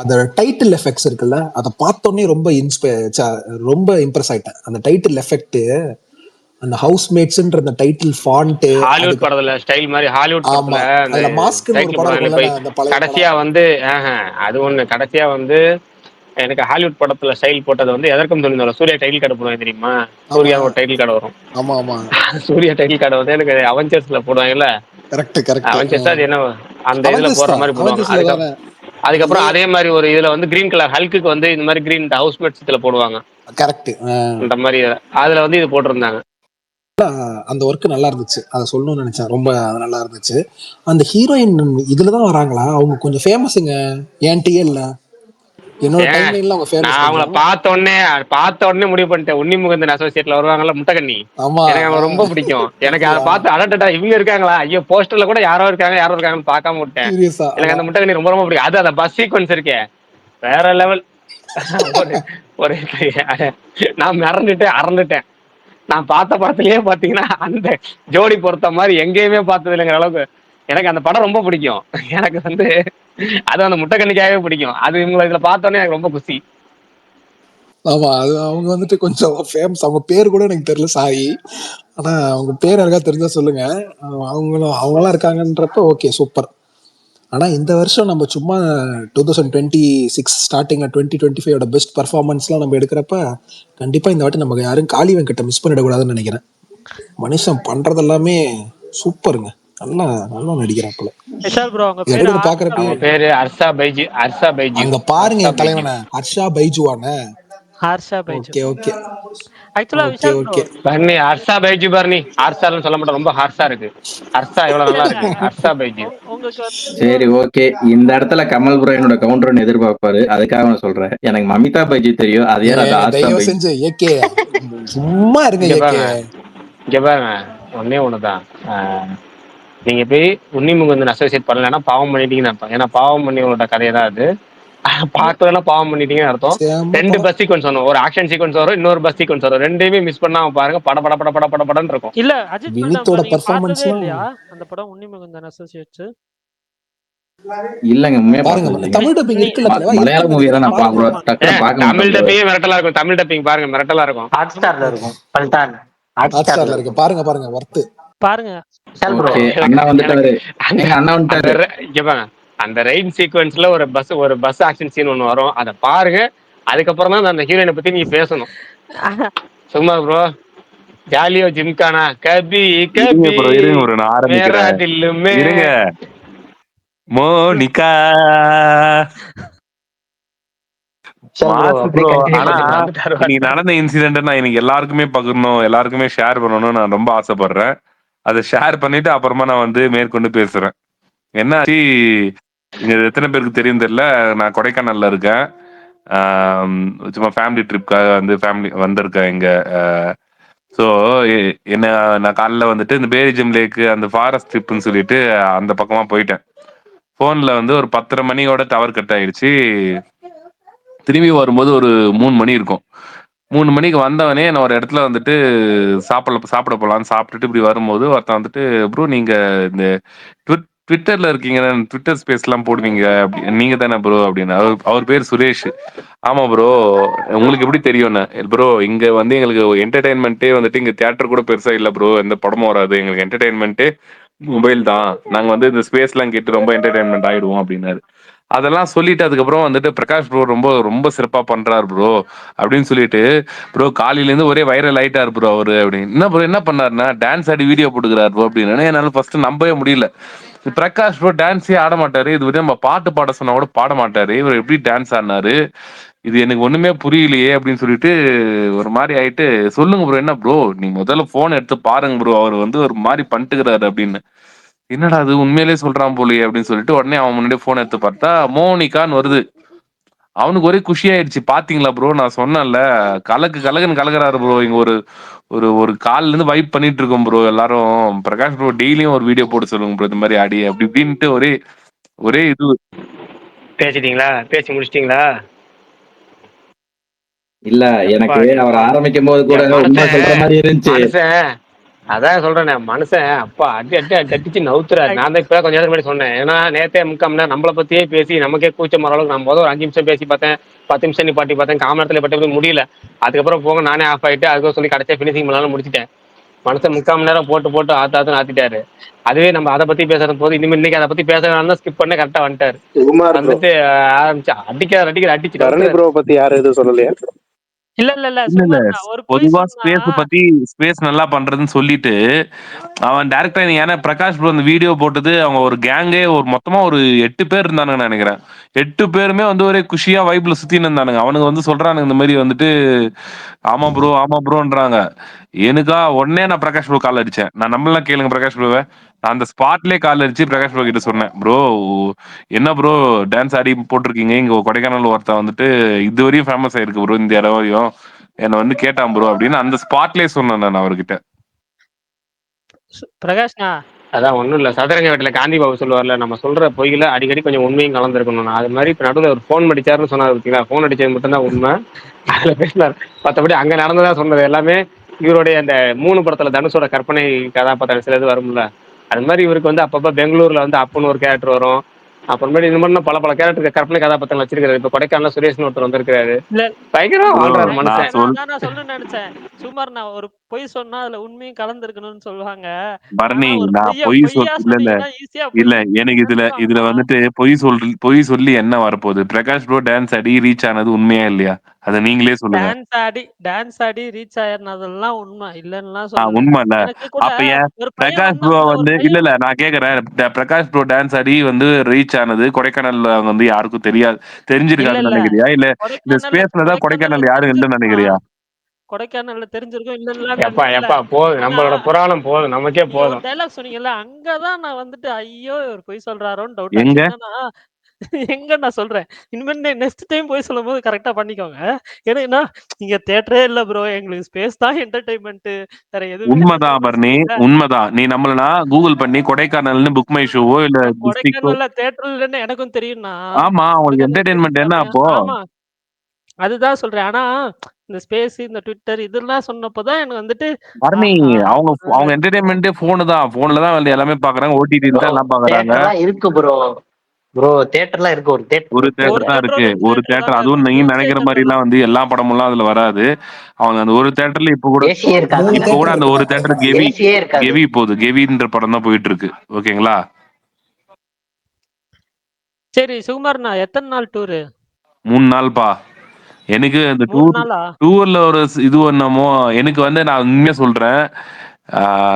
அந்த டைட்டில் எஃபெக்ட்ஸ் இருக்குல்ல, அதை பார்த்தோன்னே ரொம்ப இம்ப்ரெஸ் ஆயிட்டேன். அந்த டைட்டில் எஃபெக்ட், அந்த ஹவுஸ்மேட்ஸ்ன்ற அந்த டைட்டில் ஃபாண்ட். ஹாலிவுட் அதுக்கு படத்துல ஸ்டைல் மாதிரி ஹாலிவுட் ஆமா, படத்துல அந்த அதுல மாஸ்க்னு ஒரு டைட்டில் படம் போடுறாங்களே இருக்கும்ல, போய் அந்த பழைய கடைசியா படம். வந்து அது ஒண்ணு கடைசியா வந்து எனக்கு ஹாலிவுட் படத்துல ஸ்டைல் போட்டது வந்து எதற்கும் தெரிஞ்ச சூர்யா டைட்டில் கார்டு போடுவாங்க தெரியுமா? ஆமா சூர்யா ஒரு டைட்டில் கார்டு வரும். ஆமா ஆமா, சூர்யா டைட்டில் கார்டு வந்து எனக்கு அவெஞ்சர்ஸ்ல போடுவாங்கல்ல, கரெக்ட் கரெக்ட். அவெஞ்சர்ஸ் அது என்ன அந்த இதுல அவெஞ்சர்ஸ் போடுற தான், மாதிரி போடுவாங்க. அவெஞ்சர்ஸ்ல தானே. அதுக்கப்புறம் அதே மாதிரி ஒரு இதுல வந்து கிரீன் கலர் ஹல்க்குக்கு வந்து இந்த மாதிரி கிரீன் ஹவுஸ்மேட்ஸ் இதுல போடுவாங்க கரெக்ட். அந்த மாதிரி. அதுல வந்து இது போட்டிருந்தாங்க. அந்த ஒர்க் நல்லா இருந்துச்சு, அதை சொல்லணும்னு நினைச்சேன். ரொம்ப நல்லா இருந்துச்சு. அந்த ஹீரோயின் இதுலதான் வராங்களா? அவங்க கொஞ்சம் ஃபேமஸுங்க. ஏன்ட்டியே இல்ல, என்னோட ஏன் டைம் லைன்ல அவங்க நான் ஃபேமஸ் அவங்கள கொஞ்சம். பார்த்த உடனே முடிவு பண்ணிட்டேன். உன்னி முகந்தன் அசோசியேட்ல வருவாங்கல்ல முட்டகண்ணி, ஆமா. எனக்கு அவங்க ரொம்ப பிடிக்கும். எனக்கு அதை அப்படியா? பார்த்து அடட்டா இவங்க இருக்காங்களா, ஐயோ போஸ்டர்ல கூட யாரோ இருக்காங்கன்னு பார்க்காம விட்டேன். சீரியஸா? எனக்கு அந்த முட்டகண்ணி ரொம்ப ரொம்ப பிடிக்கும். அது அந்த பஸ் சீக்வன்ஸ் இருக்கே வேற லெவல். ஒரு ஒரு நான் அரண்டுட்டேன். நான் பார்த்த படத்திலேயே பாத்தீங்கன்னா அந்த ஜோடி பொறுத்த மாதிரி எங்கேயுமே பார்த்தது இல்லைங்கிற அளவுக்கு எனக்கு அந்த படம் ரொம்ப பிடிக்கும். எனக்கு வந்து அது அந்த முட்டைக்கண்ணிக்காகவே பிடிக்கும். அது இவங்களை இதுல பார்த்தோன்னே எனக்கு ரொம்ப குஷி. ஆமா, அது அவங்க வந்துட்டு கொஞ்சம் ஃபேமஸ். அவங்க பேர் கூட எனக்கு தெரியல, சாரி. ஆனா அவங்க பேர் யாருக்கா தெரிஞ்சா சொல்லுங்க. அவங்களாம் இருக்காங்கன்றப்ப ஓகே, சூப்பர். ஆனா இந்த வருஷம் நம்ம சும்மா 2026 ஸ்டார்டிங்ல 2025 பெஸ்ட் பர்ஃபார்மன்ஸ்லாம் நம்ம எடுக்கிறப்ப, கண்டிப்பா இந்த வாட்டி நமக்கு யாரும் காளி வெங்கட்ட மிஸ் பண்ணிடக்கூடாதுன்னு நினைக்கிறேன். மனுஷன் பண்றது எல்லாமே சூப்பருங்க. நல்லா நல்லா நடிக்கிறாப்புல. விஷால் ப்ரோ அவங்க பேரு எடுத்து பாக்குறப்ப அவங்க பேரு ஹர்ஷா பைஜு. அங்க பாருங்க என் தலைவனை, ஹர்ஷா பைஜுவான. ஹர்ஷா பைஜு. ஓகே ஓகே ஆக்சுவலா okay Vishal bro, okay. Bharani Harsha Baiju Bharani ஹர்ஷான்னு சொல்ல மாட்டேன், ரொம்ப ஹார்ஷா இருக்கு. ஹர்ஷா எவ்வளவு இல்ல நல்லா இல்ல இருக்கு. ஹர்ஷா பைஜு. உங்களுக்கு வந்து ப்ரோ, சரி, ஓகே. இந்த இடத்துல கமல் ப்ரோ என்னோட கவுண்டர்னு எதிர்பார்ப்பாரு, அதுக்காக நான் சொல்றேன். எனக்கு மமிதா பைஜி தெரியும், அது யார்? அது ஆஷா தயவு பைஜி. செஞ்சு ஏகே சும்மா இருங்க இங்க ஏகே. பாருங்க இங்க பாருங்க, ஒன்னே ஒண்ணுதான். நீங்க போய் உன்னி முகுந்தன் அசோசியேட் பண்ணலன்னா பாவம் பண்ணிட்டீங்கன்னு அர்த்தம். ஏன்னா பாவம் பண்ணியோட கதையை தான் அது. பார்த்ததெல்லாம் பாவம் பண்ணிட்டீங்கன்னு அர்த்தம். செம்ம ரெண்டு படம். பஸ் சீக்வன்ஸ் வரும், ஒரு ஆக்ஷன் சீக்வன்ஸ் வரும், இன்னொரு பஸ் சீக்வன்ஸ் வரும். ரெண்டையுமே மிஸ் பண்ணாம பாருங்க. படன்னு இருக்கும். இல்ல அஜித் மேடம் வினித்தோட நீங்க பார்த்ததே பர்ஃபார்மன்ஸ்லாம் இல்லையா அந்த படம் உன்னி முகுந்தன் அசோசியேட்ஸ்? இல்லங்க, உண்மையா பாருங்க. பார்த்தது இல்லைங்க. தமிழ் டப்பிங் இருக்குல்ல தலைவா, மலையாள இருக்குன்னு மூவியை தான் நினைக்கிறேன். நான் பாருங்க. ப்ரோ டக்குனு பார்க்க தமிழ் மாட்டேன் ப்ரோ. டப்பிங்கே மிரட்டலா இருக்கும். தமிழ் டப்பிங் பாருங்க, மிரட்டலா இருக்கும். ஹாட் ஸ்டார்ல இருக்கும். பல்டான் ஹாட் ஹாட் ஸ்டார்ல ஸ்டார்ல இருக்கு, இருக்கும். பாருங்க பாருங்க, ஒர்த்து. பாருங்க. விஷால் ப்ரோ, ஓகே, எனக்கு அண்ணா வந்துட்டாரு. அந்த எங்க அண்ணா அந்த வந்துட்டாரு. இங்க பாருங்க, அந்த ரெயின் சீக்வன்ஸ்ல ஒரு பஸ் ஆக்ஷன் சீன் ஒன்று வரும். அதை பாருங்க. அதுக்கப்புறம் தான் அந்த ஹீரோயினை பத்தி நீங்க பேசணும். சும்மா ப்ரோ ஜாலியோ ஜிம்கானா கபி இருங்க கபி ப்ரோ, இருங்க ப்ரோ, நான் மேரா ஆரம்பிக்கிறேன். தில்லுமே. இருங்க. மோனிகா விஷால் ப்ரோ மாசு அப்படியே ப்ரோ. கண்டினியூ ஆனா பண்ணுங்க. இன்னைக்கு நடந்த இன்சிடென்ட் நான் இன்னைக்கு எல்லாருக்குமே பகிரணும், எல்லாருக்குமே ஷேர் பண்ணணும்னு நான் ரொம்ப ஆசைப்படுறேன். அதை ஷேர் பண்ணிட்டு அப்புறமா நான் வந்து மேற்கொண்டு பேசுறேன். என்ன ஆச்சு, இங்க எத்தனை பேருக்கு தெரியும் தெரியல, நான் கொடைக்கானல்ல இருக்கேன். சும்மா ஃபேமிலி ட்ரிப்காக வந்து ஃபேமிலி வந்திருக்கேன் இங்க. ஸோ என்ன, நான் காலைல வந்துட்டு இந்த பேரிஜம் லேக்கு அந்த ஃபாரஸ்ட் ட்ரிப்னு சொல்லிட்டு அந்த பக்கமா போயிட்டேன். ஃபோன்ல வந்து ஒரு 10:30 மணியோட டவர் கட் ஆயிடுச்சு. திரும்பி வரும்போது ஒரு 3 மணி இருக்கும். 3 மணிக்கு வந்தவனே நான் ஒரு இடத்துல வந்துட்டு சாப்பிட போலான்னு சாப்பிட்டுட்டு இப்படி வரும்போது ஒருத்தன் வந்துட்டு, ப்ரோ நீங்க இந்த ட்விட்டர்ல இருக்கீங்க, ட்விட்டர் ஸ்பேஸ்லாம் போடுவீங்க அப்படி நீங்க தானே ப்ரோ அப்படின்னு. அவர் பேர் சுரேஷ். ஆமா ப்ரோ, உங்களுக்கு எப்படி தெரியும்னு. ப்ரோ இங்க வந்து எங்களுக்கு என்டர்டைன்மெண்ட்டே வந்துட்டு இங்க தியேட்டர் கூட பெருசா இல்ல ப்ரோ, எந்த படமும் வராது, எங்களுக்கு என்டர்டைன்மெண்ட்டே மொபைல் தான், நாங்க வந்து இந்த ஸ்பேஸ்லாம் கேட்டு ரொம்ப என்டர்டைன்மெண்ட் ஆயிடுவோம் அப்படின்னாரு. அதெல்லாம் சொல்லிட்டு அதுக்கப்புறம் வந்துட்டு பிரகாஷ் ப்ரோ ரொம்ப ரொம்ப சிறப்பா பண்றாரு ப்ரோ அப்படின்னு சொல்லிட்டு, ப்ரோ காலையில இருந்து ஒரே வைரல் ஆயிட்டாரு ப்ரோ அவரு அப்படின்னு. என்ன ப்ரோ என்ன பண்ணாருன்னா டான்ஸ் ஆடி வீடியோ போட்டுக்கிறாரு ப்ரோ அப்படின்னு. என்னால ஃபர்ஸ்ட் நம்பவே முடியல. பிரகாஷ் ப்ரோ டான்ஸே ஆட மாட்டாரு, இது வந்து நம்ம பாட்டு பாட சொன்னா கூட பாட மாட்டாரு, இவர் எப்படி டான்ஸ் ஆடினாரு, இது எனக்கு ஒண்ணுமே புரியலையே அப்படின்னு சொல்லிட்டு ஒரு மாதிரி ஆயிட்டு, சொல்லுங்க ப்ரோ என்ன ப்ரோ, நீ முதல்ல போன் எடுத்து பாருங்க ப்ரோ, அவர் வந்து ஒரு மாதிரி பண்ணிட்டுக்கிறாரு அப்படின்னு. என்னடா அது உண்மையிலேயே சொல்றான் போலயே அப்படின்னு சொல்லிட்டு உடனே அவன் முன்னாடியே போன் எடுத்து பார்த்தா மோனிகான்னு வருது. அவனுக்கு ஒரே குஷியாயிடுச்சு. பாத்தீங்களா ப்ரோ நான் சொன்னேன்ல, கலக்குன்னு கலக்குறாரு ப்ரோ, இங்க ஒரு ஒரு ஒரு கால்ல இருந்து வைப் பண்ணிட்டு இருக்கோம் ப்ரோ எல்லாரும், பிரகாஷ் ப்ரோ டெய்லியும் ஒரு வீடியோ போட்டு சொல்லுங்க ப்ரோ இந்த மாதிரி ஆடி அப்படி இப்படின்ட்டு ஒரே ஒரே இது. பேசிட்டீங்களா? பேசி முடிச்சிட்டீங்களா? இல்ல எப்பா எனக்கு அவர் எப்பா ஆரம்பிக்கும் போது கூட என் உண்மை சொல்ற மனுஷன் மாதிரி இருந்துச்சு. மனுஷன் அதான் சொல்றேனே, மனுஷன் அப்பா அடி அடி அடி அடிச்சு நவுத்துறாரு. நான் தான் இப்ப கொஞ்ச நேரம் முன்னாடி சொன்னேன். ஏன்னா நேத்தே முக்காம் நேரம் நம்மளை பத்தியே பேசி நமக்கே கூச்சம் வர அளவுக்கு நான் முதல் ஒரு 5 நிமிஷம் பேசி பார்த்தேன், 10 நிமிஷம் நிப்பாட்டி பார்த்தேன், காம நேரத்துல பட்டு முடியல. அதுக்கப்புறம் போக நானே ஆஃப் ஆயிட்டு அதுக்கு சொல்லி கடைசியா பினிஷிங் பண்ணாலும் முடிச்சிட்டேன். மனுஷன் முக்கால் மணி நேரம் போட்டு போட்டு ஆத்தாத்துன்னு ஆத்திட்டாரு. அதுவே நம்ம அதை பத்தி பேசுறது போது இனிமேல் இன்னைக்கு அதை பத்தி பேசுறதா ஸ்கிப் பண்ண கரெக்டா வந்துட்டாரு. குமார் ப்ரோ, வந்துட்டு ஆரம்பிச்சு அடிச்சு பரணி நவுத்துறாரு. ப்ரோ பத்தி யாரும் எதுவும் சொல்லலையா? இல்ல இல்ல இல்ல இல்ல இல்ல, சுமார்ண்ணா ஒரு பொய் பொதுவா சொன்னா ஸ்பேஸ் பத்தி ஸ்பேஸ் நல்லா பண்றதுன்னு சொல்லிட்டு அவன் டைரக்டா, ஏன்னா பிரகாஷ் ப்ரோ அந்த வீடியோ போட்டது அவங்க ஒரு கேங்கே ஒரு மொத்தமா ஒரு 8 பேர் இருந்தானுங்க நினைக்கிறேன். 8 பேருமே வந்து ஒரே குஷியா வைப்ல சுத்தின்னு இருந்தானுங்க. அவனுங்க வந்து சொல்றானுங்க இந்த மாதிரி வந்துட்டு ஆமா ப்ரோன்றாங்க. எனக்கா உடனே நான் பிரகாஷ் ப்ரோ கால் அடிச்சேன். நான் நம்மளாம் கேளுங்க பிரகாஷ் ப்ரோவை, நான் அந்த ஸ்பாட்லயே கால் அடிச்சு பிரகாஷ் ப்ரோ கிட்ட சொன்னேன், ப்ரோ என்ன ப்ரோ டான்ஸ் ஆடி போட்டிருக்கீங்க, இங்க கொடைக்கானல் ஒருத்தன் வந்துட்டு இதுவரையும் ஃபேமஸ் ஆயிருக்கு ப்ரோ இந்த இடம் வரையும், என்ன வந்து கேட்டான் ப்ரோ அப்படின்னு அந்த ஸ்பாட்லயே சொன்னேன் நான் அவர்கிட்ட. பிரகாஷ்ண்ணா அதான் ஒண்ணும் இல்ல, சதுரங்க வீட்டுல காந்தி பாபு சொல்லுவார்ல, நம்ம சொல்ற பொய்யில அடிக்கடி கொஞ்சம் உண்மையும் கலந்துருக்கணும். அது மாதிரி இப்ப நடுவில் ஒரு போன் அடிச்சாருன்னு சொன்னாரு பார்த்தீங்களா, போன் அடிச்சது மட்டும்தான் உண்மை, அதுல பேசினார். மற்றபடி அங்க நடந்ததா சொன்னது எல்லாமே இவருடைய அந்த 3 படத்துல தனுஷோட கற்பனை கதாபாத்திரம் சில இது வரும்ல, அது மாதிரி இவருக்கு வந்து அப்பப்ப பெங்களூர்ல வந்து அப்புன்னு ஒரு கேரக்டர் வரும். அப்புறமேட்டு இந்த மாதிரி பல கேரக்டர் கற்பனை கதாபாத்திரம் வச்சிருக்காரு. இப்ப கொடைக்கானல சுரேஷ்னு ஒருத்தர் வந்திருக்காரு. இல்ல பயங்கரமா ப்ரோ வாழ்றாரு இல்ல நான் மனுஷன். ஏன்னா சொல் அதான் நான் சொல்லணும்னு நினைச்சேன். சுமார்ண்ணா ஒரு பொய் சொன்னா அதுல உண்மையும் கலந்துருக்கணும்னு சொல்லுவாங்க. பரணி, ஆனா ஒரு நான் பொய் பொய்யா இல்ல இல்ல சொன்னீங்கன்னா ஈஸியா பொய் இல்ல, எனக்கு இதுல இதுல நெனச்சுருவாங்கண்ணா. வந்துட்டு பொய் சொல்லி என்ன வரப்போகுது. பிரகாஷ் ப்ரோ டான்ஸ் ஆடி ரீச் ஆனது உண்மையா இல்லையா, அதை நீங்களே சொல்லுங்க. டான்ஸ் ஆடி ரீச் ஆயிருந்ததெல்லாம் உண்மை. இல்லன்னுலாம் சொல்லல. உண்மை இல்ல, எனக்கு கூட அப்ப ஏன் ஒரு பையன் பிரகாஷ் ப்ரோ வந்தான்ல, ஒரு வந்து இல்ல பையன் இல்ல நான் கேக்குறேன், பிரகாஷ் ப்ரோ டான்ஸ் ஆடி வந்து ரீச் ஆனது கொடைக்கானல்ல வந்து யாருக்கும் தெரியாது, இல்ல தெரிஞ்சிருக்காதுன்னு இல்ல. நினைக்கிறியா, இல்ல இந்த கொடைக்கானல்ல ஸ்பேஸ்ல தான் கொடைக்கானல்ல கொடைக்கானல் யாரும் இல்லைன்னு தெரிஞ்சிருக்கும்ண்ணா. நினைக்கிறியா? கொடைக்கானல்ல தெரிஞ்சிருக்கும் இல்லன்னுலாம் நான் எப்பா சொல்லல. எப்பா போதும், ஆனா நம்மளோட புராணம் போதும், நமக்கே நீங்க ஒரு போதும். டயலாக் சொன்னீங்கல்ல, அங்கதான் நான் வந்துட்டு ஐயோ! இவர் பொய் சொல்றாரோன்னு டவுட் ஆச்சு. எங்க என்னன்னா எங்க நான் சொல்றேன். இனிமே நெக்ஸ்ட் டைம் பொய் சொல்லும்போது கரெக்ட்டா பண்ணிக்கோங்க. ஏன்னா இங்க தியேட்டரே இல்ல ப்ரோ. எங்களுக்கு ஸ்பேஸ் தான் என்டர்டெயின்மென்ட். வேற எதுவுமே உண்மைதான் பரணி, என்டர்டெயின்மென்ட் இல்ல. உண்மைதான். நீ நம்மளனா கூகுள் பண்ணி கொடைக்கானல்னு புக் மை ஷோவோ இல்ல டிஸ்ட்ரிக்டோ. கொடைக்கானல்ல தியேட்டர் இல்லன்னு எனக்கும் தெரியும்ண்ணா. ஆமா, உங்களுக்கு கொடைக்கானல் என்டர்டைன்மெண்ட் என்ன தெரிஞ்சுக்காம அப்போ? ஆமா. அதுதான் சொல்றேன். ஆனா இந்த ஸ்பேஸ், இந்த Twitter இதெல்லாம் சொன்னப்போ தான் எனக்கு வந்துட்டு பரணி, ஆஹா! அவங்க அவங்க நெனச்சுட்டோம். என்டர்டைன்மெண்ட்டே போனு தான், போன்ல தான் வந்து எல்லாமே பாக்குறாங்க, ஓடிடில ப்ரோ தான் எல்லாம் பாக்குறாங்க. தேட்டர்லாம் இருக்கு ப்ரோ. ப்ரோ தேட்டர்லாம் இருக்கு, ஒரு தேட்டர் ஒரு இருக்கு. தேட்டர் தான் இருக்கு, 2 ஒரு தியேட்டர் தேட்டர். தாங்க அதுவும் இருக்கும். நீங்க 3 நினைக்கிற தியேட்டர் மாதிரி தாங்க. எல்லாம் வந்து எல்லா படமும் எல்லாம் அதுல வராது. அவங்க அந்த ஒரு தேட்டர்ல ஏசியே இருக்காது. 3 இப்ப கூட தேட்டர் அந்த இருக்கு. ஒரு தேட்டர் கெவி ஏசியே இருக்காது. கெவி போகுது, கெவின்ற படம் தான் போயிட்டு இருக்கு. ஓகேங்களா? சரி சுகுமார்ண்ணா எத்தன நாள் டூரு? 3 நாள்பா. எனக்கு அந்த 3 நாளா? டூர்ல ஒரு இது என்னமோ, எனக்கு வந்து நான் உண்மையா சொல்றேன்,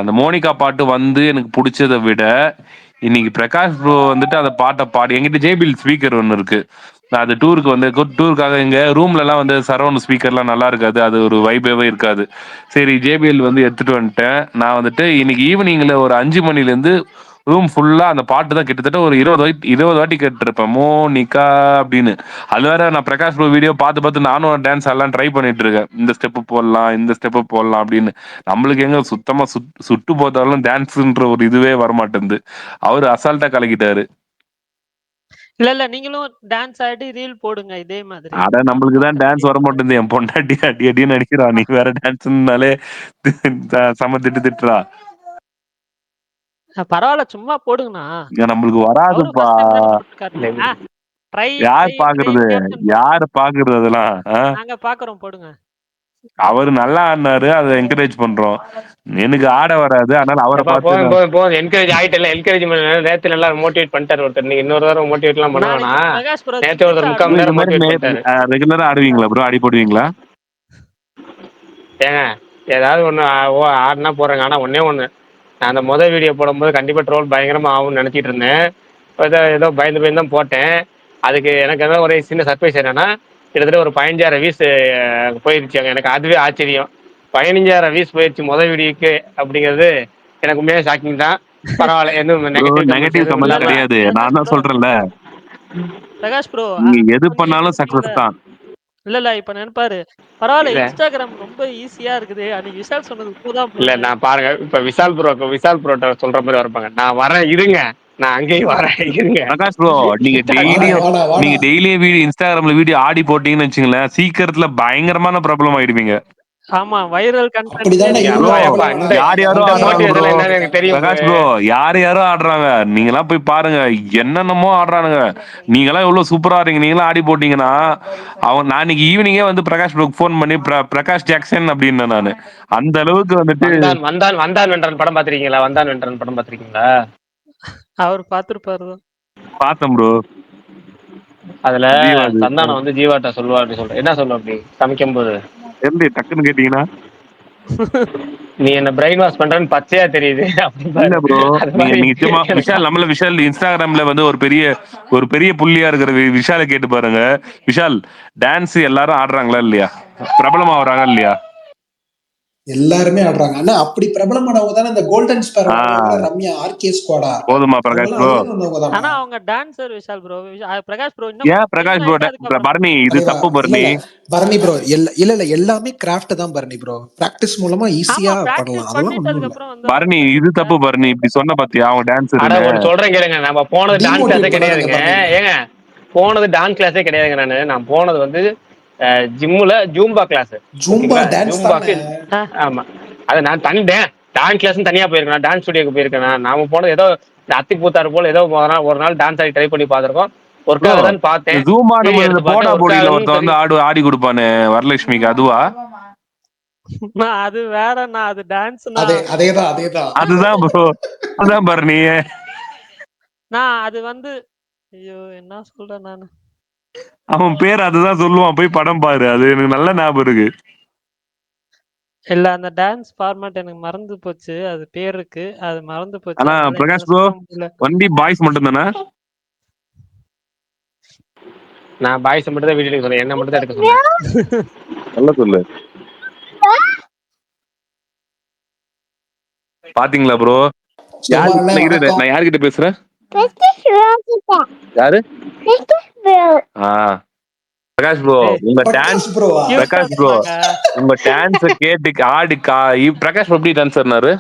அந்த மோனிகா பாட்டு வந்து எனக்கு பிடிச்சதை விட இன்னைக்கு பிரகாஷ் ப்ரோ வந்துட்டு அந்த பாட்டை பாடி, என்கிட்ட ஜேபிஎல் ஸ்பீக்கர் ஒன்று இருக்கு, நான் அது டூருக்கு வந்து டூருக்காக எங்க ரூம்ல எல்லாம் வந்து சரௌண்ட் ஸ்பீக்கர்லாம் நல்லா இருக்காது, அது ஒரு வைபாவே இருக்காது. சரி ஜேபிஎல் வந்து எடுத்துட்டு வந்துட்டேன். நான் வந்துட்டு இன்னைக்கு ஈவினிங்ல ஒரு 5 மணிலேருந்து ரூம் ஃபுல்லா அந்த பாட்டு தான் கிட்டத்தட்ட ஒரு 20 வாட்டி கேட்டிருப்பேன், மோனிகா அப்படின்னு. அது வேற நான் பிரகாஷ் ப்ரோ வீடியோ பார்த்து பார்த்து நானும் டான்ஸ் எல்லாம் ட்ரை பண்ணிட்டு இருக்கேன், இந்த ஸ்டெப்பு போடலாம் இந்த ஸ்டெப்பு போடலாம் அப்படின்னு. நம்மளுக்கு எங்க சுத்தமா சுட்டு போட்டாலும் டான்ஸ்ன்ற ஒரு இதுவே வரமாட்டேங்குது. அவரு அசால்ட்டா கலக்கிட்டாரு. இல்ல நீங்களும் டான்ஸ் ஆடி ரீல் போடுங்க இதே மாதிரி. அட நானும் நம்மளுக்கு தான் பார்க்குறேன் டான்ஸ் இதே வர மாதிரி. மாட்டேங்குது, என் பொண்டாட்டி அடி அடின்னு அடிக்கிறா, நீ வேற டான்ஸ்னாலே செம திட்டுறா. பரவாயில்ல சும்மா போடுங்கண்ணா. நம்மளுக்கு அவரும் வராதுப்பா. ஃபர்ஸ்ட் டைம் தானே போட்டுருக்காரு. ட்ரை யார் ட்ரை ட்ரை பாக்குறது கேப்டன் யாரு பாக்குறது அதெல்லாம் நாங்க பாக்குறோம், போடுங்க. அவரு நல்லா ஆடினாரு, அதை என்கரேஜ் பண்றோம். எனக்கு ஆட வராது, அதனால அவரை எப்பா பார்த்து போதும் போதும் போதும் என்கரேஜ் ஆயிட்டல. என்கரேஜ் நேத்து நல்லா மோட்டிவேட் பண்ணிட்டாரு ஒருத்தர். நீங்க இன்னொரு தடவை மோட்டிவேட் எல்லாம் பண்ண நாளைக்கு வேணாம். பிரகாஷ் ப்ரோ நேத்து சிங்கிள்ஸ் ஒருத்தர் 3/4 மணி ஆடுவாரு. இது நேரம் மாதிரி மோட்டிவேட் பண்ணிட்டாரு. ரெகுலரா ஆடுவீங்களா ப்ரோ? அடி போடுவீங்களா? ஏங்க ஏதாவது ஒன்று ஆடினா போடுறேங்க. ஆனால் ஒன்றே ஒன்று, நான் அந்த மொதல் வீடியோ போடும்போது கண்டிப்பாக ட்ரோல் பயங்கரமாக ஆகும்னு நினச்சிட்டு இருந்தேன். ஏதோ பயந்து பயந்து தான் போட்டேன். அதுக்கு எனக்கு ஏதாவது ஒரே சின்ன சர்ப்ரைஸ் என்னன்னா, கிட்டத்தட்ட ஒரு 15,000 வியூஸ் போயிருச்சாங்க. எனக்கு அதுவே ஆச்சரியம். 15,000 வியூஸ் போயிடுச்சு மொதல் வீடியோக்கு அப்படிங்கிறது எனக்கு உண்மையாக ஷாக்கிங் தான். பரவாயில்ல, எதுவும் நெகட்டிவ் கமெண்ட்ஸ் எதுவும் கமெண்ட்ஸ் இல்லாமல். கிடையாது, நான் தான் சொல்றேன்ல, பிரகாஷ் ப்ரோ நீங்க எது பண்ணாலும் சக்சஸ் தான். இல்ல இப்ப நினைப்பாரு, பரவாயில்ல இல்ல இன்ஸ்டாகிராம் ரொம்ப ஈஸியா இருக்குது, அன்னைக்கு விஷால் சொன்னது உண்மைதான் இல்ல போல. நான் பாருங்க, இப்ப விஷால் ப்ரோட்ட சொல்ற மாதிரி வரப்பாங்க. நான் வரேன் இருங்க, நான் அங்கேயும் வரேன் இருங்க. பிரகாஷ் ப்ரோ, நீங்க டெய்லியும் வீடியோ இன்ஸ்டாகிராம்ல வீடியோ ஆடி போட்டீங்கன்னு வச்சுங்களேன், சீக்கிரத்துல பயங்கரமான ப்ராப்ளம் ஆயிடுவீங்க. ஆமா, வைரல் கண்டென்ட். அப்படிதானே அப்பா இருக்கும். எப்பா இந்த யார் யாரோ இந்த ஆடுறாங்க ப்ரோ. மோட்டிவேஷன் என்னன்னு எனக்கு தெரியும். பிரகாஷ் ப்ரோ, யார் யாரோ ஆடுறாங்க, நீங்களாம் போய் பாருங்க, என்னென்னமோ ஆடுறானுங்க. நீங்களாம் எவ்வளவு சூப்பரா ஆடுறீங்க, நீங்களாம் ஆடி போட்டீங்கன்னா நான் இன்னைக்கு ஈவினிங்கே வந்து பிரகாஷ் ப்ரோக்கு ஃபோன் பண்ணி பிரகாஷ் ஜாக்சன் அப்படின்னு நானு அந்த அளவுக்கு வந்துட்டு. வந்தான் வந்தான் வந்தான் வென்றான் படம் பாத்திருக்கீங்களா? வந்தான் வென்றான் படம் பாத்திருக்கீங்களா? அவர் பாத்துருப்பாரு. பார்த்தேன் ப்ரோ. அதுல சந்தானம் வந்து ஜீவாட்ட சொல்லுவா அப்படி சொல்ற என்ன சொல்லுவா அப்படி சமைக்கும் போது எப்படி டக்குன்னு கேட்டீங்கன்னா, நீ என்ன பிரெயின் வாஷ் பண்றன்னு பச்சையா தெரியுது இல்ல ப்ரோ, நீங்க அப்படின்னு. நிச்சயமா விஷால் இன்ஸ்டாகிராம்ல வந்து ஒரு பெரிய புள்ளியா இருக்கிற விஷாலை கேட்டு பாருங்க. விஷால், டான்ஸ் எல்லாரும் ஆடுறாங்களா இல்லையா? பிரபலம் ஆகுறாங்க இல்லையா? எல்லாருமே ஆடுறாங்க. ஆனா அப்படி பிரபலமானவங்க தானே இந்த கோல்டன் ஸ்பேர் ரம்யா, ஆர்கே ஸ்குவாடா, போதுமா பிரகாஷ் ப்ரோ? ஆனா அவங்க dancer Vishal bro. Prakash bro ஏன் பிரகாஷ் ப்ரோ? பரணி, இது தப்பு பரணி. பரணி ப்ரோ இல்ல எல்லாமே கிராஃப்ட் தான் பரணி ப்ரோ. பிராக்டிஸ் மூலமா ஈஸியா பண்ணலாம். அதெல்லாம் ஒண்ணும் இல்ல பரணி, இது தப்பு பரணி. இப்படி சொன்ன பாத்தியா அவன் டான்ஸர். அட ஒன்னு சொல்றேன் கேளுங்க, நம்ம போனது டான்ஸ் கிளாஸே கிடையாதுங்க. ஏங்க போனது டான்ஸ் கிளாஸே கிடையாதுங்க. நான் போனது வந்து ஜிம்முல ஜூம்பா கிளாஸ். ஜூம்பாக்கு ஆமா, அது நான் தனி டான்ஸ் கிளாஸ் தனியா போயிருக்கேன். டான்ஸ் ஸ்டுடியோக்கு போயிருக்கேன். நாம போனது ஏதோ அத்தி பூத்தாரு போல ஏதோ ஒரு நாள் டான்ஸ் ஆடி ட்ரை பண்ணி பாத்துருக்கோம். ஒர்க் ஆகுதான்னு பார்த்தேன். போட்டா போடியில ஒருத்தன் வந்து ஆடி கொடுப்பானு வரலட்சுமிக்கு, அதுவா? அது வேறண்ணா, அது டான்ஸ். அதுதான் ப்ரோ, அதான் பரணி. நான் அது வந்து ஐயோ என்ன சொல்றேன் நானு, அவன் பேர் அதுதான் சொல்லுவான், போய் படம் பாரு, அது எனக்கு நல்ல ஞாபகம் இருக்கு. இல்ல அந்த டான்ஸ் ஃபார்மேட் எனக்கு மறந்து போச்சு, அது பேர் இருக்கு, அது மறந்து போச்சு. ஆனா பிரகாஷ் ப்ரோ ஒன்லி பாய்ஸ் மட்டும் தானே? நான் பாய்ஸ் மட்டும் தான் வீடியோ எடுக்க சொன்னேன், என்ன மட்டும் தான் எடுக்க சொன்னேன். நல்ல சொல்லு. பாத்தீங்களா ப்ரோ? நான் யார்கிட்ட பேசுறேன்? யாரு? பிரகாஷ் ப்ரோ, உங்க டான்ஸ் பிரகாஷ் ப்ரோ, உங்க டான்ஸ் கேட்டு ஆடி பிரகாஷ் ப்ரோ எப்படி டான்ஸர்னாரு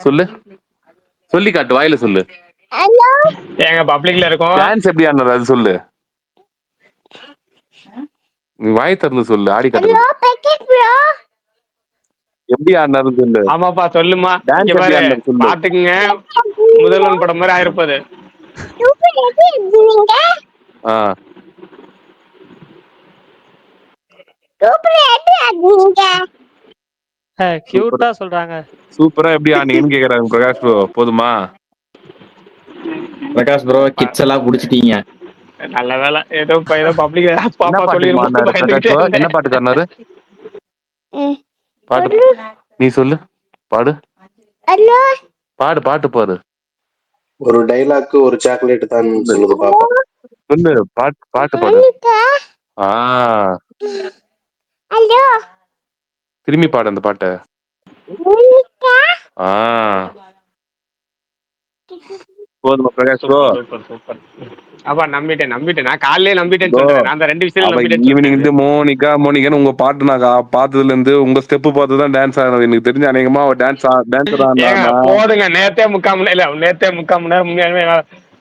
சொல்லு, சொல்லி காட்டு, வாயில சொல்லு. ஏங்க பப்ளிக்ல இருக்கும் டான்ஸ் எப்படி ஆடினாரு அது சொல்லு, நீ வாய் திறந்து சொல்லு, ஆடி காட்டு. எப்படி ஆடினாரு சொல்லு. ஆமாப்பா சொல்லுமா, டான்ஸ் எப்படி ஆடினாரு சொல்லு. பாத்துக்குங்க, முதல்வன் படம் மாதிரி ஆயிருப்பது. கியூட்டா சொல்றாங்க. சூப்பரா எப்படி ஆனீங்கன்னு கேக்குறாங்க பிரகாஷ் ப்ரோ. போதுமா பிரகாஷ் ப்ரோ? கிட்ஸ் எல்லாம் புடிச்சிட்டீங்க. நல்ல வேலை, ஏதோ பப்ளிக் என்ன பாட்டு காரணாரு? பாட்டு நீ சொல்லு, பாடு பாடு, பாட்டு பாடு. ஒரு டைலாக் ஒரு சாக்லேட் தான் சொல்லுது பாப்பா. சொல்லு, பாட்டு பாடு. திரும்பி பாடு அந்த பாட்டை. போதுமா பிரகாஷ் ப்ரோ? அப்பா நம்பிட்டேன் நான் காலையிலே நம்பிட்டேன்னு சொல்றேன். நான் அந்த 2 விஷயம் நம்பிட்டேன். ஈவினிங் இருந்து மோனிகான்னு உங்க பாட்டு நான் பார்த்ததுல இருந்து உங்க ஸ்டெப் பார்த்து தான் டான்ஸ் ஆனது. எனக்கு தெரிஞ்ச அநேகமா டான்ஸர் போதுங்க. நேத்தே 3/4 மணி நேரம் உண்மையாலுமே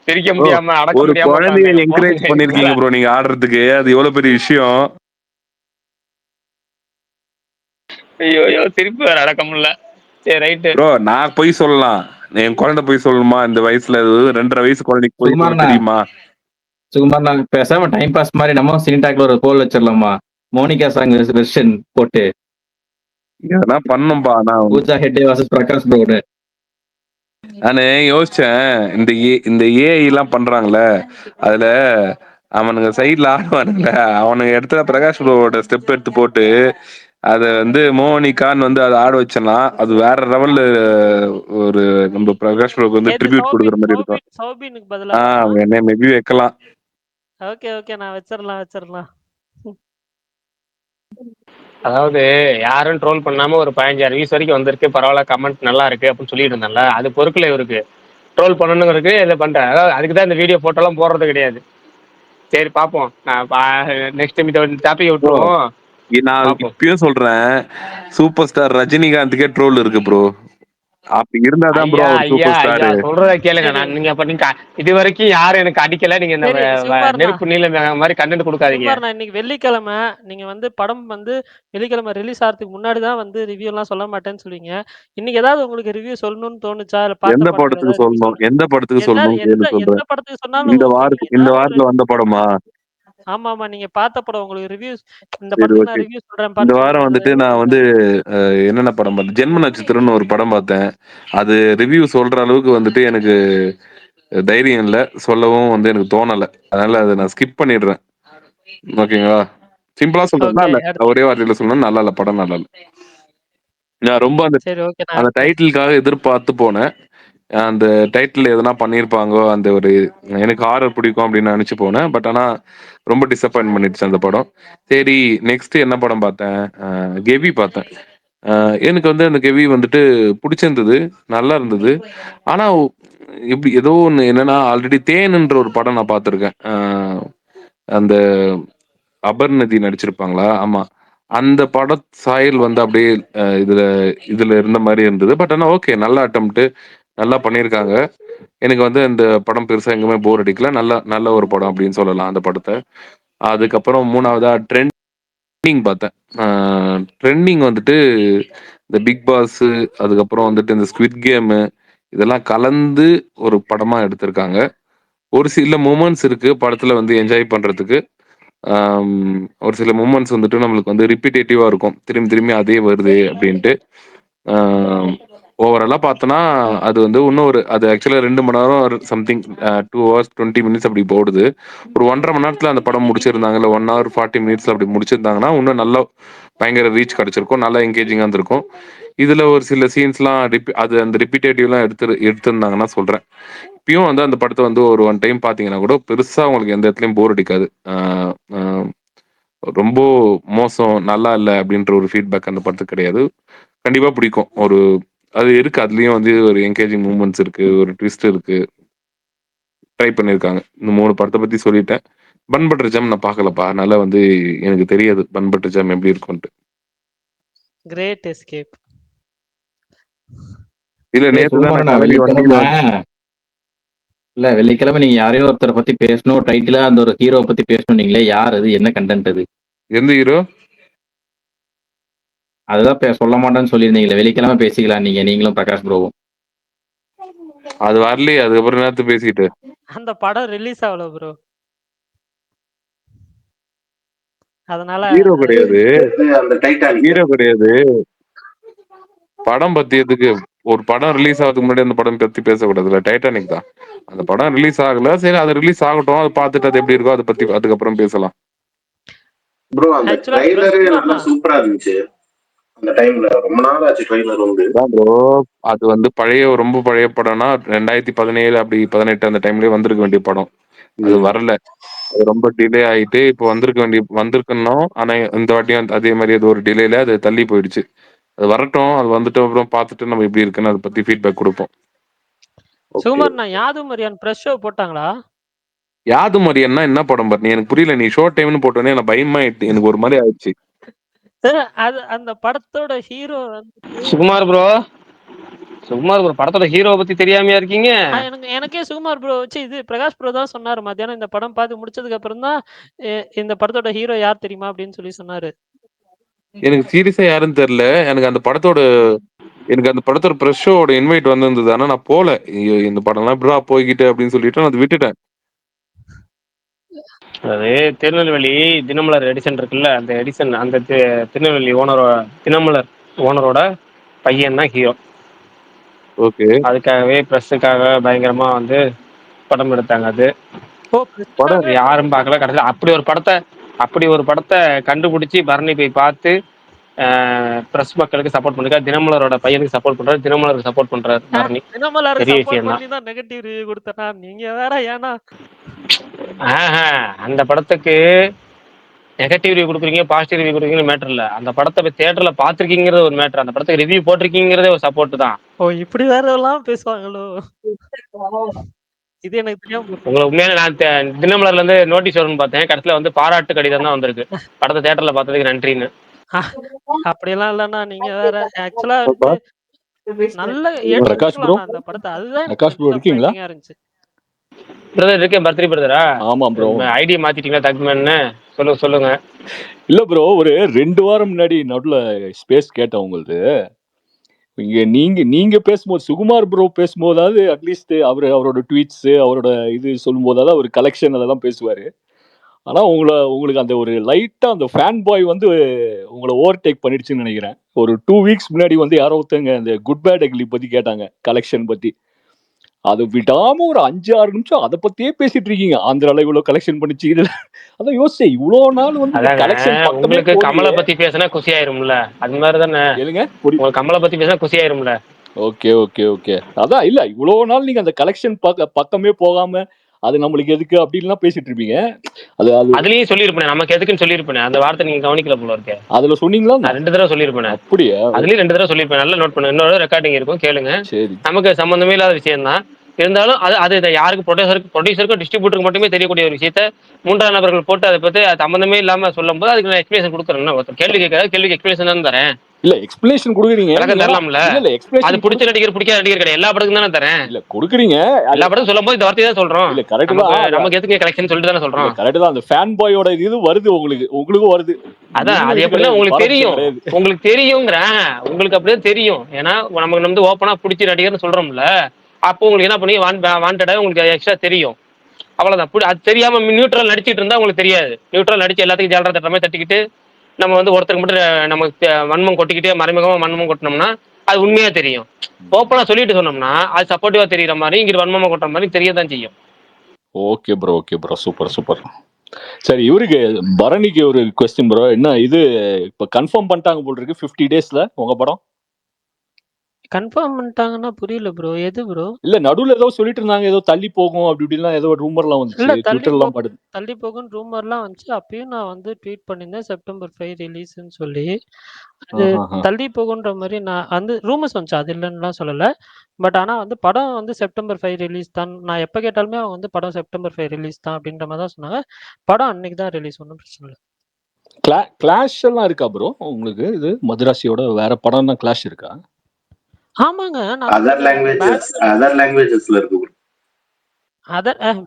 சிரிக்க முடியாம அடக்க ஒரு முடியாம குழந்தைய என்கரேஜ் பண்ணிருக்கீங்க ப்ரோ நீங்க ஆடுறதுக்கு, அது எவ்வளவு பெரிய விஷயம். ஐயோ சிரிப்பு வேற அடக்க முடியல. சரி ரைட் ப்ரோ, நான் போய் சொல்லலாம், என் குழந்தை போய் சொல்லணுமா இந்த வயசுல? 2.5 வயசு குழந்தைக்கு போய் சொல்ல சுகுமாரண்ணா தெரியுமா? சுகுமாரண்ணா பேசாம டைம் பாஸ் மாதிரி நம்ம சினிடாக்ல ஒரு போல் வச்சிடலாமா? மோனிகா சாங் வெர்ஷன் போட்டு எதனா பண்ணும்பா. பூஜா ஹெட்டே வர்சஸ் பிரகாஷ் ப்ரோடு. நானு யோசிச்சேன், இந்த ஏஐ எல்லாம் பண்றாங்கல்ல, அதுல அவனுங்க சைடுல ஆடுவானுங்க, அவனுங்க இடத்துல பிரகாஷ் ப்ரோவோட ஸ்டெப் எடுத்து போட்டு அத வந்து மோனிகான்னு வந்து அதை ஆட வச்சனா அது வேற லெவல்ல ஒரு நம்ம பிரகாஷ் ப்ரோக்கு வந்து எது ட்ரிபியூட் கொடுக்குற மாதிரி இருக்கும். சௌபினுக்கு பதிலாவா? என்ன மேபி வைக்கலாம். ஓகே ஓகே, நான் வச்சிடலாம். அதாவது யாரும் ட்ரோல் பண்ணாம ஒரு 15 வியூஸ் வரைக்கும் வந்திருக்கு, பரவாயில்ல, கமெண்ட் நல்லா இருக்கு அப்படின்னு சொல்லிட்டு இருந்தால, அது பொறுக்கல இவருக்கு. ட்ரோல் பண்ணணும் இருக்கு, இதை பண்ணிட்டேன். அதாவது அதுக்கு தான் இந்த வீடியோ போட்டோலாம் போடுறது கிடையாது. சரி பார்ப்போம், நெக்ஸ்ட் டாபிக் விட்டுருவோம். நான் பார்ப்போம். இப்பயும் சொல்றேன், சூப்பர் ஸ்டார் ரஜினிகாந்துக்கே ட்ரோல் இருக்கு ப்ரோ. அப்படி இருந்தாதான் ப்ரோ ஐயா அவர் ஐயா சூப்பர் ஐயா ஸ்டார். சொல்றத கேளுங்க. சரி நான் நீங்க அப்ப நீங்க இது வரைக்கும் யாரும் எனக்கு அடிக்கல. நீங்க இந்த சரி சிவகுமார்ண்ணா, நெருப்பு நீல மாதிரி கண்டென்ட் கொடுக்காதீங்க. சிவகுமார்ண்ணா, இன்னைக்கு வெள்ளிக்கிழமை நீங்க வந்து படம் வந்து வெள்ளிக்கிழமை ரிலீஸ் ஆகிறதுக்கு முன்னாடி தான் வந்து ரிவ்யூ எல்லாம் சொல்ல மாட்டேன்னு சொல்லுவீங்க. இன்னைக்கு ஏதாவது உங்களுக்கு ரிவ்யூ சொல்லணும்னு தோணுச்சா? இல்ல பார்த்த எந்த படத்துல படத்துக்கு ஏதாவது ரிவ்யூ சொல்லணும், சொல்லணும்? எந்த படத்துக்கு என்ன சொல்லணும் எந்த கேளு எந்த சொல்றேன். படத்துக்கு சொன்னாலும் ஓகே. நீங்க இந்த ஏதாவது ஒரு வாரத்துல வந்த படமா? ஆமா நீங்க பார்த்த படம் உங்களுக்கு ரிவ்யூ, இந்த சரி படத்துக்கு நான் ஓகே. ரிவ்யூ சொல்றேன் இந்த பான்னு வாரம் சொல்லிட்டு வந்துட்டு ஏதாவது நான் இருக்கா? வந்து என்னென்ன படம் பார்த்தேன், ஜென்ம நட்சத்திரம்னு ஒரு படம் பார்த்தேன். அது ரிவ்யூ சொல்ற அளவுக்கு வந்துட்டு எனக்கு தைரியம் இல்லை, சொல்லவும் வந்து எனக்கு தோணலை. அதனால அதை நான் ஸ்கிப் பண்ணிடுறேன். ஓகேங்களா? சிம்பிளா சொல்றேன்னா ஓகே, இல்ல, அடுத்து. ஒரே வார்த்தையில சொல்லணும், நல்லா இல்ல, படம் நல்லா இல்ல. நான் ரொம்ப அந்த சரி ஓகே, நான் அந்த அடுத்து. டைட்டிலுக்காக எதிர்பார்த்து போனேன். அந்த டைட்டில் எதனா பண்ணியிருப்பாங்கோ, அந்த ஒரு எனக்கு ஹாரர் பிடிக்கும் அப்படின்னு நினைச்சு போனேன். பட் ஆனா ரொம்ப டிசப்பாயின்ட் பண்ணிடுச்சு அந்த படம். சரி, நெக்ஸ்ட் என்ன படம் பார்த்தேன்? கெவி பார்த்தேன். எனக்கு வந்து அந்த கெவி வந்துட்டு பிடிச்சிருந்தது, நல்லா இருந்தது. ஆனா இப்படி ஏதோ ஒன்று என்னன்னா, ஆல்ரெடி தேனுன்ற ஒரு படம் நான் பார்த்துருக்கேன். அந்த அபர்ணதி நடிச்சிருப்பாங்களா? ஆமா. அந்த பட சாயல் வந்து அப்படியே இதுல இதுல இருந்த மாதிரி இருந்தது. பட் ஆனா ஓகே, நல்ல அட்டெம்ப்ட், நல்லா பண்ணியிருக்காங்க. எனக்கு வந்து இந்த படம் பெருசா எங்குமே போர் அடிக்கல. நல்ல நல்ல ஒரு படம் அப்படின்னு சொல்லலாம் அந்த படத்த. அதுக்கப்புறம் 3வதா ட்ரெண்டிங் பார்த்தேன். ட்ரெண்டிங் வந்துட்டு இந்த பிக் பாஸ், அதுக்கப்புறம் வந்துட்டு இந்த ஸ்குவிட் கேமு இதெல்லாம் கலந்து ஒரு படமா எடுத்திருக்காங்க. ஒரு சில மொமெண்ட்ஸ் இருக்கு படத்துல வந்து என்ஜாய் பண்றதுக்கு. ஒரு சில மொமெண்ட்ஸ் வந்துட்டு நம்மளுக்கு வந்து ரிப்பிட்டேட்டிவா இருக்கும். திரும்பி திரும்பி அதே வருதே அப்படின்ட்டு. ஓவராலா பார்த்தோன்னா, அது வந்து இன்னும் அது ஆக்சுவலா 2 மணி நேரம் சம்திங் 2 ஹவர்ஸ் 20 மினிட்ஸ் அப்படி போடுது. ஒரு 1 1/2 மணி நேரத்துல அந்த படம் முடிச்சிருந்தாங்க. இல்ல 1 ஹவர் 40 மினிட்ஸ்ல அப்படி முடிச்சிருந்தாங்கன்னா, இன்னும் நல்லா பயங்கர ரீச் கிடைச்சிருக்கும். நல்லா என்கேஜிங்கா இருந்திருக்கும். இதுல ஒரு சில சீன்ஸ்லாம் அது அந்த ரிப்பிட்டேட்டிவ்லாம் எடுத்திருந்தாங்கன்னா சொல்றேன். இப்பயும் வந்து அந்த படத்த வந்து ஒரு 1 டைம் பார்த்தீங்கன்னா கூட பெருசா உங்களுக்கு எந்த இடத்துலயும் போர் அடிக்காது. அ அ ரொம்ப மோசம், நல்லா இல்ல அப்படின்ற ஒரு ஃபீட்பேக் அந்த படத்துக்கு கிடையாது. கண்டிப்பா பிடிக்கும். அது இருக்கு. அதுலயும் வந்து ஒரு என்கேஜிங் மூவ்மெண்ட்ஸ் இருக்கு. ஒரு ட்விஸ்ட் இருக்கு. ட்ரை பண்ணியிருக்காங்க. இந்த 3 படத்த பத்தி சொல்லிட்டேன். பன் பட்டர் ஜாம் நான் பார்க்கலப்பா. அதனால வந்து எனக்கு தெரியாது பன் பட்டர் ஜாம் எப்படி இருக்கும்ன்ட்டு. Great escape. இல்ல, நேத்து தான் நான் சுகுமாரண்ணா, கிளம்பி வண்டியில வெள்ளிக்கிழமை நீங்க யாரையோ ஒருத்தரை பத்தி பேசணும், டைட்டிலா அந்த ஒரு ஹீரோ பத்தி பேசணும். நீங்களே யார் அது, என்ன கண்டென்ட் அது? எந்த ஹீரோ? அதுதான் சொல்ல மாட்டேன்னு சொல்லியிருந்தீங்களே, வெள்ளிக்கிழமை பேசிக்கலாம் நீங்களும் பிரகாஷ் ப்ரோவும். அது வரலையே. அதுக்கப்புறம் நேத்து பேசிட்டு அந்த படம் ரிலீஸ் ஆகல ப்ரோ, அதனால ஹீரோ கிடையாது. ஹீரோ கிடையாது. படம் பத்தி எதுக்கு? ஒரு படம் ரிலீஸ் ஆகிறதுக்கு முன்னாடி அந்த படம் பத்தி பேசக்கூடாதுல்ல. டைட்டானிக் தான். அந்த படம் ரிலீஸ் ஆகல. சரி, அது ரிலீஸ் ஆகட்டும். அதை பார்த்துட்டு அது எப்படி இருக்கோ அதை பத்தி அதுக்கப்புறம் பேசலாம். ப்ரோ அந்த ஆக்சுவலா ட்ரைலரே நல்லா சூப்பரா இருந்துச்சு. அந்த டைம்ல ரொம்ப நாள் ஆச்சு ட்ரைலர் வந்து. ப்ரோ, அது வந்து ரொம்ப பழைய படம்னா 2017 அப்படி 18 அந்த டைம்லயே வந்திருக்க வேண்டிய படம். அது வரல. அது ரொம்ப டிலே ஆயிட்டு இப்போ வந்திருக்கணும். ஆனா இந்த வாட்டியும் அதே மாதிரி ஏதோ ஒரு டிலேல அது தள்ளி போயிடுச்சு. அது வரட்டும். அது வந்துட்டு அப்புறம் பார்த்துட்டு நம்ம எப்படி இருக்குன்னு அதை பத்தி ஃபீட்பேக் கொடுப்போம். சுகுமார்ண்ணா, யாது மரியான் பிரஸ் ஷோ போட்டாங்களா? யாது மரியன்னா என்ன படம் பாரு? எனக்கு புரியல. நீ ஷோ டைம்னு போட்டோன்னே எனக்கு பயமா ஆயிடுச்சு. எனக்கு ஒரு மாதிரி ஆயிடுச்சு. அது அந்த படத்தோட ஹீரோ சுகுமார் ப்ரோ படத்தோட ஹீரோவை பத்தி தெரியாமையா இருக்கீங்க? எனக்கே சுகுமார் ப்ரோ வச்சு இது பிரகாஷ் ப்ரோ தான் சொன்னாரு. மத்தியானம் இந்த படம் பார்த்து முடிச்சதுக்கு அப்புறம் தான் இந்த படத்தோட ஹீரோ யார் தெரியுமா அப்படின்னு சொல்லி சொன்னாரு. எனக்கு சீரியஸா யாருன்னு தெரியல. எனக்கு அந்த படத்தோட பிரஸ் ஷோவோட இன்வைட் வந்திருந்தது. ஆனா நான் போல. ஐயோ, இந்த படம்லாம் எப்படிடா போய்கிட்டு அப்படின்னு சொல்லிட்டு நான் அதை விட்டுட்டேன். அது திருநெல்வேலி தினமலர் எடிசன் இருக்குல்ல, அந்த எடிசன் அந்த திருநெல்வேலி தினமலர் ஓனரோட பையன் தான் ஹீரோ. ஓகே. அதுக்காகவே ப்ரெஸ்ஸுக்காக பயங்கரமா வந்து படம் எடுத்தாங்க. அது ஓ படம் யாரும் பார்க்கல. கடைசியில் அப்படி ஒரு படத்தை கண்டுபிடிச்சி பரணி போய் பார்த்து ப்ரெஸ் மக்களுக்கு சப்போர்ட் பண்ணிருக்காரு. தினமலரோட பையனுக்கு சப்போர்ட் பண்றாரு, தினமலருக்கு சப்போர்ட் பண்றாரு பரணி. தினமலருக்கு பெரிய சப்போர்ட் விஷயம் தான். பண்ணி தான் நெகட்டிவ் ரிவ்யூ கொடுத்தனா நீங்க வேற ஏன்னா அந்த படத்துக்கு நெகட்டிவ் ரிவ்யூ கொடுக்குறீங்க, பாசிட்டிவ் ரிவ்யூ கொடுக்குறீங்க மேட்டர் இல்ல. அந்த படத்தை போய் தியேட்டர்ல பாத்திருக்கீங்கிறது ஒரு மேட்டர். அந்த படத்துக்கு ரிவ்யூ போட்டிருக்கீங்கிறதே ஒரு சப்போர்ட் தான். ஓ இப்படி வேற எல்லாம் பேசுவாங்களோ, இது எனக்கு தெரியாம போச்சு. உங்களை உண்மையான நான் தினமலர்ல இருந்து நோட்டீஸ் வரும்னு பார்த்தேன். கடைசியில வந்து பாராட்டு கடிதம் தான் வந்திருக்கு, படத்தை தியேட்டர்ல பார்த்ததுக்கு நன்றின்னு. அப்படியெல்லாம் இல்லைன்னா நீங்க வேற. ஆக்சுவலா நல்ல பிரகாஷ் ப்ரோ, அந்த படத்தை அதுதான் பிரகாஷ் ப்ரோ இருக்கீங்களா? இருந்துச்சு. பிரதர் இருக்கேன். பர்த்டே பிரதரா? ஆமா ப்ரோ. ஐடியா மாத்திட்டீங்களா தக்மேன்னு? சொல்லுங்க. இல்ல ப்ரோ, ஒரு 2 வாரம் முன்னாடி நடுல ஸ்பேஸ் கேட்டேன் உங்களுக்கு. இங்க நீங்க பேசும்போது, சுகுமார் ப்ரோ பேசும்போதாவது அட்லீஸ்ட் அவரோட ட்வீட்ஸ், அவரோட இது சொல்லும் போதாவது அவர் கலெக்ஷன் அதெல்லாம் பேசுவாரு. ஆனா உங்களுக்கு அந்த ஒரு லைட்டா அந்த ஃபேன் பாய் வந்து உங்களை ஓவர்டேக் பண்ணிடுச்சுன்னு நினைக்கிறேன். ஒரு 2 வீக்ஸ் முன்னாடி வந்து யாரோ ஒருத்தங்க அந்த குட் பேட் அக்லி பத்தி கேட்டாங்க, கலெக்ஷன் பத்தி. அதை விடாம ஒரு 5-6 நிமிஷம் அதை பத்தியே பேசிட்டு இருக்கீங்க. ஆந்திரால இவ்வளவு கலெக்ஷன் பண்ணிச்சு, இதுல அதான் யோசிச்சேன், இவ்வளவு நாள் வந்து கலெக்ஷன் உங்களுக்கு கமலை பத்தி பேசினா குசி ஆயிரும்ல, அது மாதிரி தானே. எதுங்க உங்களுக்கு கமலை பத்தி பேசினா குசி ஆயிரும்ல. ஓகே. அதான் இல்ல, இவ்வளவு நாள் நீங்க அந்த கலெக்ஷன் பக்கமே போகாம அது நம்மளுக்கு எதுக்கு அப்படின்லாம் பேசிட்டு இருப்பீங்க. அதுலயும் சொல்லிருப்பேன், நமக்கு எதுக்குன்னு சொல்லிருப்பேன். அந்த வார்த்தை நீங்க கவனிக்கல போல இருக்கு. அதுல சொன்னீங்களா? நான் 2 தடவை சொல்லிருப்பேன். அப்படியா? அதுலயும் 2 தடவை சொல்லிருப்பேன். நல்லா நோட் பண்ணு, இன்னொரு ரெக்கார்டிங் இருக்கும், கேளுங்க. சரி. நமக்கு சம்பந்தமே இல்லாத விஷயம் தான். இருந்தாலும் அது யாருக்கு ப்ரொடியூசருக்கும் டிஸ்ட்ரிபியூட்டருக்கு மட்டுமே தெரியக்கூடிய ஒரு விஷயத்த 3ஆம் நபர்கள் போட்டு அதை பத்தி சம்பந்தமே இல்லாம சொல்லும் போது அதுக்கு நான் எக்ஸ்பிளேஷன் கொடுக்குறேன். ஒருத்தர் கேள்வி கேட்கறது, கேள்விக்கு எக்ஸ்பிளேஷன் தான் தரேன். இல்ல எக்ஸ்பிளேஷன் கொடுக்குறீங்க, தரலாம்ல. அது பிடிச்ச நடிகர் பிடிக்காத நடிகர் கிடையாது, எல்லா படத்துக்கும் தானே தரேன். இல்ல கொடுக்குறீங்க, எல்லா படத்தும் சொல்லும் போது இந்த வார்த்தை தான் சொல்றோம். இல்ல கரெக்ட் தான், நமக்கு எதுக்கு கலெக்ஷன் சொல்லிட்டு தானே சொல்றோம். கரெக்ட் தான். அந்த ஃபேன் பாயோட இது வருது, உங்களுக்கும் வருது. அதான் அது எப்படின்னா உங்களுக்கு தெரியுங்கிறேன். உங்களுக்கு அப்படியே தெரியும். ஏன்னா நமக்கு வந்து ஓப்பனா பிடிச்ச நடிகர்னு சொல்றோம்ல, அப்போ உங்களுக்கு என்ன பண்ணி வாண்டடா உங்களுக்கு எக்ஸ்ட்ரா தெரியும். அவ்வளவுதான். அது தெரியாம நியூட்ரல் நடிச்சிட்டு இருந்தா உங்களுக்கு தெரியாது. நியூட்ரல் நடிச்சு எல்லாத்துக்கும் ஜாலரா தட்டுற மாதிரி தட்டிக்கிட்டு நம்ம வந்து ஒருத்தருக்கு மட்டும் நமக்கு வன்மம் கொட்டிக்கிட்டே மறைமுகமா வன்மம் கொட்டினோம்னா அது உண்மையா தெரியும். ஓப்பனா சொல்லிட்டு சொன்னோம்னா அது சப்போர்ட்டிவா தெரியுற மாதிரி, இங்க வன்மமா கொட்டுற மாதிரி தெரியதான் செய்யும். Okay bro, super. சரி, இவருக்கு பரணிக்கு ஒரு கொஸ்டின் ப்ரோ. என்ன இது இப்ப கன்ஃபார்ம் பண்ணிட்டாங்க போல் இருக்கு 50 டேஸ்ல உங்க படம்? கன்ஃபார்ம் பண்ணிட்டாங்கன்னா புரியல ப்ரோ, எது ப்ரோ? இல்ல நடுவுல ஏதோ சொல்லிட்டு இருந்தாங்க, ஏதோ தள்ளி போகும் அப்படி இப்படிலாம் ஏதோ ரூமர்லாம் வந்துச்சு, ட்விட்டர்லாம் பாடுது. தள்ளி போகும்னு ரூமர்லாம் வந்துச்சு. அப்பயும் நான் வந்து ட்வீட் பண்ணியிருந்தேன் செப்டம்பர் 5 ரிலீஸ்ன்னு சொல்லி. அது தள்ளி போகுன்ற மாதிரி நான் வந்து ரூமர்ஸ் வந்துச்சு, அது இல்லைன்னுலாம் சொல்லலை. பட் ஆனால் வந்து படம் வந்து செப்டம்பர் 5 ரிலீஸ் தான். நான் எப்போ கேட்டாலுமே அவங்க வந்து படம் செப்டம்பர் 5 ரிலீஸ் தான் அப்படின்ற மாதிரி தான் சொன்னாங்க. படம் அன்னைக்கு தான் ரிலீஸ், ஒன்றும் பிரச்சனை இல்லை. கிளாஷ் எல்லாம் இருக்கா ப்ரோ உங்களுக்கு? இது மதுராசியோட வேற படம் தான் கிளாஷ் இருக்கா? ஆமாங்க, அதர் லாங்குவேஜஸ்ல இருக்கு.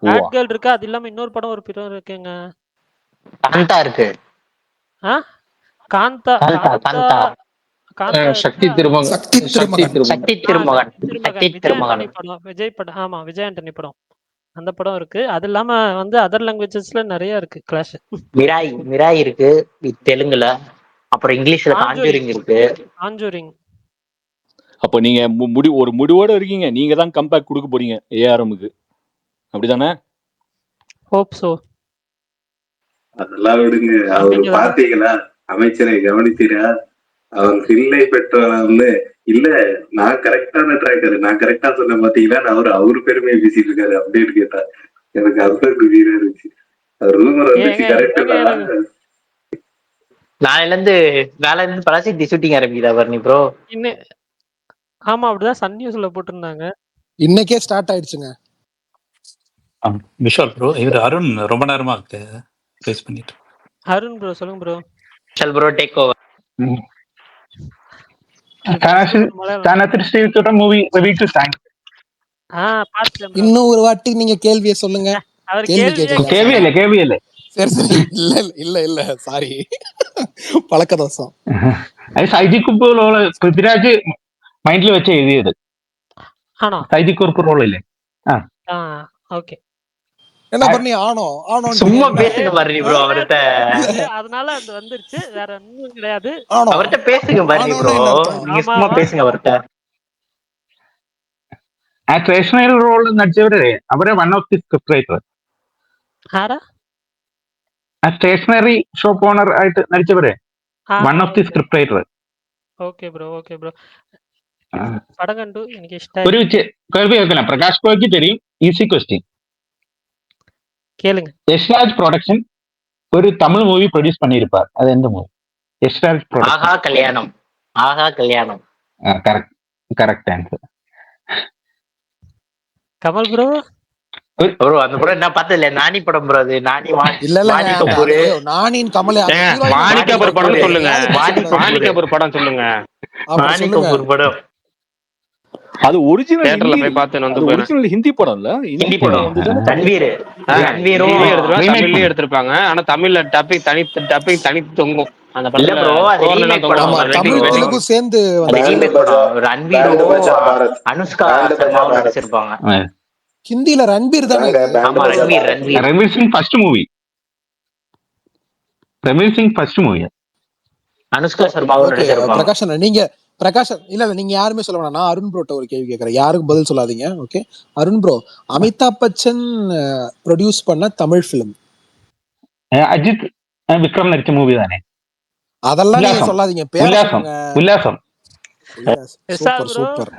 பேட் கேர்ள் இருக்கு, அது இல்லாம இன்னொரு படம் ஒரு படம் இருக்குங்க, காந்தா இருக்கு. காந்தா சக்தி திருமகன் படம், விஜய் படம். ஆமா, விஜய் ஆண்டனி படம், அந்த படம் இருக்கு. அது இல்லாம வந்து அதர் லாங்குவேஜஸ்ல நிறைய இருக்கு கிளாஷ். மிராய் இருக்கு தெலுங்குல, அப்புறம் இங்கிலீஷ்ல காஞ்சூரிங் இருக்கு. காஞ்சூரிங். அப்ப நீங்க ஒரு முடிவோட இருக்கீங்க, நீங்க தான் கம்பேக் கொடுக்க போறீங்க ஏஆர்எம்க்கு, அப்படிதானே? Hope so. அதெல்லாம் விடுங்க. அவரு பாத்தீங்களா, அமைச்சரை கவனித்தீரா? அவர் ஹில்லை பெற்றவர்னு இல்ல, நான் கரெக்டான ட்ராக்கர், நான் கரெக்டா சொன்ன பாத்தீங்களா, அவரு பெருமையை பேசிட்டு இருக்காரு அப்படின்னு கேட்டா எனக்கு அதுதான் வீரா இருந்துச்சு. ரூமர் வந்துச்சு கரெக்ட். நாளைல இருந்து பழசி ஷூட்டிங் ஆரம்பிக்குதா பரணி ப்ரோ? ஆமா, அப்படிதான் சன் நியூஸ்ல போட்டிருந்தாங்க. இன்னைக்கே ஸ்டார்ட் ஆயிடுச்சுங்க. விஷால் ப்ரோ, இவர் அருண் ரொம்ப நேரமா பேஸ் பண்ணிட்டு. அருண் ப்ரோ சொல்லுங்க bro. Vishal bro take over. இன்னும் ஒரு வாட்டி நீங்க கேள்வியை சொல்லுங்க. கேள்வி இல்லை. சரி சரி, இல்ல இல்ல இல்ல இல்ல, சாரி, பழக்க தோஷம். അത് സൈജിക്കുപ്പ് റോള് പൃഥ്വിരാജ് മൈൻഡിൽ വെച്ച് എഴുതിയത്. ஆனா സൈജിക്കുറുപ്പ് റോളില്ലേ? ആ ஆ ஓகே. என்ன ആ- பண்ணி ஆனோ ஆனோன்றீங்க சும்மா என்ன? பேசுங்க பரணி ப்ரோ அவர்கிட்ட. இல்ல அதனால அது வந்துருச்சு, வேற ஒன்றும் கிடையாது. ஆனோ அவர்கிட்ட பேசுங்க பரணி ஆனோன்னா ப்ரோ, என்ன அர்த்தம்? நீங்க சும்மா ஆமாவா? பேசுங்க அவர்கிட்ட. ആ സ്റ്റേഷനറി റോളിൽ നടിച്ചവരെ അവരെ one of the script writer. ஆரா? ആ സ്റ്റേഷനറി ഷോപ്പ് ഓണർ ആയിട്ട് നടിച്ചവരെ one of the okay script writer. Okay bro, okay bro. படம் கண்டு எனக்கு இஷ்ட ഒരു കേൾവി കേൾക്കണം. പ്രകാശ് കോയ്ക്ക് தெரியும். Easy question. கேளுங்க. யஷ்ராஜ் ப்ரொடக்ஷன் ஒரு தமிழ் மூவி ப்ரொடியூஸ் பண்ணியிருப்பார். அது எந்த மூவி? யஷ்ராஜ் ஆஹா ப்ரொடக்ஷன். கல்யாணம். ஆஹா கல்யாணம். Correct, correct answer. Kamal bro? Bro அந்த படம் என்ன பார்த்தது இல்ல, நானி படம் ப்ரோ அது. நானி இல்ல இல்லங்க, வாணி அந்த கபூர். ஐயோ, நானின் கமலே அந்த ஏங்க ஹீரோயின் வாணி வாணி கபூர் படம் கபூர். சொல்லுங்க. ஏதாவது வாணி பேசக்கூடாது. வாணி கபூர். கபூர் படம் சொல்லுங்க. அப்புறம் வாணி சொல்லுங்க. கபூர் படம் அது ஒரிஜினல் தியேட்டர்ல ஹிந்தி, போய் பார்த்து வந்து அது போயிடும். ஒரிஜினல் ஹிந்தி படம்ல, ஹிந்தி ஹிந்தி படம். படம் வந்து தானே தமிழ். ரன்வீர். ரன்வீரும் ஹிந்திலயும் எடுத்திருப்பாங்க, ரீமேக் தமிழ்லயும் எடுத்திருப்பாங்க. ஆனா தமிழ்ல டப்பிங் தனி தொங்கும். அந்த இல்ல படத்துல ப்ரோ, அது கோர்லாம் ரீமேக் தொங்க படம். ஆமா, மாட்டாங்க. தமிழ் வெட்டிங் தெலுங்கு சேர்ந்து அது வந்துச்சு. ரீமேக் படம். ரன்வீரும் அனுஷ்கா சர்மாவும் நடிச்சிருப்பாங்க. ஹிந்தில ரன்பீர் தானே அது? ஆமா, Ranveer. Ranveer Singh first movie. Ranveer Singh first movie. Anushka சர்மாவும் ஓகே நடிச்சிருப்பாங்க. பிரகாஷ் அண்ணா, நீங்க பிரகாஷ் இல்ல இல்ல, நீங்க யாருமே சொல்ல வேணாம். நான் அருண் ப்ரோட்ட ஒரு கேள்வி கேட்கறேன், யாருக்கும் பதில் சொல்லாதீங்க. Okay Arun bro, Amitabh Bachchan produce பண்ண தமிழ் ஃபிலிம், அஜித் விக்ரம் நடிச்ச மூவி தானே? அதெல்லாம் நீங்க உல்லாசம். சொல்லாதீங்க, பேர உல்லாசம். சொல்லுங்க. உல்லாசம். எஸ்ஆர் super bro? Super.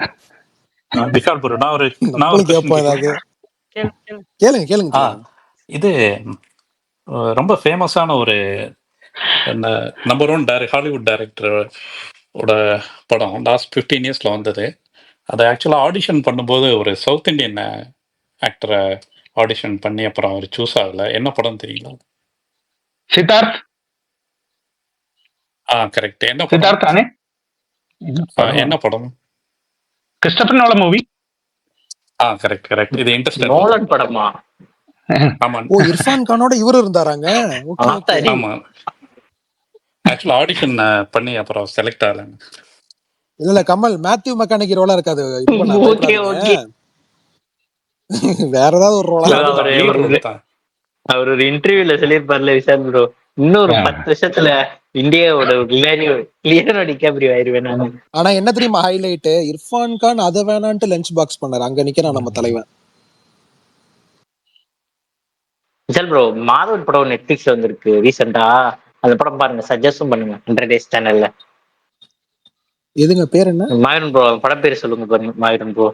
Vishal bro, நான் ஒரு நம்மளும் கொஸ்டின் கேட்போம் ஏதாவது. கேளுங்க. கேளுங்க கேளுங்க ஆ தலைவா. இது ரொம்ப ஃபேமஸான ஒரு நம்பர் ஒன் ஹாலிவுட் டைரக்டர் ஓட படம் லாஸ்ட் 15 இயர்ஸ்ல வந்தது. அதை ஆக்சுவலாக ஆடிஷன் பண்ணும்போது ஒரு சவுத் இந்தியன் ஆக்டரை ஆடிஷன் பண்ணி அப்புறம் அவர் சூஸ் ஆகல. என்ன படம் தெரியுங்களா? சித்தார்த். கரெக்ட். என்ன படம்? சித்தார்த் தானே? என்ன படம்? Christopher Nolan movie. Correct correct. இது இன்ட்ரெஸ்ட். நோலன் படமா? ஆமா. ஓ, இர்ஃபான் கானோட இவரு இருந்தாராங்க. Okay okay. ஆமா, ஆக்சுவலா ஆடிஷன் பண்ணி அப்புறம் செலக்ட் ஆகல. இல்ல இல்ல, கமல் மேத்யூ மெக்கானிக் ரோலா இருக்காது, இது பண்ண ஓகே ஓகே. வேற ஏதாவது ஒரு ரோலா அவர் ஒரு இன்டர்வியூல சொல்லியிருப்பார்ல விஷால் ப்ரோ, இன்னொரு 10 வருஷத்துல இந்தியாவோட லியோனோ டிகாப்ரியோ ஆயிருவேன் நானு. ஆனா என்ன தெரியுமா ஹைலைட், இர்ஃபான் கான் அதை வேணான்ட்டு லஞ்ச் பாக்ஸ் பண்ணாரு, அங்க நிக்கிறான் நம்ம தலைவன். விஷால் ப்ரோ, மாதவன் படம் நெட்ஃபிளிக்ஸ்ல வந்திருக்கு ரீசெண்டா, அந்த படம் பாருங்க, சஜஸ்டும் பண்ணுங்க 100 Days சேனல்ல. எதுங்க பேர் என்ன? மாவீரன் ப்ரோ, படம் பேரு சொல்லுங்க பாருங்க. மாவீரன் ப்ரோ.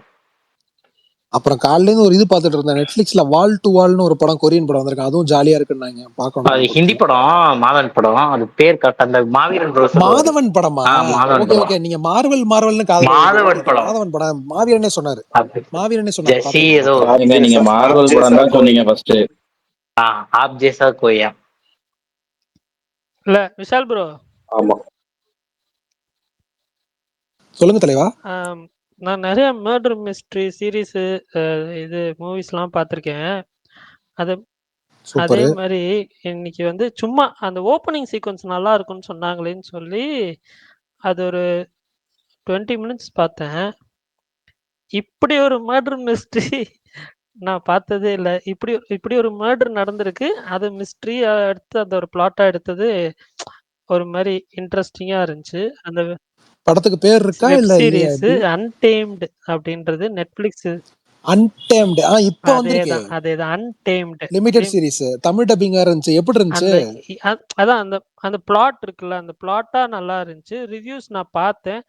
அப்புறம் காலையில இருந்து ஒரு இது பாத்துட்டு இருந்தேன் நெட்ஃபிளிக்ஸ்ல, வால் டு வால்னு ஒரு படம், கொரியன் படம் வந்திருக்கு, அதுவும் ஜாலியா இருக்குன்னாங்க, பார்க்கணும். அது ஹிந்தி படம், மாதவன் படம். அது பேர் கரெக்ட், அந்த மாவீரன் ப்ரோ. மாதவன் படமா? ஓகே ஓகே, நீங்க மார்வல்னு காதுல மாதவன் படம். மாதவன் படம் மாவீரனே சொன்னாரு. மாவீரனே சொன்னாரு. ஜெசி ஏதோ நீங்க மார்வல் படம் தான் சொன்னீங்க ஃபர்ஸ்ட். ஆப் ஜேசா கோயா. இல்ல விஷால் ப்ரோ. ஆமா சொல்லுங்க தலைவா. நான் நிறைய மர்டர் மிஸ்ட்ரி சீரீஸ் இது மூவிஸ்லாம் பார்த்துருக்கேன். அது அதே மாதிரி இன்னைக்கு வந்து சும்மா அந்த ஓப்பனிங் சீக்வன்ஸ் நல்லா இருக்குன்னு சொன்னாங்களேன்னு சொல்லி அது ஒரு 20 மினிட்ஸ் பார்த்தேன். இப்படி ஒரு மர்டர் மிஸ்ட்ரி நான் பார்த்ததே இல்லை. இப்படி ஒரு மர்டர் நடந்திருக்கு, அது மிஸ்ட்ரி எடுத்து அந்த ஒரு பிளாட்டா எடுத்தது ஒரு மாதிரி இன்ட்ரெஸ்டிங்கா இருந்துச்சு. அந்த படத்துக்கு பேர் இருக்கா இல்ல சீரிஸ் அன்டேம்டு அப்படின்றது நெட்ஃபிளிக்ஸ். அன்டேம்டு இப்போ வந்திருக்கு. அதேதான் அன்டேம்டு லிமிடெட் சீரிஸ், தமிழ் டப்பிங்கா இருந்துச்சு. எப்படி இருந்துச்சு? அதான் அந்த பிளாட் இருக்குல்ல, அந்த பிளாட்டா நல்லா இருந்துச்சு. ரிவ்யூஸ் நான் பார்த்தேன்.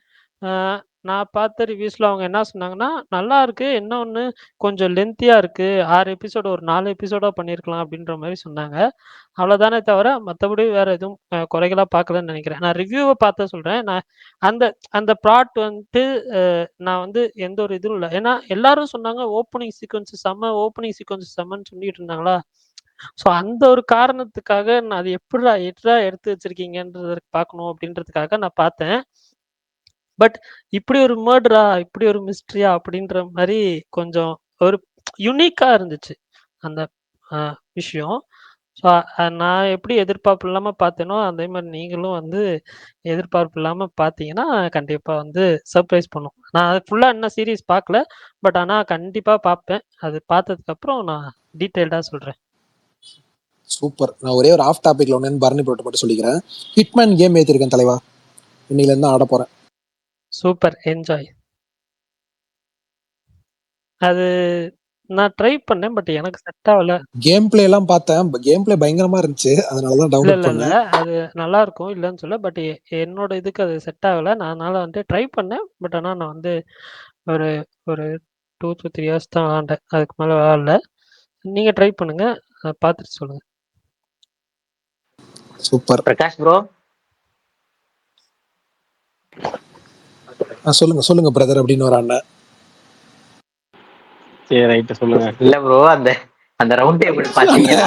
நான் பார்த்த ரிவ்யூஸ்ல அவங்க என்ன சொன்னாங்கன்னா, நல்லா இருக்கு, என்ன ஒன்று கொஞ்சம் லென்த்தியா இருக்கு, 6 எபிசோடு ஒரு 4 எபிசோடா பண்ணியிருக்கலாம் அப்படின்ற மாதிரி சொன்னாங்க. அவ்வளோதானே தவிர மற்றபடி வேற எதுவும் குறைகளா பார்க்கலன்னு நினைக்கிறேன். நான் ரிவ்யூவை பார்த்து சொல்றேன். நான் அந்த அந்த பிளாட் வந்துட்டு நான் வந்து எந்த ஒரு இதுவும் இல்லை. ஏன்னா எல்லாரும் சொன்னாங்க ஓப்பனிங் சீக்வன்ஸ் செம்மன்னு சொல்லிட்டு இருந்தாங்களா. ஸோ அந்த ஒரு காரணத்துக்காக நான் அது எப்படிடா எடுத்து வச்சிருக்கீங்கன்றத பார்க்கணும் அப்படின்றதுக்காக நான் பார்த்தேன். பட் இப்படி ஒரு மர்டரா, இப்படி ஒரு மிஸ்ட்ரியா அப்படின்ற மாதிரி கொஞ்சம் ஒரு யுனிக்கா இருந்துச்சு அந்த விஷயம். ஸோ நான் எப்படி எதிர்பார்ப்பு இல்லாமல் பார்த்தேனோ அதே மாதிரி நீங்களும் வந்து எதிர்பார்ப்பு இல்லாமல் பார்த்தீங்கன்னா கண்டிப்பாக வந்து சர்ப்ரைஸ் பண்ணும். நான் அது ஃபுல்லாக இன்னும் சீரீஸ் பார்க்கல. பட் ஆனால் கண்டிப்பாக பார்ப்பேன். அது பார்த்ததுக்கப்புறம் நான் டீட்டெயில்டாக சொல்கிறேன். சூப்பர். நான் ஒரே ஒரு ஆஃப் டாபிக்ல ஒன்று பரணி போட்டு மட்டும் சொல்லிக்கிறேன். ஹிட்மேன் கேம் ஏற்றிருக்கேன் தலைவா. இன்னையிலேருந்து தான் ஆட போகிறேன். Super, enjoy. அது நான் ட்ரை பண்ணேன். பட் எனக்கு செட் ஆகல. கேம் பிளே எல்லாம் பார்த்தேன். கேம் பிளே பயங்கரமா இருந்துச்சு. அதனால தான் இல்ல டவுன்லோட் இல்ல இல்ல பண்ணேன். அது நல்லா இருக்கும் இல்லைன்னு சொல்ல. பட் என்னோட இதுக்கு அது செட் ஆகல. நான் அதனால வந்து ட்ரை பண்ணேன். பட் ஆனால் நான் வந்து ஒரு ஒரு 2 to 3 இயர்ஸ் தான் விளாண்டேன். அதுக்கு மேலே விளாடல. நீங்க ட்ரை பண்ணுங்க. பார்த்துட்டு சொல்லுங்க. சூப்பர். பிரகாஷ் ப்ரோ சொல்லுங்க சொல்லுங்க பிரதர் அப்படின்னு ஒரு அண்ணன். சரி ரைட்டு சொல்லுங்க. இல்ல ப்ரோ, அந்த அந்த ரவுண்ட் டேபிள் பாத்தீங்களா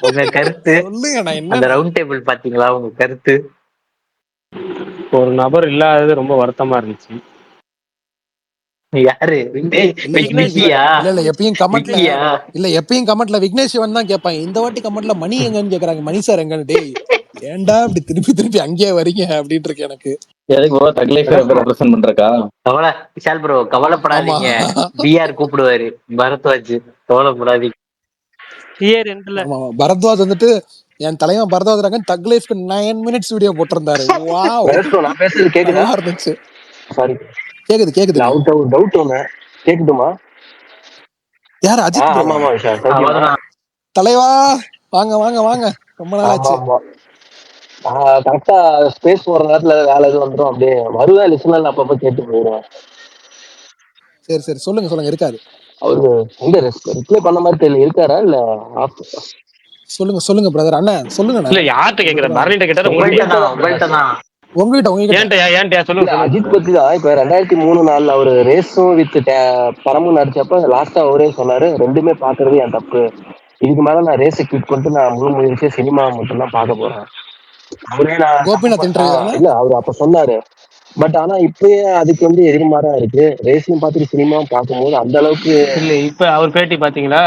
உங்க கருத்து? சொல்லுங்க நான் அந்த என்ன ரவுண்ட் டேபிள் பாத்தீங்களா உங்க கருத்து? ஒரு நபர் இல்லாதது ரொம்ப வருத்தமா இருந்துச்சு. யாரு? விக்னேஷ் இல்ல விக்னேஷ் விக்கியா? இல்ல இல்ல எப்பயும் கமெண்ட்ல விக்கியா? இல்ல எப்பயும் கமெண்ட்ல விக்னேஷ் சிவன் தான் கேட்பாங்க. இந்த வாட்டி கமெண்ட்ல மணி எங்கன்னு கேக்குறாங்க. மணி சார் எங்கன்னு. டேய் ஏன்டா இப்படி திருப்பி திருப்பி அங்கேயே வரீங்க அப்படின்ட்டு இருக்கு எனக்கு. எதுக்கு ப்ரோ தக் லைஃப் ரெப்ரசென்ட் பண்றக்கா? விஷால் ப்ரோ ஆமா கவலைப்படாதீங்க. பிஆர் கூப்பிடுவாரு பரத்வாஜ், கவலைப்படாதீங்க. இயர் எண்ட்ல ஆமா பரத்வாஜ் வந்துட்டு என் தலைவன் பரத்வாஜ் ரங்கன் தக் லைஃப்க்கு 9 minutes வீடியோ போட்டிருந்தாரு. வாவ் பிரகாஷ் bro, நான் பேசுறது கேக்குதா? நல்லா இருந்துச்சு. சாரி, கேக்குது கேக்குதுங்க. அவர்கிட்ட ஒரு டவுட் ஒண்ணு கேக்குதுமா? யார் அஜித் ஆமா ப்ரோவா? ஆமா விஷால், சௌக்கியமா? அவர்தான். தலைவா வாங்க வாங்க வாங்க. ரொம்ப நாள் ஆமா ஆச்சு. ஆமா, கரெக்டா ஸ்பேஸ் போற நேரத்துல வேலை எதுவும் வந்துடும், அப்படியே வருவேன் லிசனல் அப்பப்ப கேட்டு போயிடுவேன். சரி சரி சொல்லுங்க சொல்லுங்க. இருக்காரு. அவரு எங்க ரிப்ளை பண்ண மாதிரி தெரியல, இருக்காரா இல்ல off? சொல்லுங்க சொல்லுங்க பிரதர். அண்ணன் சொல்லுங்கண்ணே. இல்ல யார்கிட்ட கேக்குற? பரணிட்ட கேட்டாரு உங்கள்கிட்ட உங்கள்கிட்ட? தான் உங்கள்கிட்ட தான். உங்ககிட்ட உங்ககிட்ட ஏன்ட்டயா இல்ல சொல்லுங்க சொல்லுங்க அஜித் சொல்லுங்க. பத்தி தான். இப்ப 2003 அவரு ரேஸும் வித் படமும் நடிச்சப்ப லாஸ்டா அவரே சொன்னாரு, ரெண்டுமே பாக்குறது என் தப்பு, இதுக்கு மேல நான் ரேஸை கிளிக் பண்ணிட்டு நான் முழு முயற்சியா சினிமா மட்டும் தான் பார்க்க போறேன். அவரே நான் தப்பு கோபிநாத் இன்டர்வியூ தானே? இல்ல அவரு அப்ப சொன்னாரு. பட் ஆனா இப்பயே அதுக்கு வந்து எதிர்மாறா இருக்கு. ரேஸையும் பார்த்துட்டு சினிமாவும் பார்க்கும்போது அந்த அளவுக்கு இல்ல இப்ப அவர் பேட்டி பாத்தீங்களா?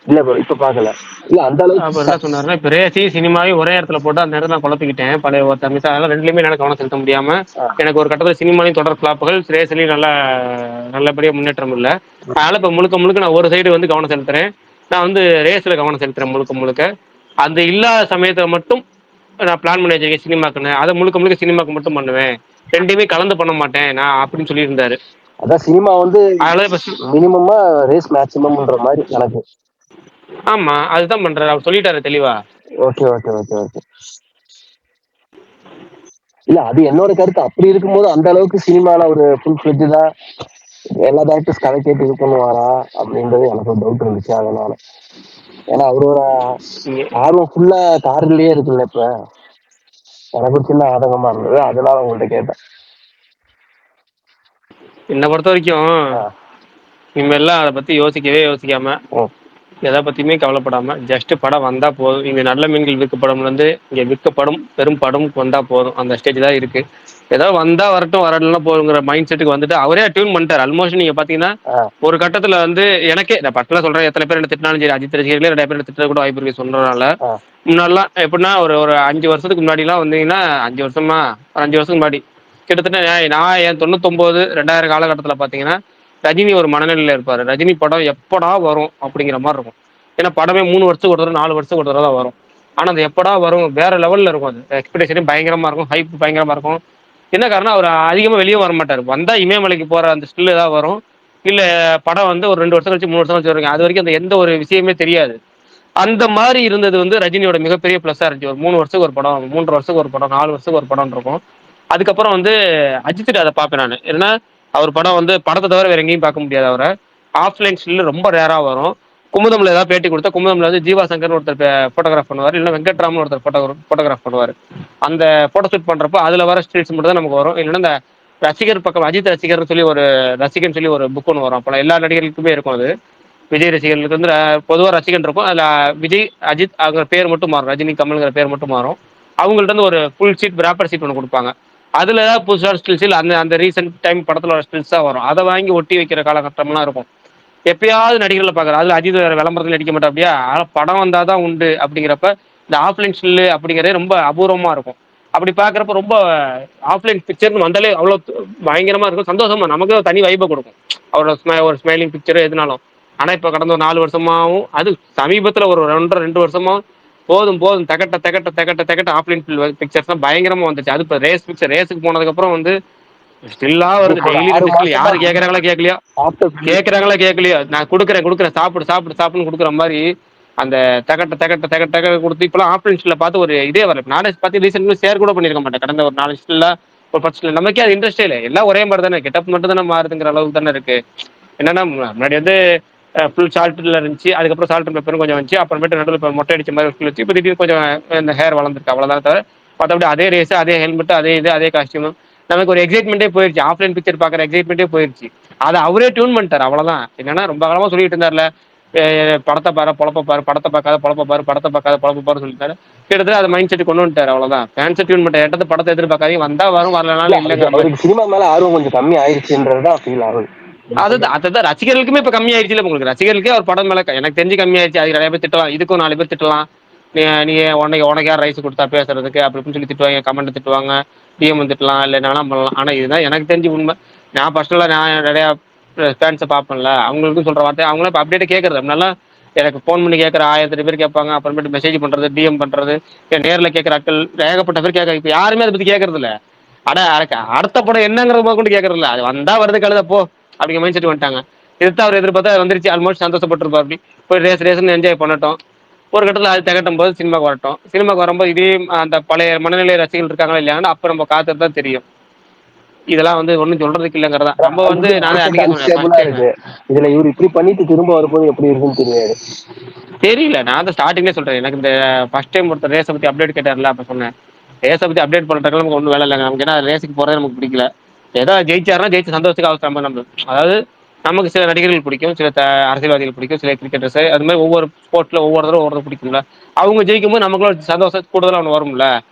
இல்ல bro, இப்ப பாக்கல. இல்ல அந்த அளவுக்கு அவர் என்ன சொன்னாருன்னா, இப்ப ரேசி சினிமாவையும் ஒரே இடத்துல போட்டு அந்த இடத்துல நான் குழப்பிக்கிட்டேன். பழைய ஒருத்தர் மிஸ் அதெல்லாம் ரெண்டுலயுமே என்னால கவனம் செலுத்த முடியாம எனக்கு ஒரு கட்டத்தில் சினிமாலையும் தொடர் ஃபிளாப்புகள், ரேஸ்லயும் நல்லபடியா முன்னேற்றம் இல்லை. அதனால இப்ப முழுக்க முழுக்க நான் ஒரு சைடு வந்து கவனம் செலுத்துறேன். நான் வந்து ரேஸ்ல கவனம் செலுத்துறேன் முழுக்க முழுக்க. அந்த இல்லாத சமயத்தை மட்டும் நான் பிளான் பண்ணி வச்சிருக்கேன் சினிமாக்குன்னு. அதை முழுக்க முழுக்க சினிமாக்கு மட்டும் பண்ணுவேன். ரெண்டுமே கலந்து பண்ண மாட்டேன் நான் அப்படின்னு சொல்லியிருந்தாரு. அதான் சினிமா வந்து அதனால இப்ப மினிமமா ரேஸ் மேக்ஸிமம்ன்ற மாதிரி எனக்கு. ஆமா அதுதான் பண்றாரு. அவர் சொல்லிட்டாரு தெளிவா. Okay okay okay okay. இல்ல அது என்னோட கருத்து. அப்படி இருக்கும்போது அந்த அளவுக்கு சினிமால ஒரு ஃபுல் ஃபிளெட்ஜா எல்லா டேரக்டர்ஸ் கதை கேட்டு இது பண்ணுவாரா அப்படின்றது எனக்கு ஒரு டவுட் இருந்துச்சு. அதனால ஏன்னா அவரோட ஆர்வம் ஃபுல்லா கார்லயே இருக்குல்ல, இப்ப எனக்கு ஒரு சின்ன ஆதங்கமா இருந்தது, அதனால உங்கள்கிட்ட கேட்டேன். என்னை பொறுத்த வரைக்கும் இனிமேல்லாம் அதை பத்தி யோசிக்காம எதை பத்தியுமே கவலைப்படாம ஜஸ்ட் படம் வந்தா போதும். இங்க நல்ல மீன்கள் விற்கப்படும் வந்து இங்க விற்கப்படும் பெரும் படம் வந்தா போதும். அந்த ஸ்டேஜ் தான் இருக்கு. ஏதோ வந்தா வரட்டும் வரலாம் போகுங்கிற மைண்ட் செட்டுக்கு வந்துட்டு அவரே டியூன் பண்ணிட்டாரு. ஆல்மோஸ்ட் நீங்க பாத்தீங்கன்னா ஒரு கட்டத்துல வந்து எனக்கே நான் பட்டில சொல்றேன், எத்தனை பேர் என்ன திட்டினாலும் சரி, அஜித் ரசிகர்களே நிறைய பேர் திட்ட கூட வாய்ப்பு இருக்கு சொல்றதுனால. முன்னாடிலாம் எப்படின்னா ஒரு ஒரு 5 வருஷத்துக்கு முன்னாடி எல்லாம் வந்தீங்கன்னா 5 வருஷமா ஒரு 5 வருஷத்துக்கு முன்னாடி கிட்டத்தட்ட நான் என் 99 2000 காலகட்டத்துல பாத்தீங்கன்னா ரஜினி ஒரு மனநிலையில இருப்பாரு. ரஜினி படம் எப்படா வரும் அப்படிங்கிற மாதிரி இருக்கும். ஏன்னா படமே 3 வருஷத்துக்கு ஒரு தடவை 4 வருஷத்துக்கு ஒரு தடவை தான் வரும். ஆனா அது எப்படா வரும் வேற லெவல்ல இருக்கும். அது எக்ஸ்பெக்டேஷன் பயங்கரமா இருக்கும், ஹைப் பயங்கரமா இருக்கும். என்ன காரணம், அவர் அதிகமா வெளியே வர மாட்டார். வந்தா இமயமலைக்கு போற அந்த ஸ்டில் ஏதாவது வரும், இல்ல படம் வந்து ஒரு 2 வருஷம் கழிச்சு 3 வருஷம் கழிச்சு வருங்க. அது வரைக்கும் அந்த எந்த ஒரு விஷயமே தெரியாது. அந்த மாதிரி இருந்தது வந்து ரஜினியோட மிகப்பெரிய பிளஸ்ஸா இருந்துச்சு. ஒரு 3 வருஷத்துக்கு ஒரு படம், 3 வருஷத்துக்கு ஒரு படம், 4 வருஷத்துக்கு ஒரு படம் இருக்கும். அதுக்கப்புறம் வந்து அஜித் அதை பார்ப்பேன் நான். ஏன்னா அவர் படம் வந்து படத்தை தவிர வேற எங்கேயும் பார்க்க முடியாது. அவரை ஆஃப்லைன் ஸ்டில் ரொம்ப ரேரா வரும். குமுதம்ல ஏதாவது பேட்டி கொடுத்தா குமுதம்ல வந்து ஜீவா சங்கர் ஒருத்தர் போட்டோகிராஃப் பண்ணுவார், இல்லைன்னா வெங்கட்ராமன் ஒருத்தர் போட்டோகிராஃப் பண்ணுவார். அந்த போட்டோ ஷூட் பண்றப்போ அதுல வர ஸ்டில்ஸ் மட்டும் தான் நமக்கு வரும். இல்லைன்னா இந்த ரசிகர் பக்கம் அஜித் ரசிகர்னு சொல்லி ஒரு ரசிகன் சொல்லி ஒரு புக் ஒன்று வரும். அப்போலாம் எல்லா நடிகர்களுக்குமே இருக்கும். அது விஜய் ரசிகர்களுக்கு வந்து பொதுவாக ரசிகன் இருக்கும். அதுல விஜய் அஜித் அவங்க பேர் மட்டும் மாறும், ரஜினி கமல்ங்கிற பேர் மட்டும் மாறும். அவங்கள்ட்ட வந்து ஒரு ஃபுல் ஷீட் ராப்பர் ஷீட் ஒன்று கொடுப்பாங்க. அதுல ஏதாவது புதுசாக ஸ்டில்ஸ் அந்த அந்த ரீசெண்ட் டைம் படத்துல வர ஸ்டில்ஸ் தான் வரும். அதை வாங்கி ஒட்டி வைக்கிற காலகட்டம்லாம் இருக்கும். எப்பயாவது நடிகர்களை பார்க்குறேன். அதுல அஜித் வேற விளம்பரத்தில் நடிக்க மாட்டா அப்படியா, ஆனால் படம் வந்தாதான் உண்டு அப்படிங்கிறப்ப இந்த ஆஃப்லைன் ஸ்டில்லு அப்படிங்கிறதே ரொம்ப அபூர்வமா இருக்கும். அப்படி பார்க்குறப்ப ரொம்ப ஆஃப்லைன் பிக்சர்னு வந்தாலே அவ்வளோ பயங்கரமா இருக்கும், சந்தோஷமா நமக்கு தனி வைப்பை கொடுக்கும். அவரோட ஒரு ஸ்மைலிங் பிக்சர் எதுனாலும். ஆனால் இப்போ கடந்த ஒரு 4 வருஷமாவும், அது சமீபத்தில் ஒரு 2 வருஷமாவும் போதும் போதும் தகட்ட தகட்ட தகட்ட தகட்ட ஆஃப்லைன் பிக்சர்ஸ் தான் பயங்கரமா வந்துச்சு. அது இப்போ ரேஸ் பிக்சர் ரேஸுக்கு போனதுக்கப்புறம் வந்து ஸ்டில்லா வருது. இப்போ ஒரு டெய்லி 6 2 ஸ்டில். மாசமா யாரு கேட்கறாங்களா கேட்கலையோ, ஆஃப்டர் கேட்கறாங்களா கேட்கலையோ, நான் கொடுக்குறேன் சாப்பிடு சாப்பிடு சாப்பிடுன்னு கொடுக்குற மாதிரி அந்த தகட்ட தகட்ட தகட்ட தகட்ட கொடுத்து இப்பெல்லாம் ஆஃப்லைன் ஸ்டில்ல பார்த்து ஒரு இதே வரல. நானே பார்த்து ரீசெண்டாக ஷேர் கூட பண்ணியிருக்க மாட்டேன். கடந்த ஒரு 4 ஸ்டில்ல ஒரு 10 ஸ்டில் நமக்கே அது இன்ட்ரெஸ்டே இல்லை. எல்லாம் ஒரே மாதிரி தானே, கெட்டப் மட்டும் தானே மாறுதுங்கிற அளவுக்கு தானே இருக்கு. என்னன்னா முன்னாடி வந்து ஃபுல் சால்ட்டில் இருந்துச்சு, அதுக்கப்புறம் சால்ட் பெப்பரும் கொஞ்சம் வந்துச்சு, அப்புறமேட்டு நடுவில் இப்போ மொட்டை அடிச்ச மாதிரி ஃபுல் வச்சு, இப்போ திடீர்னு கொஞ்சம் இந்த ஹேர் வளர்ந்துருக்கு, அவ்வளோதான் தவிர மற்றபடி அதே ரேஸ், அதே ஹெல்மெட், அதே இது, அதே காஸ்டியூம். நமக்கு ஒரு எக்ஸைட்மெண்ட்டே போயிருச்சு, ஆஃப்லைன் பிக்சர் பார்க்குற எக்ஸைட்மெண்ட்டே போயிருச்சு. அதை அவரே டியூன் பண்ணிட்டார், அவ்வளோதான். என்னன்னா ரொம்ப காலமாக சொல்லிட்டு இருந்தார்ல, படத்தை பாரு பொழப்ப பாரு, படத்தை பார்க்காத பொழப்ப பாரு, படத்தை பார்க்காத பொழப்ப பாரு சொல்லிட்டாரு. கிட்டத்தட்ட அதை மைண்ட் செட் கொண்டு வந்துட்டார், அவ்வளோதான். ஃபேன்ஸை டியூன் பண்ணிட்டார். எட்டத்தை படத்தை எதிர்பார்க்காதீங்க, வந்தா வரும், வரலனாலும் இல்லைங்கிற மாதிரி. அவருக்கு சினிமா மேல ஆர்வம் கொஞ்சம் கம்மி ஆயிடுச்சுன்றதுதான் ஃபீல் ஆகுது. அதுதான் ரசிகர்களுக்குமே இப்ப கம்மி ஆயிடுச்சுல. உங்களுக்கு ரசிகர்களுக்கே அவர் படம் மேல எனக்கு தெரிஞ்சு கம்மி ஆயிடுச்சு. அது நிறைய பேர் திட்டலாம், இதுக்கும் 4 பேர் திட்டலாம். நீ உனக்கு யார் ரைஸ் கொடுத்தா பேசுறதுக்கு அப்படின்னு சொல்லி திட்டுவாங்க, கமெண்ட் திட்டுவாங்க, டிஎம் திட்டலாம், இல்லை என்ன வேணாம் பண்ணலாம். ஆனா இதுதான் எனக்கு தெரிஞ்சு உண்மை. நான் பர்சனலா நான் நிறைய ஃபேன்ஸை பார்ப்பேன்ல, அவங்களுக்கும் சொல்ற வார்த்தை, அவங்களும் இப்போ அப்டேட் கேட்கறது. அப்படின்னால எனக்கு ஃபோன் பண்ணி கேட்குற 1000 பேர் கேட்பாங்க, அப்புறமேட்டு மெசேஜ் பண்றது, டிஎம் பண்றது, நேரில் கேட்குற ஆட்கள் ஏகப்பட்ட பேர் கேட்க. இப்போ யாருமே அதை பத்தி கேட்கறது இல்லை. அடுத்த படம் என்னங்கிறத கொண்டு கேட்கறது இல்லை. அது வந்தா வருது கழுத போ அப்படிங்கிற மைண்ட் செட் வந்துட்டாங்க. இதுதான் அவர் எதிர்பார்த்தா வந்துருச்சு. ஆல்மோஸ்ட் சந்தோஷப்பட்டிருப்பா. அப்படி போய் ரேஸ்ன்னு என்ஜாய் பண்ணட்டும். ஒரு கட்டத்தில் அது திகட்டும் போது சினிமாக்கு வரட்டும். சினிமாக்கு வரும்போது இதே அந்த பழைய மனநிலை ரசிகர்கள் இருக்காங்களா இல்லையான்னு அப்போ நம்ம காத்துட்டு தான் தெரியும். இதெல்லாம் வந்து ஒன்றும் சொல்றதுக்கு இல்லைங்கிறதா. நம்ம வந்து நானே இருக்கு. இதுல இவர் இப்படி பண்ணிட்டு திரும்ப வரும்போது எப்படி இருக்குன்னு தெரியாது, தெரியல. நான் தான் ஸ்டார்டிங்லேயே சொல்றேன், எனக்கு இந்த ஃபர்ஸ்ட் டைம் ஒருத்தர் ரேஸை பத்தி அப்டேட் கேட்டார்ல, அப்போ சொன்னேன் ரேஸை பத்தி அப்டேட் பண்ணுறதுக்கு நமக்கு ஒன்றும் வேலை இல்லைங்க. நமக்கு ஏன்னா ரேஸுக்கு போகிறதே நமக்கு பிடிக்கல. ஏதோ ஜெயிச்சாருன்னா ஜெயிச்ச சந்தோஷத்துக்கு அவசரம் நம்ம. அதாவது நமக்கு சில நடிகர்கள் பிடிக்கும், சில அரசியல்வாதிகள் பிடிக்கும், சில கிரிக்கெட்டர்ஸ், அது மாதிரி ஒவ்வொரு ஸ்போர்ட்ல ஒவ்வொருத்தரும் பிடிக்கும்ல. அவங்க ஜெயிக்கும் போது நமக்குள்ள சந்தோஷம் கூடுதலாக ஒன்று வரும்ல.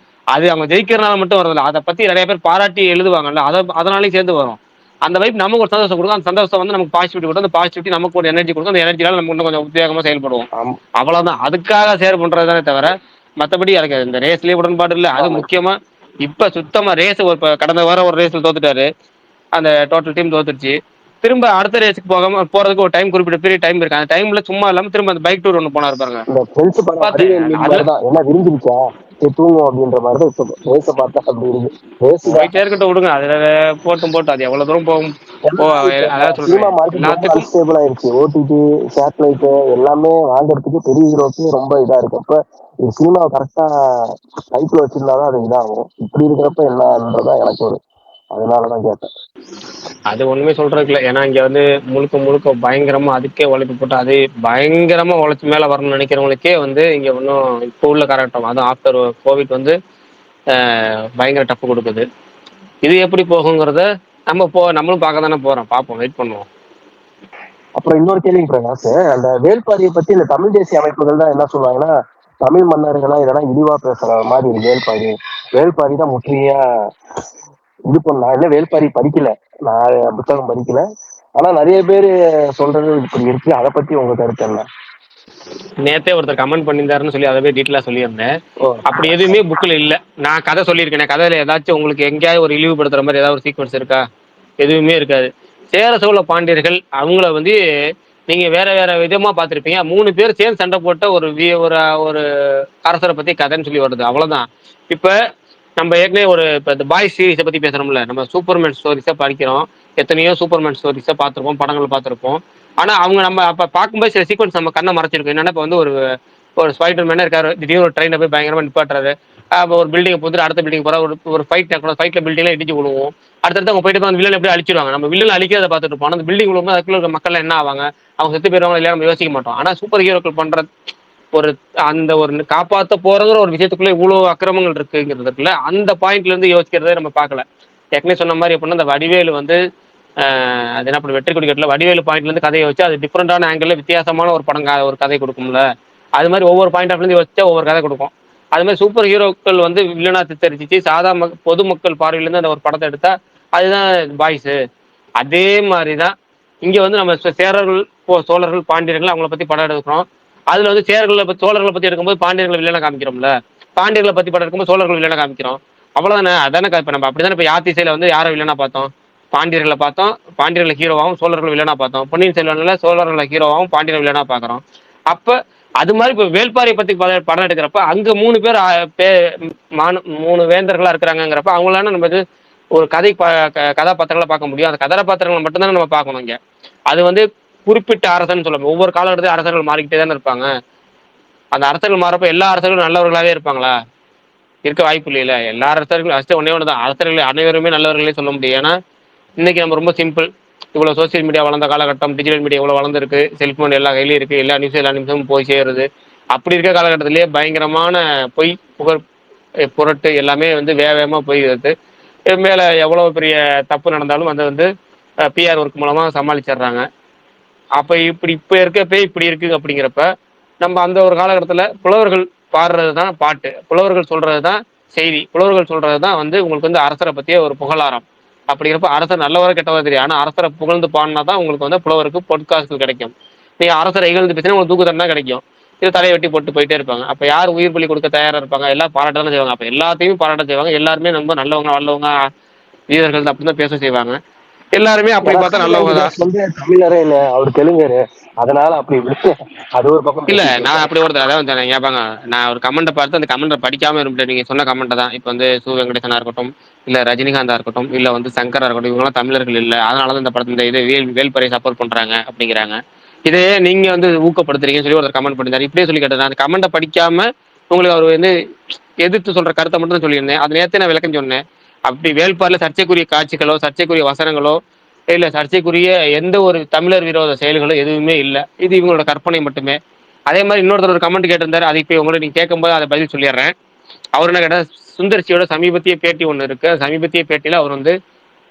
அது அவங்க ஜெயிக்கிறனால மட்டும் வரதில்ல, அதை பத்தி நிறைய பேர் பாராட்டி எழுதுவாங்கல்ல, அதனாலேயும் சேர்ந்து வரும். அந்த வைப் நமக்கு ஒரு சந்தோஷம் கொடுக்கும். அந்த சந்தோஷம் வந்து நமக்கு பாசிட்டிவிட்டி கொடுக்கும். அந்த பாசிட்டிவிட்டி நமக்கு ஒரு எனர்ஜி கொடுக்கும். அந்த எனர்ஜியால நம்ம இன்னும் கொஞ்சம் உத்வேகமா செயல்படுவோம். அவ்வளவுதான். அதுக்காக ஷேர் பண்றது தானே தவிர மற்றபடி எனக்கு இந்த ரேஸ்லயே உடன்பாடு இல்லை. அது முக்கியமா இப்ப சுத்தமா ரேஸ் கடந்த வாரம் ஒரு ரேஸ்ல தோத்துட்டாரு, அந்த டோட்டல் டீம் தோத்துருச்சு. திரும்ப அடுத்த ரேஸுக்கு போறதுக்கு ஒரு டைம், குறிப்பிட்ட பெரிய டைம் இருக்கு. அந்த டைம்ல சும்மா இல்லாம திரும்ப அந்த பைக் டூர் ஒன்று போனாரு பாருங்க. தூங்கும் அப்படின்ற மாதிரி ரேஸை பார்த்தா அப்படி இருக்கு. போயிட்டே இருக்கட்டும், விடுங்க. அதுல போட்டு அது எவ்வளவு தூரம் போகும். சினிமா மார்க்கெட் அன்ஸ்டேபிள் ஆயிருச்சு. ஓடிடி, சேட்டலைட் எல்லாமே வாங்குறதுக்கு பெரிய ஹீரோக்கு ரொம்ப இதா இருக்கு. அப்ப சினிமாவை கரெக்டா கைக்குள்ள வச்சிருந்தாதான் அது இதாகும். இப்படி இருக்கிறப்ப என்னன்றதான் எனக்கு ஒரு, அதனாலதான் கேட்டேன். அது ஒண்ணுமே சொல்றதுக்கு இல்லை. ஏன்னா இங்க வந்து முழுக்க முழுக்க பயங்கரமா அதுக்கே உழைப்பு போட்டு அது பயங்கரமா உழைச்சி மேல வரணும்னு நினைக்கிறவங்களுக்கே வந்து இங்க ஒன்றும் இப்போ உள்ள காலகட்டம், அதுவும் ஆஃப்டர் கோவிட் வந்து பயங்கர டஃப் கொடுக்குது. இது எப்படி போகுங்கிறத நம்மளும் பார்க்க தானே போறோம், பார்ப்போம், வெயிட் பண்ணுவோம். அப்புறம் இன்னொரு கேள்வி பிரகாஷ், அந்த வேல்பாரியை பத்தி இந்த தமிழ் தேசிய அமைப்புகள் தான் என்ன சொல்லுவாங்கன்னா, தமிழ் மன்னர்களா இதெல்லாம் இழிவா பேசுற மாதிரி இருக்கு. வேல்பாரி தான் முற்றியா இது பண்ண. என்ன வேல்பாரி படிக்கல, நான் புத்தகம் படிக்கல, ஆனா நிறைய பேரு சொல்றது இப்படி இருக்கு. அதை பத்தி உங்க கருத்து என்ன? நேத்தே ஒருத்தர் கமெண்ட் பண்ணியிருந்தாருன்னு சொல்லி அதை டீட்டெயிலா சொல்லியிருந்தேன். அப்படி எதுவுமே புக்கில் இல்லை. நான் கதை சொல்லியிருக்கேன். கதையில ஏதாச்சும் உங்களுக்கு எங்கேயாவது ஒரு இழிவுபடுத்துற மாதிரி ஏதாவது ஒரு சீக்வன்ஸ் இருக்கா? எதுவுமே இருக்காது. சேர சோழ பாண்டியர்கள் அவங்கள வந்து நீங்க வேற வேற விதமா பார்த்துருப்பீங்க. 3 பேர் சேர்ந்து சண்டை போட்ட ஒரு அரசரை பத்தி கதைன்னு சொல்லி வருது, அவ்வளவுதான். இப்ப நம்ம ஏற்கனவே இப்ப இந்த பாய்ஸ் சீரீஸை பத்தி பேசுறோம்ல, நம்ம சூப்பர்மேன் ஸ்டோரிஸை படிக்கிறோம், எத்தனையோ சூப்பர்மேன் ஸ்டோரிஸை பார்த்துருப்போம், படங்கள் பார்த்துருப்போம். ஆனா அவங்க நம்ம அப்ப பார்க்கும்போது சில சீக்வன்ஸ் நம்ம கண்ணை மறைச்சிருக்கோம். என்னன்னா இப்ப வந்து ஒரு ஸ்பைடர் மேனே இருக்காரு, திடீர்னு ஒரு ட்ரெயினை போய் பயங்கரமா நிப்பாட்டுறாரு, ஒரு பில்டிங்கை போட்டு அடுத்த பில்டிங் போற ஒரு ஃபைட்ல பில்டிங்லாம் இடிச்சு விடுவோம். அடுத்தடுத்து அவங்க போயிட்டு அந்த வில்லன் எப்படி அழிச்சிருவாங்க, நம்ம வில்லன் அழிக்கிறத பார்த்துட்டு இருப்போம். அந்த பில்டிங் விழும்போது அதுக்குள்ள இருக்க மக்கள் என்ன ஆவாங்க, அவங்க செத்து போயிருவாங்க இல்லையா, நம்ம யோசிக்க மாட்டோம். ஆனா சூப்பர் ஹீரோக்கள் பண்ற ஒரு காப்பாற்ற போறங்கிற ஒரு விஷயத்துக்குள்ள இவ்வளவு அக்கிரமங்கள் இருக்குங்கிறதுக்குள்ள அந்த பாயிண்ட்ல இருந்து யோசிக்கிறதே நம்ம பார்க்கல. ஏற்கனவே சொன்ன மாதிரி எப்படின்னா அந்த வடிவேலு வந்து அது என்ன பண்ண வெற்றி கொடிக்கட்டில் வடிவேலு பாயிண்ட்ல இருந்து கதையை வச்சு அது டிஃப்ரெண்டான ஆங்கிள் வித்தியாசமான ஒரு கதை கொடுக்கும்ல. அது மாதிரி ஒவ்வொரு பாயிண்ட் ஆஃப் இருந்து யோசிச்சா ஒவ்வொரு கதை கொடுக்கும். அது மாதிரி சூப்பர் ஹீரோக்கள் வந்து வில்லனா சித்தரிச்சு பொதுமக்கள் பார்வையிலேருந்து அந்த ஒரு படத்தை எடுத்தா அதுதான் பாய்ஸு. அதே மாதிரிதான் இங்க வந்து நம்ம சேரர்கள் சோழர்கள் பாண்டியர்கள் அவங்கள பத்தி படம் எடுக்கிறோம். அதுல வந்து சோழர்களை பத்தி எடுக்கும்போது பாண்டியர்களை வில்லனா காமிக்கிறோம்ல, பாண்டியர்களை பத்தி படம் எடுக்கும்போது சோழர்கள் வில்லனா காமிக்கிறோம். அவ்வளவுதானே. அதானே இப்ப நம்ம அப்படிதானே இப்ப யாத்திசையில வந்து யாரை வில்லனா பார்த்தோம், பாண்டியர்களை பார்த்தோம், பாண்டியர்களை ஹீரோவாகவும் சோழர்கள் வில்லனா பார்த்தோம். பொன்னியின் செல்வன்ல சோழர்களை ஹீரோவாகவும் பாண்டியர்கள் வில்லனா பாக்குறோம். அப்ப அது மாதிரி இப்ப வேள்பாரியை பத்தி படம் எடுக்கிறப்ப அங்க 3 பேர் 3 வேந்தர்களா இருக்கிறாங்கிறப்ப அவங்களான நம்ம ஒரு கதாபாத்திரங்களை பார்க்க முடியும். அந்த கதாபாத்திரங்களை மட்டும்தானே நம்ம பார்க்கணும் இங்க. அது வந்து குறிப்பிட்ட அரசன் சொல்ல ஒவ்வொரு காலகட்டத்திலும் அரசர்கள் மாறிக்கிட்டே தானே இருப்பாங்க. அந்த அரசர்கள் மாறப்ப எல்லா அரசர்களும் நல்லவர்களாவே இருப்பாங்களா? இருக்க வாய்ப்பு இல்லையில. எல்லா அரசர்களும் ஃபர்ஸ்ட் ஒன்னே ஒண்ணுதான், அரசர்கள் அனைவருமே நல்லவர்களே சொல்ல முடியும். ஏன்னா இன்னைக்கு நம்ம ரொம்ப சிம்பிள். இவ்வளவு சோசியல் மீடியா வளர்ந்த காலகட்டம், டிஜிட்டல் மீடியா இவ்வளவு வளர்ந்துருக்கு, செல்போன் எல்லா கையிலயும் இருக்கு, எல்லா நிமிஷமும் போய் சேருது. அப்படி இருக்க காலகட்டத்திலேயே பயங்கரமான பொய் புகழ் புரட்டு எல்லாமே வந்து வேகமா போயிடுது. மேல எவ்வளவு பெரிய தப்பு நடந்தாலும் அதை வந்து பிஆர் ஒர்க் மூலமா சமாளிச்சிடுறாங்க. அப்ப இப்ப இருக்கப்ப இப்படி இருக்கு அப்படிங்கிறப்ப நம்ம அந்த ஒரு காலகட்டத்துல புலவர்கள் பாடுறதுதான் பாட்டு, புலவர்கள் சொல்றதுதான் செய்தி, புலவர்கள் சொல்றதுதான் வந்து உங்களுக்கு வந்து அரசரை பத்திய ஒரு புகழாரம். அப்படிங்கிறப்ப அரசர் நல்லவரை கெட்டவரை தெரியும். ஆனா அரசரை புகழ்ந்து பாடினாதான் உங்களுக்கு வந்து புலவருக்கு பொட்காஸ்ட் கிடைக்கும். நீங்க அரசரை இகழ்ந்து பேசினா உங்களுக்கு தூக்கு தண்டனை கிடைக்கும். இது தலையை வெட்டி போட்டு போயிட்டே இருப்பாங்க. அப்ப யார் உயிர் பலி கொடுக்க தயாரா இருப்பாங்க? எல்லாம் பாராட்ட தானே செய்வாங்க. அப்ப எல்லாத்தையும் பாராட்ட செய்வாங்க. எல்லாருமே ரொம்ப நல்லவங்க நல்லவங்க வீரர்கள் அப்படிதான் பேச செய்வாங்க. எல்லாருமே அப்படி பார்த்தா நல்லவங்க தான். வந்து தமிழரே இல்ல, அவர் தெலுங்கரு, அதனால அப்படி அது ஒரு பக்கம் இல்ல நான் அப்படி அதான் கேட்பாங்க. நான் ஒரு கமெண்ட்டை பார்த்து அந்த கமெண்ட்டை படிக்காம இருந்துட்டு நீங்க சொன்ன கமெண்ட்டை தான். இப்போ வந்து சு வெங்கடேசனா இருக்கட்டும், இல்ல ரஜினிகாந்தா இருக்கட்டும், இல்ல வந்து சங்கரா இருக்கட்டும், இவங்கெல்லாம் தமிழர்கள் இல்லை, அதனாலதான் இந்த படத்தை இந்த இது வேல்பாரியை சப்போர்ட் பண்றாங்க அப்படிங்கிறாங்க. இதையே நீங்க வந்து ஊக்கப்படுத்துறீங்கன்னு சொல்லி ஒரு கமெண்ட் பண்ணிருந்தாரு. இப்படியே சொல்லி கேட்டேன். அந்த கமெண்ட்டை படிக்காம உங்களுக்கு அவர் வந்து எதிர்த்து சொல்ற கருத்தை மட்டும் தான் சொல்லியிருந்தேன். அது நேரத்தை நான் விளக்கம் சொன்னேன். அப்படி வேள்பாரில் சர்ச்சைக்குரிய காட்சிகளோ சர்ச்சைக்குரிய வசனங்களோ இல்ல சர்ச்சைக்குரிய எந்த ஒரு தமிழர் விரோத செயல்களோ எதுவுமே இல்லை. இது இவங்களோட கற்பனை மட்டுமே. அதே மாதிரி இன்னொருத்தர் ஒரு கமெண்ட் கேட்டிருந்தாரு. அது இப்போ உங்களை நீங்க கேட்கும்போது அதை பதில் சொல்லிடுறேன். அவர் என்ன கேட்டால், சுந்தர்சியோட சமீபத்திய பேட்டி ஒன்று இருக்கு. சமீபத்திய பேட்டியில அவர் வந்து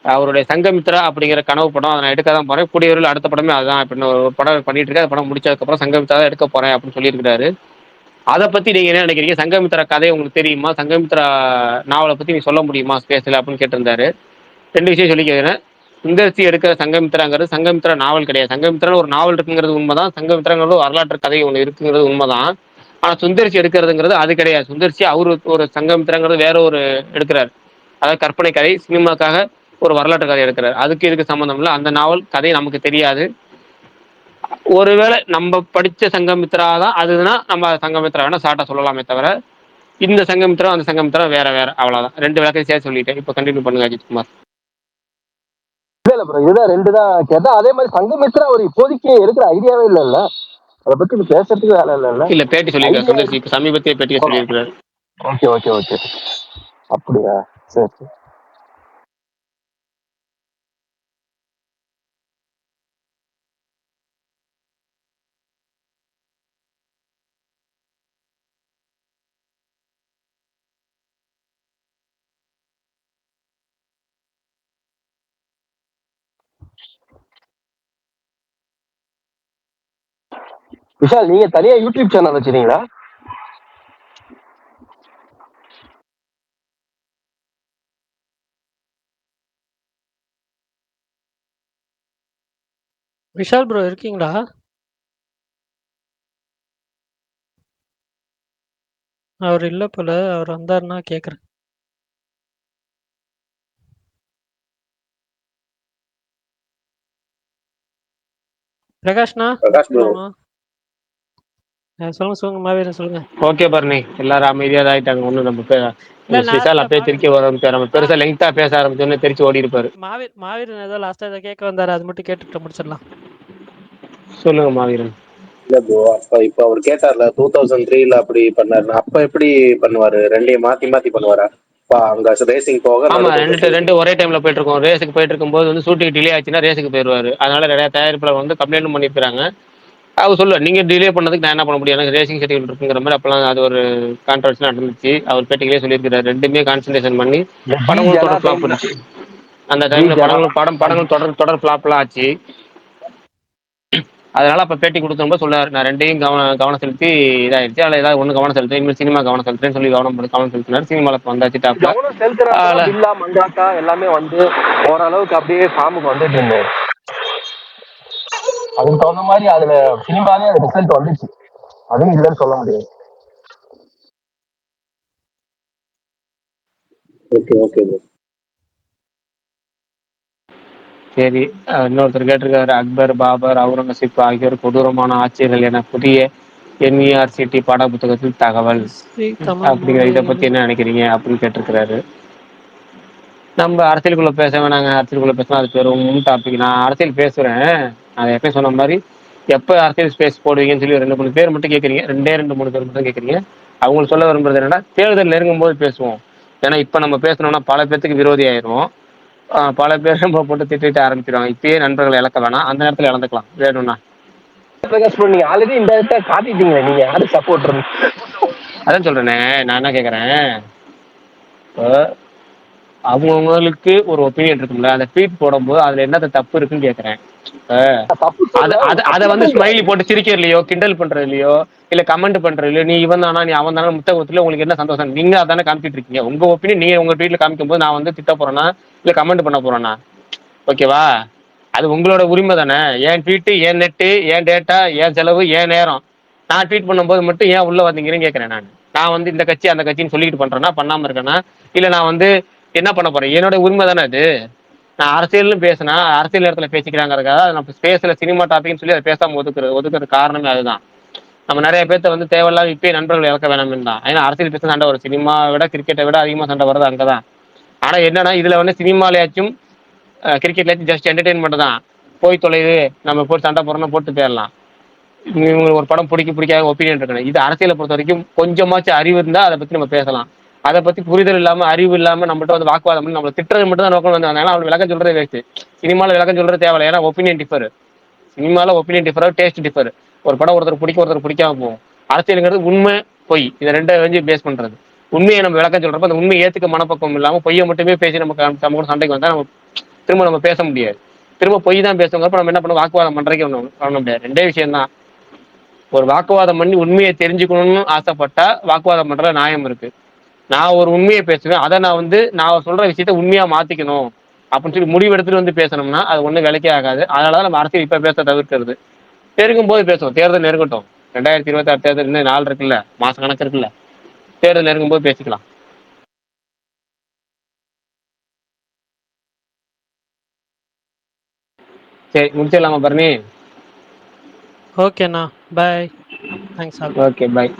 அவருடைய சங்கமித்ரா அப்படிங்கிற கனவு படம் அதை நான் எடுக்க தான் போறேன், கூடியவர்கள் அடுத்த படமே அதுதான் அப்படின்னு ஒரு படம் பண்ணிட்டு இருக்கேன். அந்த படம் முடிச்சதுக்கப்புறம் சங்கமித்ரா தான் எடுக்க போறேன் அப்படின்னு சொல்லியிருக்காரு. அதை பத்தி நீங்க என்ன நினைக்கிறீங்க? சங்கமித்ரா கதை உங்களுக்கு தெரியுமா? சங்கமித்ரா நாவலை பத்தி நீங்க சொல்ல முடியுமா ஸ்பேஸ்ல அப்படின்னு கேட்டிருந்தாரு. 2 விஷயம் சொல்லி கேட்கிறேன். சுந்தர்சி எடுக்கிற சங்கமித்ராங்கிறது சங்கமித்ரா நாவல் கிடையாது. சங்கமித்ரா ஒரு நாவல் இருக்குங்கிறது உண்மைதான். சங்கமித்ராங்கிறது வரலாற்று கதை ஒன்று இருக்குங்கிறது உண்மைதான். ஆனா சுந்தர்சி எடுக்கிறதுங்கிறது அது கிடையாது. சுந்தர்சி அவரு ஒரு சங்கமித்ராங்கிறது வேற ஒரு எடுக்கிறார். அதாவது கற்பனை கதை, சினிமாக்காக ஒரு வரலாற்று கதை எடுக்கிறார். அதுக்கு இதுக்கு சம்பந்தம் இல்லை. அந்த நாவல் கதை நமக்கு தெரியாது. ஒருவேளை நம்ம படிச்ச சங்கமித்ரா தான் அதுனா நம்ம சங்கமித்ரா வேணா சாட்டா சொல்லலாமே தவிர, இந்த சங்கமித்ரா அந்த சங்கமித்ரா வேற வேற, அவ்வளவுதான். 2 விளக்கம் சேர்த்து சொல்லிட்டேன். இப்போ கண்டினியூ பண்ணுங்க அஜித்குமார். இல்ல ப்ரோ, இதுதான் 2 தான் கேட்டேன். அதே மாதிரி சங்கமித்ரா அவர் இப்போதைக்கு எடுக்கிற ஐடியாவே இல்லைல்ல, அதை பத்தி பேசுறதுக்கு வேலை இல்லைல்ல. இல்ல பேட்டி சொல்லியிருக்காரு சுந்தர்சி, இப்ப சமீபத்திய பேட்டியை சொல்லியிருக்கிறார். ஓகே ஓகே ஓகே, அப்படியா? சரி சரி. விஷால், நீங்க தனியா யூடியூப் சேனல் வச்சிருக்கீங்களா? விஷால் ப்ரோ இருக்கீங்களா? அவர் இல்ல போல. அவர் வந்தாருன்னா கேக்குறேன். பிரகாஷ்ண்ணா இருக்கலாமா? சொல்லுங்க மாவீரன் சொல்லுங்க. ஓகே பரணி, எல்லாரும் அமைதியா ஆயிட்டாங்க. ஒண்ணு நம்ம விஷால் அப்பயே திருக்கி வரும். நம்ம பெருசா லெங்தா பேச ஆரம்பிச்சோன்னு தெரிச்சு ஓடி இருப்பாரு. மாவீரன் ஏதோ லாஸ்டா ஏதோ கேட்க வந்தாரு, அது மட்டும் கேட்டுட்டு முடிச்சிடலாம். சொல்லுங்க மாவீரன். இல்ல ப்ரோ, அப்ப இப்ப அவர் கேட்டார்ல 2003ல அப்படி பண்ணாரு, அப்ப எப்படி பண்ணுவாரு? ரெண்டையும் மாத்தி மாத்தி பண்ணுவாரா? அங்க ரேசிங் போக ஆமா, ரெண்டு ஒரே டைம்ல போயிட்டு இருக்கோம். ரேஸுக்கு போயிட்டு இருக்கும்போது வந்து ஷூட்டிங் டிலே ஆச்சுன்னா ரேஸுக்கு போயிடுவாரு. அதனால நிறைய தயாரிப்பாளர் வந்து கம்ப்ளைண்ட் பண்ணிருக்காங்க. அவர் சொல்ல நீங்க டிலே பண்ணதுக்கு நான் என்ன பண்ண முடியும், எனக்கு ரேசிங் ஷெட்யூல் இருக்குங்கிற மாதிரி அப்பெல்லாம் அது ஒரு கான்ட்ரவர்சி நடந்துச்சு. அவர் பேட்டிகளே சொல்லியிருக்கிறாரு. ரெண்டுமே கான்சன்ட்ரேஷன் பண்ணி படங்களும் தொடர் ஃபிளாப் பண்ணுச்சு. அந்த டைம்ல படங்கள் தொடர் ஃபிளாப்லாம் ஆச்சு. அதனால அப்ப பேட்டி கொடுக்கும்போது சொல்லாரு, நான் ரெண்டையும் கவனம் செலுத்தி இதாயிருச்சு. அதில் ஏதாவது ஒண்ணு கவனம் செலுத்து, இனிமேல் சினிமா கவனம் செலுத்துறேன்னு சொல்லி கவனம் செலுத்தினாரு. சினிமால வந்தாச்சு டாப்ல. கவனம் செலுத்துறாங்க. மங்காக்கா எல்லாமே வந்து ஓரளவுக்கு அப்படியே ஃபார்முக்கு வந்துட்டு இருந்தாரு. அதுக்கு தகுந்த மாதிரி அதுல சினிமாலே ரிசல்ட் வந்துச்சு, அதுவும் இல்லைன்னு சொல்ல முடியாது. Okay okay bro. சரி, இன்னொருத்தர் கேட்டிருக்காரு, அக்பர், பாபர், அவுரங்கசீப் ஆகியோர் கொடூரமான ஆட்சியர்கள் என புதிய NERCT பாட புத்தகத்தில் தகவல் ஸ்ரீ தமிழ் அப்படிங்கிற இதை பத்தி மூவிகள். என்ன நினைக்கிறீங்க அப்படின்னு கேட்டிருக்கிறாரு. நம்ம அரசியலுக்குள்ள பேச வேணாங்க, அரசியலுக்குள்ள பேசினா அது பெரும் டாபிக். நான் அரசியல் பேசுறேன், நான் எப்பயும் சொன்ன மாதிரி எப்போ அரசியல் ஸ்பேஸ் போடுவீங்கன்னு சொல்லி 2-3 பேர் மட்டும் கேட்குறீங்க, 2-3 பேர் மட்டும் கேட்குறீங்க. அவங்களுக்கு சொல்ல விரும்புறது என்னன்னா, தேர்தல் நெருங்கும் போது பேசுவோம். ஏன்னா இப்போ நம்ம பேசணும்னா பல பேர்த்துக்கு விரோதி ஆயிரும். பல பேர் நம்ம போட்டு திட்டிட்டு ஆரம்பிச்சிடுவாங்க. இப்பயே நண்பர்களை இழக்க வேணாம், அந்த நேரத்தில் இழந்துக்கலாம் வேணும்னா. பிரகாஷ் ப்ரோ, நீங்க ஆல்ரெடி இந்த இடத்த காட்டிட்டீங்களே, நீங்க யாரு சப்போர்ட்? அதான் சொல்றேனே, நான் என்ன கேட்குறேன், இப்போ அவங்கவுங்களுக்கு ஒரு ஒப்பீனியன் இருக்குல்ல, அந்த ட்வீட் போடும்போது அதுல என்னது தப்பு இருக்குன்னு கேட்குறேன். தப்பு அதை சொல்ல, அதை அதை வந்து தப்பு ஸ்மைலி போட்டு சிரிக்கிறதுலையோ கிண்டல் பண்றதுலையோ இல்ல கமெண்ட் பண்றதுலையோ, நீ இவன் தானா நீ அவன் தானே புத்தகத்துல உங்களுக்கு என்ன சந்தோஷம்? நீங்க அதானே காமிச்சிட்டு இருக்கீங்க. உங்க ஒப்பீனியன் நீங்க உங்க ட்வீட்ல காமிக்கும் போது நான் வந்து திட்ட போறேன்னா இல்ல கமெண்ட் பண்ண போறேன்னா, ஓகேவா? அது உங்களோட உரிமை தானே. என் ட்வீட்டு, என் நெட்டு, என் டேட்டா, என் செலவு, என் நேரம். நான் ட்வீட் பண்ணும்போது மட்டும் ஏன் உள்ள வந்தீங்கன்னு கேட்கறேன். நான் வந்து இந்த கட்சி அந்த கட்சின்னு சொல்லிட்டு பண்றேன்னா, பண்ணாம இருக்கேன்னா, இல்ல நான் வந்து என்ன பண்ண போறேன்? என்னோட உரிமை தானே அது. நான் அரசியல்னு பேசினா அரசியல் நேரத்துல பேசிக்கிறாங்கிறதுக்காக நம்ம ஸ்பேஸ்ல சினிமா டாபிக்னு சொல்லி அதை பேசாம ஒதுக்குறது காரணமே அதுதான். நம்ம நிறைய பேர்த்த வந்து தேவையில்லாம இப்பயே நண்பர்கள் இழக்க வேணாம்னு தான். ஏன்னா அரசியல் பேச சண்டை வரும், சினிமாவை விட கிரிக்கெட்டை விட அதிகமாக சண்டை வருது அங்கதான். ஆனா என்னன்னா இதுல வந்து சினிமாலயாச்சும் கிரிக்கெட்லயாச்சும் ஜஸ்ட் என்டர்டைன்மெண்ட் தான். போய் தொலைது, நம்ம போட்டு சண்டை போறோம்னா போட்டு போயிடலாம். இவங்களுக்கு ஒரு படம் பிடிக்காத ஒப்பீனியன் இருக்கணும். இது அரசியலை பொறுத்த வரைக்கும் கொஞ்சமாச்சும் அறிவு இருந்தா அதை பத்தி நம்ம பேசலாம். அதை பத்தி புரிதல் இல்லாம அறிவு இல்லாம நம்மகிட்ட வந்து வாக்குவாதம் பண்ணி நம்மளை திட்டுறது மட்டும் தான் நோக்கம் வந்து வந்தாங்க. அவங்களுக்கு விளக்கம் சொல்றதே வேஸ்ட். சினிமாவில் விளக்கம் சொல்றது தேவையில்லை, ஏன்னா ஒப்பீனியன் டிஃபர். சினிமாவில் ஒப்பீனியன் டிஃபர், டேஸ்ட் டிஃபர். ஒரு படம் ஒருத்தர் பிடிக்கும் ஒருத்தர் பிடிக்காம போகும். அரசியலுங்கிறது உண்மை பொய், இதை ரெண்டை வந்து பேஸ் பண்றது. உண்மையை நம்ம விளக்கம் சொல்றப்ப அந்த உண்மையை ஏத்துக்க மனப்பக்கம் இல்லாம பொய்யை மட்டுமே பேசி நம்ம கூட சண்டைக்கு வந்தா நம்ம திரும்ப நம்ம பேச முடியாது. திரும்ப பொய் தான் பேசுங்கிறப்ப நம்ம என்ன பண்ண வாக்குவாதம் பண்றதுக்கு பண்ண முடியாது. ரெண்டே விஷயம் தான். ஒரு வாக்குவாதம் பண்ணி உண்மையை தெரிஞ்சுக்கணும்னு ஆசைப்பட்டா வாக்குவாதம் பண்ற நியாயம் இருக்கு. நான் ஒரு உண்மையை பேசுவேன், அதை நான் சொல்ற விஷயத்த உண்மையா மாத்திக்கணும் அப்படின்னு சொல்லி முடிவெடுத்துட்டு வந்து பேசணும்னா அது ஒன்றும் விலைக்கே ஆகாது. அதனாலதான் நம்ம அரசியல் இப்ப பேச தவிர்க்கிறது. நெருங்கும் போது பேசுவோம், தேர்தல் நெருங்கட்டும். 2026 தேர்தல் இன்னும் 4 இருக்குல்ல, மாச கணக்கு இருக்குல்ல, தேர்தல் நெருங்கும் போது பேசிக்கலாம். சரி, முடிச்சிடலாமா பரணி? ஓகேண்ணா, பாய். Thanks all. ஓகே, பாய்.